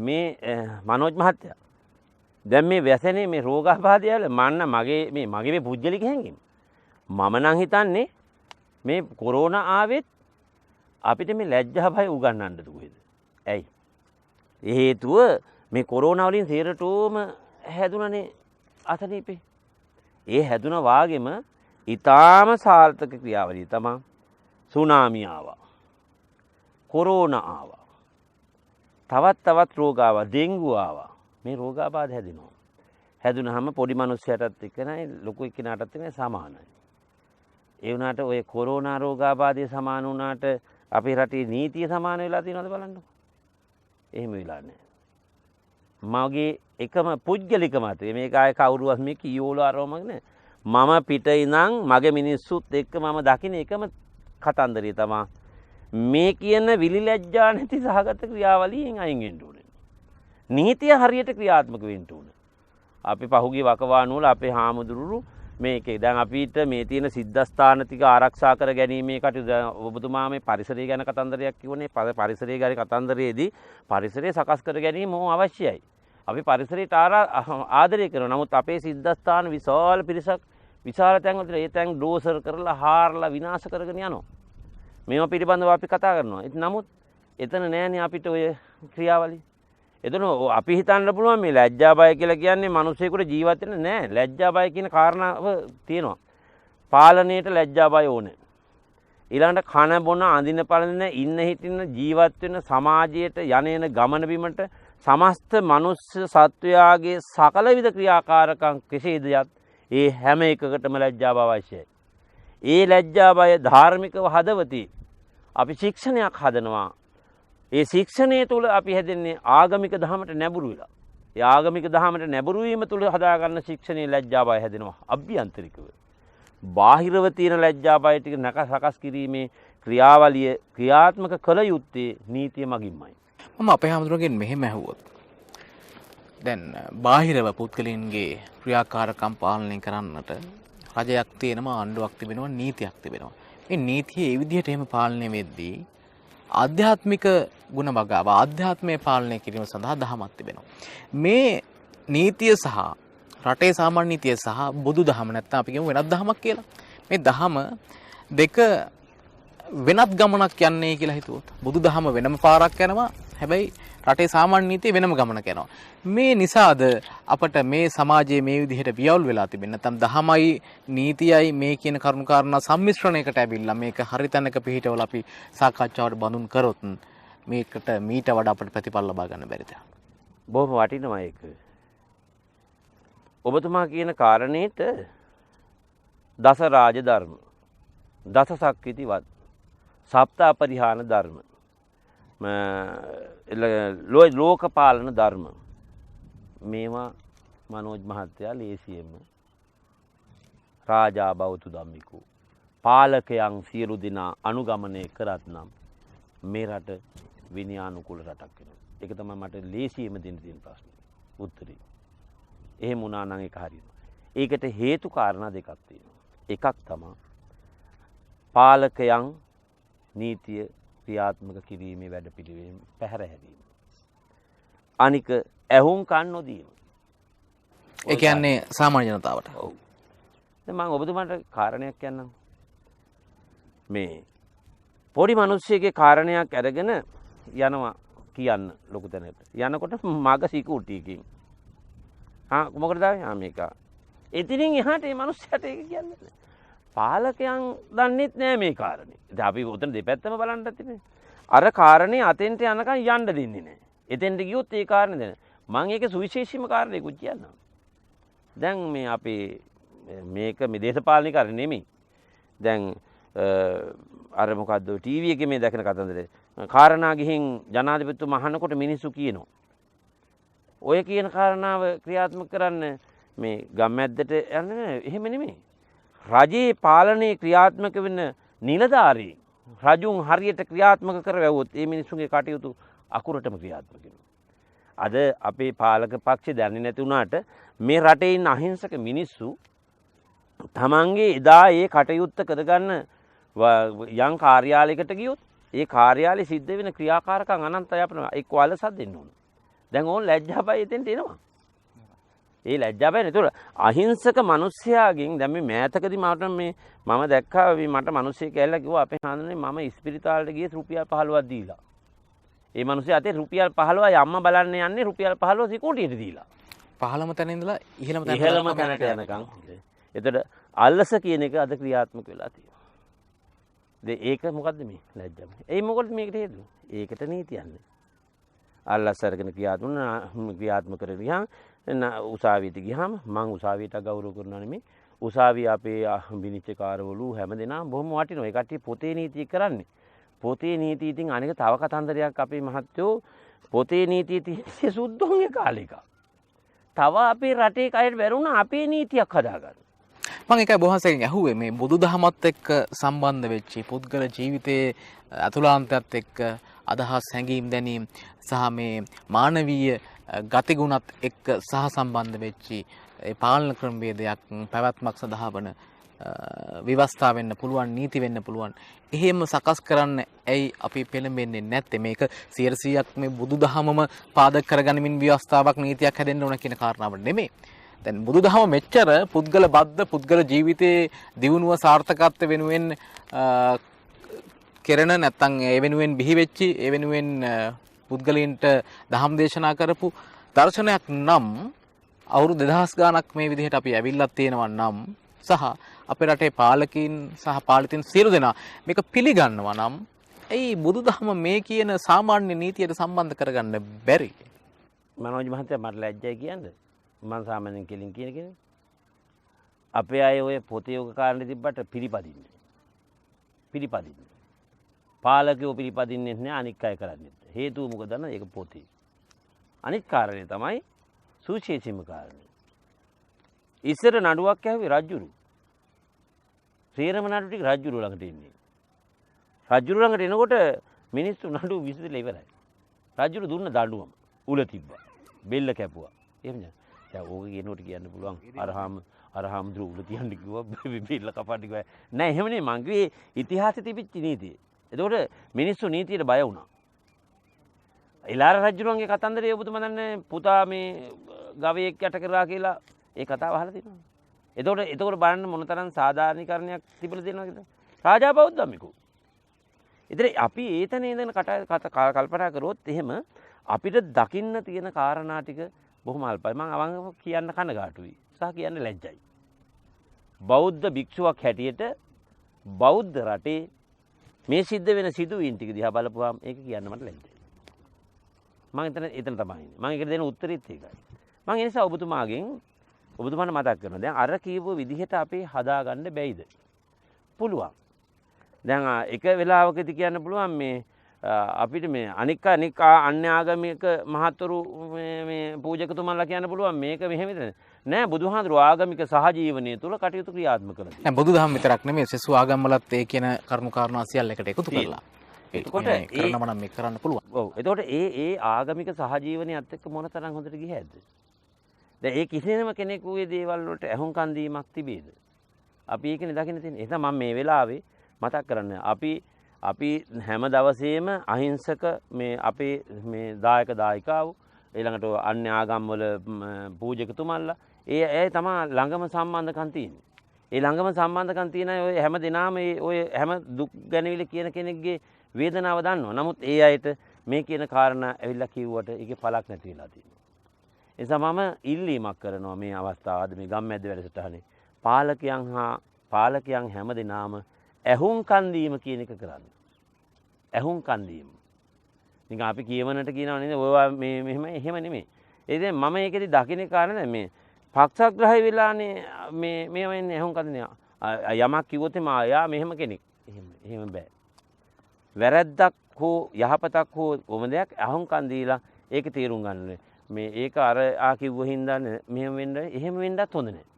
මේ මනෝජ් මහත්තයා දැන් මේ වැසෙනේ මේ රෝගාබාධය වල මගේ මේ පුජ්‍යලික හැඟීම. මම නම් හිතන්නේ මේ කොරෝනා ආවෙත් අපිට මේ ලැජ්ජා භය උගන්වන්නද කොහෙද? ඇයි? ඒ හේතුව මේ කොරෝනා වලින් සේරටෝම හැදුනනේ අසනීපේ. ඒ හැදුන වාගෙම ඊටාම සාර්ථක ක්‍රියාවලිය තමයි සුනාමි ආවා. කොරෝනා ආවා. තවත් රෝග ආවා. ඩෙන්ගු ආවා. මේ රෝගාබාධ හැදෙනවා. හැදුනහම පොඩි මිනිස්සයාටත් එක්ක නයි ලොකු එක්කෙනාටත් එක්ක සමානයි. ඒ වුණාට ඔය කොරෝනා රෝගාබාධය සමාන වුණාට අපේ රටේ නීතිය සමාන වෙලා තියෙනවද බලන්නකො. එහෙම වෙලා නැහැ. මගේ එකම පුජ්‍යලික මතය මේක ආයේ කවුරුවත් මේ කීයෝල ආරවමක් නෑ. මම පිට ඉඳන් මගේ මිනිස්සුත් එක්ක මම දකින එකම කතන්දරය තමයි මේ කියන විලිලැජ්ජා නැති සහගත ක්‍රියාවලියෙන් අයින් වෙන්න ඕනේ. නීතිය හරියට ක්‍රියාත්මක වෙන්න ඕනේ. අපි පහුගිය වකවානුවල අපේ හාමුදුරුවෝ මේකේ දැන් අපිට මේ තියෙන සිද්ධාස්ථාන ටික ආරක්ෂා කර ගැනීමේ කටයුතු ඔබතුමා මේ පරිසරය ගැන කතන්දරයක් කිව්වනේ. පරිසරය ගැන කතන්දරයේදී පරිසරය සකස් කර ගැනීම අවශ්‍යයි. අපි පරිසරයට ආදරය කරනවා. නමුත් අපේ සිද්ධාස්ථාන විශාල පිරිසක් විශාල තැන්වල ඒ තැන් ඩෝසර් කරලා හාරලා විනාශ කරගෙන යනවා. මේවා පිළිබඳව අපි කතා කරනවා. නමුත් එතන නෑනේ අපිට ඔය ක්‍රියාවලිය. එතන අපි හිතන්න පුළුවන් මේ ලැජ්ජා බය කියලා කියන්නේ මිනිස්සෙකුට ජීවත් වෙන්න නෑ. ලැජ්ජා බය කියන කාරණාව තියෙනවා. පාලනයට ලැජ්ජා බය ඕනේ. ඊළඟට කන බොන අඳින පළඳින ඉන්න හිටින්න ජීවත් වෙන සමාජයට යන ගමන බිමට සමස්ත මනුස්ස සත්වයාගේ සකල විද ක්‍රියාකාරකම් කෙසේද යත් ඒ හැම එකකටම ලැජ්ජා බව අවශ්‍යයි. ඒ ලැජ්ජා බය ධාර්මිකව හදවතේ අපි ශික්ෂණයක් හදනවා. ඒ ශික්ෂණය තුළ අපි හැදෙන්නේ ආගමික දහමට නැඹුරු වෙලා. ඒ ආගමික දහමට නැඹුරු වීම තුළ හදාගන්න ශික්ෂණයේ ලැජ්ජා බය හැදෙනවා අභ්‍යන්තරිකව. බාහිරව තියෙන ලැජ්ජා බය ටික සකස් කිරීමේ ක්‍රියාවලිය ක්‍රියාත්මක කළ යුත්තේ නීතිය මගින්මයි. මම අපේ හැමදෙරගෙන් මෙහෙම ඇහුවොත් දැන් බාහිරව පුද්ගලයන්ගේ ක්‍රියාකාරකම් පාලනය කරන්නට රජයක් තියෙනවා, ආණ්ඩුවක් තිබෙනවා, නීතියක් තිබෙනවා. මේ නීතිය ඒ විදිහට එහෙම පාලනය වෙද්දී ආධ්‍යාත්මික ගුණ වගාව ආධ්‍යාත්මය පාලනය කිරීම සඳහා දහමක් තිබෙනවා. මේ නීතිය සහ රටේ සාමාන්‍ය නීතිය සහ බුදු දහම නැත්නම් අපි කියමු වෙනත් දහමක් කියලා. මේ දහම දෙක වෙනත් ගමනක් යන්නේ කියලා හිතුවොත් බුදු දහම වෙනම පාරක් යනවා. හැබැයි රටේ සාමාන්‍ය නීතිය වෙනම ගමනක් යනවා. මේ නිසාද අපට මේ සමාජයේ මේ විදිහට වියවුල් වෙලා තිබෙන්නේ. නැත්නම් දහමයි නීතියයි මේ කියන කරුණු කාරණා සම්මිශ්‍රණයකට ඇවිල්ලා මේක හරිතැනක පිහිටවල අපි සාකච්ඡාවට බඳුන් කරොත් මේකට මීට වඩා අපට ප්‍රතිඵල ලබා ගන්න බැරිද? බොහොම වටිනවා ඒක. ඔබතුමා කියන කාරණේට දස රාජ ධර්ම, දස සක්විති වත්, සප්ත අපරිහාන ධර්ම, ලෝකපාලන ධර්ම මේවා මනෝජ් මහත්තයා ලේසියෙන්ම රාජා බවතු ධම්මිකෝ පාලකයන් සියලු දෙනා අනුගමනය කරත් නම් මේ රට විනයානුකූල රටක් වෙනවා. ඒක තමයි මට ලේසියෙම දෙන්න තියෙන ප්‍රශ්නේ. උත්තරේ. එහෙම වුණා නම් ඒක හරියනවා. ඒකට හේතු කාරණා දෙකක් තියෙනවා. එකක් තමයි පාලකයන් නීතිය ක්‍රියාත්මක කිරීමේ වැඩපිළිවෙල පැහැර හැරීම. අනික ඇහුම් කන් නොදීම. ඒ කියන්නේ සාමාන්‍ය ජනතාවට. ඔව්. දැන් මම ඔබතුමාට කාරණයක් කියන්නම්. මේ පොඩි මිනිස්සෙගේ කාරණයක් අරගෙන යනවා කියන්න ලොකු තැනකට. යනකොට මග සිකුටියකින්. මොකටද ආවේ? මේක. එතනින් එහාට මේ මිනිස්සයාට ඒක කියන්නේ නැහැ. පාලකයන් දන්නෙත් නෑ මේ කාරණේ. ඉතින් අපි උතන දෙපැත්තම බලන්නත් තිබුණේ. අර කාරණේ අතෙන්ට යනකම් යන්න දෙන්නේ නෑ. එතෙන්ට ගියොත් ඒ කාරණේ දෙන. මම ඒකේ සුවිශේෂීම කාරණේකුත් කියන්නම්. දැන් මේ අපේ මේක මේ දේශපාලනික කාරණේ නෙමෙයි. දැන් අර මොකද්ද ටීවී එකේ මේ දැකන කතන්දරේ. කාරණා ගිහින් ජනාධිපතිතුමා අහනකොට මිනිස්සු කියනවා. ඔය කියන කාරණාව ක්‍රියාත්මක කරන්න මේ ගම්මැද්දට යන්නේ නෑ. එහෙම නෙමෙයි. රජයේ පාලනයේ ක්‍රියාත්මක වෙන නිලධාරී රජුන් හරියට ක්‍රියාත්මක කරවුවොත් ඒ මිනිස්සුන්ගේ කටයුතු අකුරටම ක්‍රියාත්මක වෙනවා. අද අපේ පාලක පක්ෂය දන්නේ නැති වුණාට මේ රටේ ඉන්න අහිංසක මිනිස්සු තමන්ගේ එදා ඒ කටයුත්ත කරගන්න යම් කාර්යාලයකට ගියොත් ඒ කාර්යාලයේ සිද්ධ වෙන ක්‍රියාකාරකම් අනන්තයි අපිට එක්ක අලසක් දෙන්න ඕන. දැන් ඕන් ලැජ්ජා බය එතෙන්ට එනවා. ඒ ලැජ්ජා බය නේද? අහිංසක මිනිස්සයාගෙන් දැන් මේ මෑතකදී මම දැක්කා මට මිනිස්සෙක් ඇවිල්ලා කිව්වා අපේ හාමුදුරනේ මම ඉස්පිරිතාලෙට ගියේ රුපියල් 15ක් දීලා. ඒ මිනිස්සයා අතේ රුපියල් 15යි අම්මා බලන්න යන්නේ රුපියල් 15 සිකුටියට දීලා. 15ම තැන ඉඳලා ඉහළම තැනට යනකම්. එතකොට අල්ලස කියන එක අද ක්‍රියාත්මක වෙලා තියෙනවා. ඒක මොකද්ද මේ ලැජ්ජාව? ඒ මොකටද මේකට හේතුව? ඒකට නීතියන්නේ. අල්ලස් අරගෙන ක්‍රියාත්මක කරගෙන උසාවියට ගියාම මං උසාවියට ගෞරව කරනවා නෙමෙයි. උසාවිය අපේ විනිශ්චයකාරවලු හැමදෙනාම බොහොම වටිනවා. ඒ කට්ටිය පොතේ නීතිය කරන්නේ. පොතේ නීතිය ඉතින් අනික තව කතන්දරයක් අපේ මහත්තයෝ පොතේ නීතිය තියෙන්නේ සුද්ධෝන්ගේ කාලෙක. තව අපේ රටේ කයට වැරුණා අපේ නීතියක් හදාගන්න. මම ඒකයි බොහොමසෙන් ඇහුවේ මේ බුදුදහමත් එක්ක සම්බන්ධ වෙච්ච පුද්ගල ජීවිතයේ අතුලාන්තයත් එක්ක අදහස් හැඟීම් දැනීම් සහ මේ මානවීය ගතිගුණත් එක්ක සහසම්බන්ධ වෙච්චි ඒ පාලන ක්‍රමවේදයක් පැවැත්මක් සඳහා වන විවස්ථා වෙන්න පුළුවන් නීති වෙන්න පුළුවන්. එහෙම සකස් කරන්න ඇයි අපි පෙළඹෙන්නේ නැත්තේ? මේක 100%ක් මේ බුදුදහමම පාදක කරගනිමින් විවස්ථාවක් නීතියක් හැදෙන්න ඕන කියන කාරණාව නෙමෙයි. දැන් බුදුදහම මෙච්චර පුද්ගල බද්ධ පුද්ගල ජීවිතයේ දියුණුව සාර්ථකත්වය වෙනුවෙන් කෙරෙන නැත්තම් ඒ වෙනුවෙන් බිහි වෙච්චි ඒ වෙනුවෙන් පුද්ගලයන්ට දහම් දේශනා කරපු දර්ශනයක් නම් අවුරුදු 2000 ගාණක් මේ විදිහට අපි ඇවිල්ලා තියෙනවා නම් සහ අපේ රටේ පාලකීන් සහ පාලිතින් සියලු දෙනා මේක පිළිගන්නවා නම් ඇයි බුදුදහම මේ කියන සාමාන්‍ය නීතියට සම්බන්ධ කරගන්න බැරි? මනෝජ් මහත්තයා මට ලැජ්ජයි කියන්නේ. මම සාමාන්‍යයෙන් කෙලින් කියන කෙනෙක්. අපේ අය ඔය පොතේ යෝග කාරණේ තිබ්බට පිළිපදින්නේ. පාලකයෝ පිළිපදින්නේ නැහැ අනික් අය කරන්නේ. හේතුව මොකද දන්නවද? ඒක පොතේ. අනිත් කාරණේ තමයි සුවිශේෂීම කාරණේ. ඉස්සර නඩුවක් ඇහුවේ රජුරු. සේරම නඩු ටික රජුරු ළඟට එන්නේ. රජුරු ළඟට එනකොට මිනිස්සු නඩු විසඳලා ඉවරයි. රජුරු දුන්න දඬුවම උල තිබ්බා. බෙල්ල කැපුවා. එහෙම නේද? දැන් ඕක කියනකොට කියන්න පුළුවන් අරහාම දුර උල තියන්න කිව්වා බෙල්ල කපන්න කිව්වා. නෑ එහෙම නෙමෙයි මං කිව්වේ ඉතිහාසෙ තිබිච්ච නීතිය. එතකොට මිනිස්සු නීතියට බය වුණා. ඉලාර රජුරුවන්ගේ කතන්දරය ඔබතුමා දන්නේ පුතා මේ ගවයෙක් යට කරා කියලා ඒ කතාව අහලා තියෙනවා. එතකොට බලන්න මොනතරම් සාධාරණීකරණයක් තිබිලා තියෙනවද? රාජා බෞද්ධමිකෝ. ඉතින් අපි ඒතන ඉඳන් කල්පනා කරොත් එහෙම අපිට දකින්න තියෙන කාරණා ටික බොහොම අල්පයි. මම අවංගව කියන්න කනගාටුයි. සහ කියන්න ලැජ්ජයි. බෞද්ධ භික්ෂුවක් හැටියට බෞද්ධ රටේ මේ සිද්ධ වෙන සිදුවීම් ටික දිහා බලපුවාම ඒක කියන්න මට ලැජ්ජයි. මම එතන තමයි. මම ඒකට දෙන උත්තරෙත් ඒකයි. මම ඒ නිසා ඔබතුමාට මතක් කරනවා. දැන් අර කියපු විදිහට අපි හදාගන්න බැයිද? පුළුවන්. දැන් එක වෙලාවකදී කියන්න පුළුවන් මේ අපිට මේ අනික අන්‍ය ආගමික මහත්වරු මේ පූජකතුමන්ලා කියන්න පුළුවන් මේක මෙහෙමද නෑ බුදුහාඳුරු ආගමික සහජීවනය තුළ කටයුතු ක්‍රියාත්මක කරනවා. දැන් බුදුදහම විතරක් නෙමෙයි සෙසු ආගම්වලත් ඒ කියන කරුණු කාරණා සියල්ල එකට එකතු කරලා එතකොට කරනම නම් මේක කරන්න පුළුවන්. ඔව්. එතකොට ඒ ආගමික සහජීවනයත් එක්ක මොන තරම් හොඳට ගියහැද්ද? දැන් ඒ කිසිම කෙනෙකුගේ දේවල් වලට ඇහුම්කන් දීමක් තිබේද? අපි ඒකනේ දකින්න තියෙන්නේ. එහෙනම් මම මේ වෙලාවේ මතක් කරන්න අපි හැම දවසේම අහිංසක මේ අපේ මේ දායක දායිකාවෝ ඊළඟට අන්‍ය ආගම්වල පූජකතුමන්ලා ඒ තමයි ළඟම සම්බන්ධකම් තියෙන්නේ. ඒ ළඟම සම්බන්ධකම් තියෙන අය ඔය හැම දිනම ඔය හැම දුක් ගැනවිල කියන කෙනෙක්ගේ වේදනාව දන්නවා. නමුත් ඒ අයට මේ කියන කාරණා ඇවිල්ලා කිව්වට ඒකේ පළක් නැති වෙලා තියෙනවා. ඒ නිසා මම ඉල්ලීමක් කරනවා මේ අවස්ථාවද මේ ගම්මැද්ද වැඩසටහනේ පාලකයන් හැම දිනම ඇහුම්කන් දීම කියන එක කරන්න. ඇහුම්කන් දීම. නිකන් අපි කියවනට කියනවා නේද ඔයවා මේ මෙහෙම එහෙම නෙමෙයි. ඒ දැන් මම ඒකෙදි දකින්න කාරණා මේ පක්ෂග්‍රාහී වෙලානේ මේ වෙන්නේ ඇහුම්කන් දෙනවා. යමක් කිව්වොත් යා මෙහෙම කෙනෙක්. එහෙම බෑ. වැරද්දක් හෝ යහපතක් හෝ ඕම දෙයක් ඇහුම්කන් දීලා ඒක තේරුම් ගන්න. මේ ඒක අර කිව්ව හින්දා මෙහෙම වෙන්න එහෙම වෙන්නත් හොඳ නැහැ.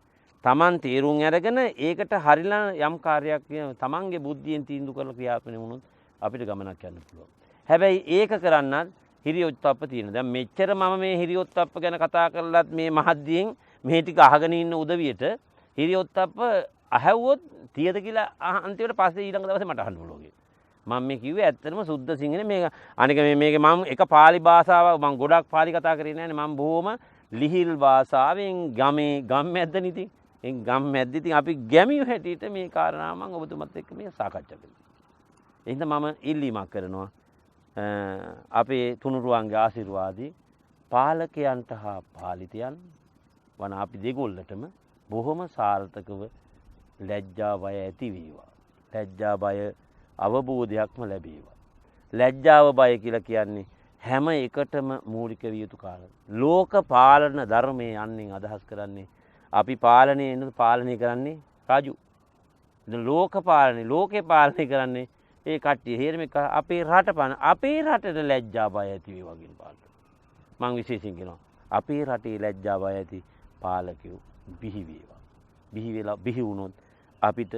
Taman තීරුම් අරගෙන ඒකට හරිලා යම් කාර්යයක් තමන්ගේ බුද්ධියෙන් තීන්දුව කරලා ක්‍රියාත්මක වුණොත් අපිට ගමනක් යන්න පුළුවන්. හැබැයි ඒක කරන්නත් හිරියොත්ප්ප තියෙනවා. දැන් මෙච්චර මම මේ හිරියොත්ප්ප ගැන කතා කරලත් මේ මහද්දියෙන් මේ ටික අහගෙන ඉන්න උදවියට හිරියොත්ප්ප අහවුවොත් තියද කියලා අන්තිමට පස්සේ ඊළඟ දවසේ මට අහන්න පුළුවන්. මම මේ කිව්වේ ඇත්තටම සුද්ධ සිංහලේ මේක අනික මේක මම එක පාලි භාෂාවක් මම ගොඩක් පාලි කතා කරේ නෑනේ. මම බොහොම ලිහිල් භාෂාවෙන් ගම්මැද්දනේ ඉතින් ගම්මැද්ද ඉතින් අපි ගැමියු හැටියට මේ කාරණා මම ඔබතුමත් එක්ක මේ සාකච්ඡා කරනවා. එහෙනම් මම ඉල්ලීමක් කරනවා අපේ තුනුරුවන්ගේ ආශිර්වාදී පාලකයන්ට හා පාලිතයන් වන අපි දෙගොල්ලටම බොහොම සාර්ථකව ලැජ්ජා බය ඇති වේවා. ලැජ්ජා බය අවබෝධයක්ම ලැබේවා. ලැජ්ජාව බය කියලා කියන්නේ හැම එකටම මූලික විය යුතු කාරණා. ලෝක පාලන ධර්මයේ යන්නේ අදහස් කරන්නේ අපි පාලනය කරන්නේ රජු. ලෝකේ පාලනය කරන්නේ ඒ කට්ටිය. හේරම අපේ රටට ලැජ්ජා බය ඇති වේවා කියන පාලක. මම විශේෂයෙන් කියනවා අපේ රටේ ලැජ්ජා බය ඇති පාලකයෝ බිහි වේවා. බිහි වුණොත් අපිට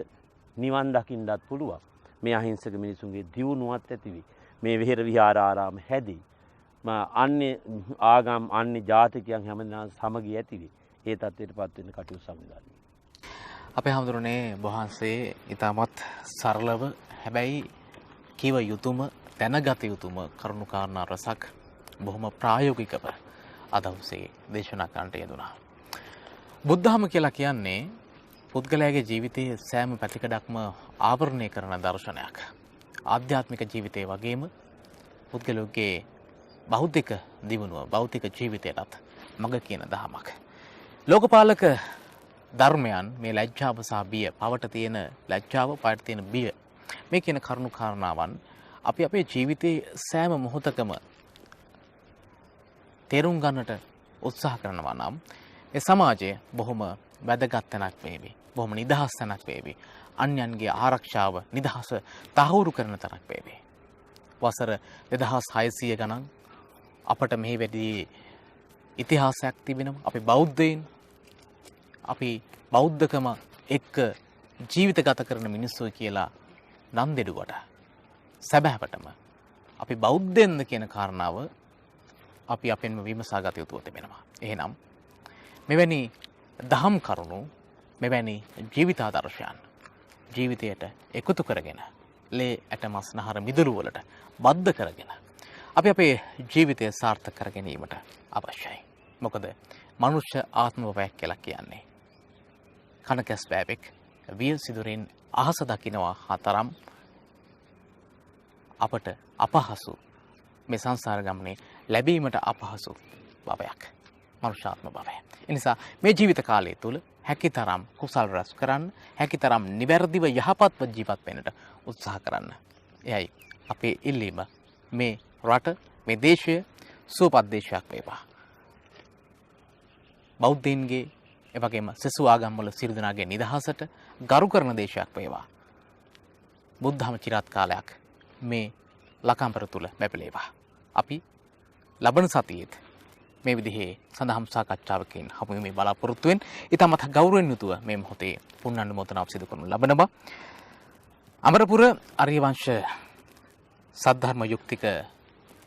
නිවන් දකින්නත් පුළුවන්. මේ අහිංසක මිනිසුන්ගේ දියුණුවත් ඇති වෙයි. මේ විහෙර විහාරාරාම හැදී. අන්‍ය ආගම් අන්‍ය ජාතිකයන් හැමදාම සමගිය ඇති වෙයි. ඒ තත්ත්වයටපත් වෙන්න කටයුතු සංවිධානය. අපේ හැමදෙරෝනේ වහන්සේ ඊටමත් සරලව හැබැයි කිව යුතුම දැනගත යුතුම කරුණු කාරණා රසක් බොහොම ප්‍රායෝගිකව අදවසේ දේශනා කරන්නට යෙදුණා. බුද්ධාම කියලා කියන්නේ පුද්ගලයාගේ ජීවිතයේ සෑම පැතිකඩක්ම ආවරණය කරන දර්ශනයක්. ආධ්‍යාත්මික ජීවිතයේ වගේම පුද්ගලයාගේ බෞද්ධික දියුණුව භෞතික ජීවිතයටත් මඟ කියන දහමක්. ලෝකපාලක ධර්මයන් මේ ලැජ්ජාව සහ බිය පවට තියෙන ලැජ්ජාව පවට තියෙන බිය මේ කියන කරුණු කාරණාවන් අපි අපේ ජීවිතයේ සෑම මොහොතකම තේරුම් ගන්නට උත්සාහ කරනවා නම් ඒ සමාජය බොහොම වැදගත් තැනක් වේවි. බොහොම නිදහස් තැනක් වේවි. අන්‍යයන්ගේ ආරක්ෂාව නිදහස තහවුරු කරන තරක් වේවි. වසර 2600 ගණන් අපට මෙහි වැඩි ඉතිහාසයක් තිබෙනවා. අපි බෞද්ධයින් අපි බෞද්ධකම එක්ක ජීවිත ගත කරන මිනිස්සු කියලා නම් දෙඩුවට සැබෑවටම අපි බෞද්ධයෙන්ද කියන කාරණාව අපි අපෙන්ම විමසා ගත යුතුව තිබෙනවා. එහෙනම් මෙවැනි දහම් කරුණු මෙවැනි ජීවිතාදර්ශයන් ජීවිතයට එකතු කරගෙන ලේ ඇටමස් නහර මිදුළු වලට බද්ධ කරගෙන අපි අපේ ජීවිතය සාර්ථක කර ගැනීමට අවශ්‍යයි. මොකද මනුෂ්‍ය ආත්ම භවයක් කියලා කියන්නේ කනකැස් බෑවෙක් වියල් සිදුරින් අහස දකිනවා හතරම් අපට අපහසු මේ සංසාර ගමනේ ලැබීමට අපහසු භවයක් මනුෂ්‍යාත්ම භවය. එනිසා මේ ජීවිත කාලය තුල හැකිතරම් කුසල් රැස් කරන්න, හැකිතරම් නිවැරදිව යහපත්ව ජීවත් වෙන්නට උත්සාහ කරන්න. එයයි අපේ ඉල්ලීම. මේ රට, මේ දේශය සුවපත් දේශයක් වේවා. බෞද්ධයින්ගේ එවැගේම සෙසු ආගම්වල සියලු දෙනාගේ නිදහසට ගරු කරන දේශයක් වේවා. බුද්ධාම චිරාත් කාලයක් මේ ලකාම්බර තුල බැපලේවා. අපි ලබන සතියේත් මේ විදිහේ සඳහම් සාකච්ඡාවකින් හමු මේ බලාපොරොත්තු වෙන ඊටමත් ගෞරවයෙන් යුතුව මේ මොහොතේ පුණ්‍යානුමෝදනාව සිදු කරනු ලබන බව අමරපුර අරියවංශ සද්ධර්ම යුක්තික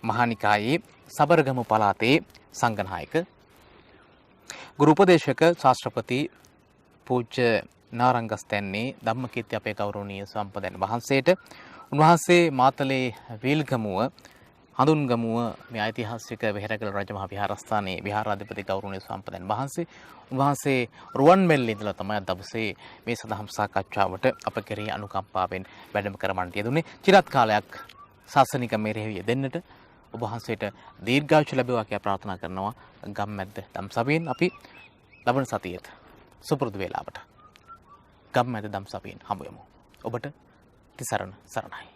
මහානිකායේ සබරගමු පළාතේ සංඝනායක ගුරු උපදේශක ශාස්ත්‍රපති පූජ්‍ය නාරංගස්තැන්නේ ධම්මකීර්ති අපේ ගෞරවනීය සම්පදන් වහන්සේට උන්වහන්සේ මාතලේ වීල්ගමුව හඳුන්ගමුව මේ ඓතිහාසික වෙහෙරගල රජමහා විහාරස්ථානයේ විහාරාධිපති ගෞරවනීය සම්පදන් වහන්සේ උන්වහන්සේ රුවන්වැල්ලේ ඉඳලා තමයි දවසේ මේ සදහම් සාකච්ඡාවට අප කෙරෙහි අනුකම්පාවෙන් වැඩම කරවන්නට යෙදුනේ. চিරාත් කාලයක් ශාසනික මෙහෙයවිය දෙන්නට ඔබ වහන්සේට දීර්ඝායුෂ ලැබේවා කියලා ප්‍රාර්ථනා කරනවා. ගම්මැද්ද දම්සභයෙන් අපි ලබන සතියේත් සුපුරුදු වේලාවට ගම්මැද්ද දම්සභයෙන් හමු යමු. ඔබට තිසරණ සරණයි.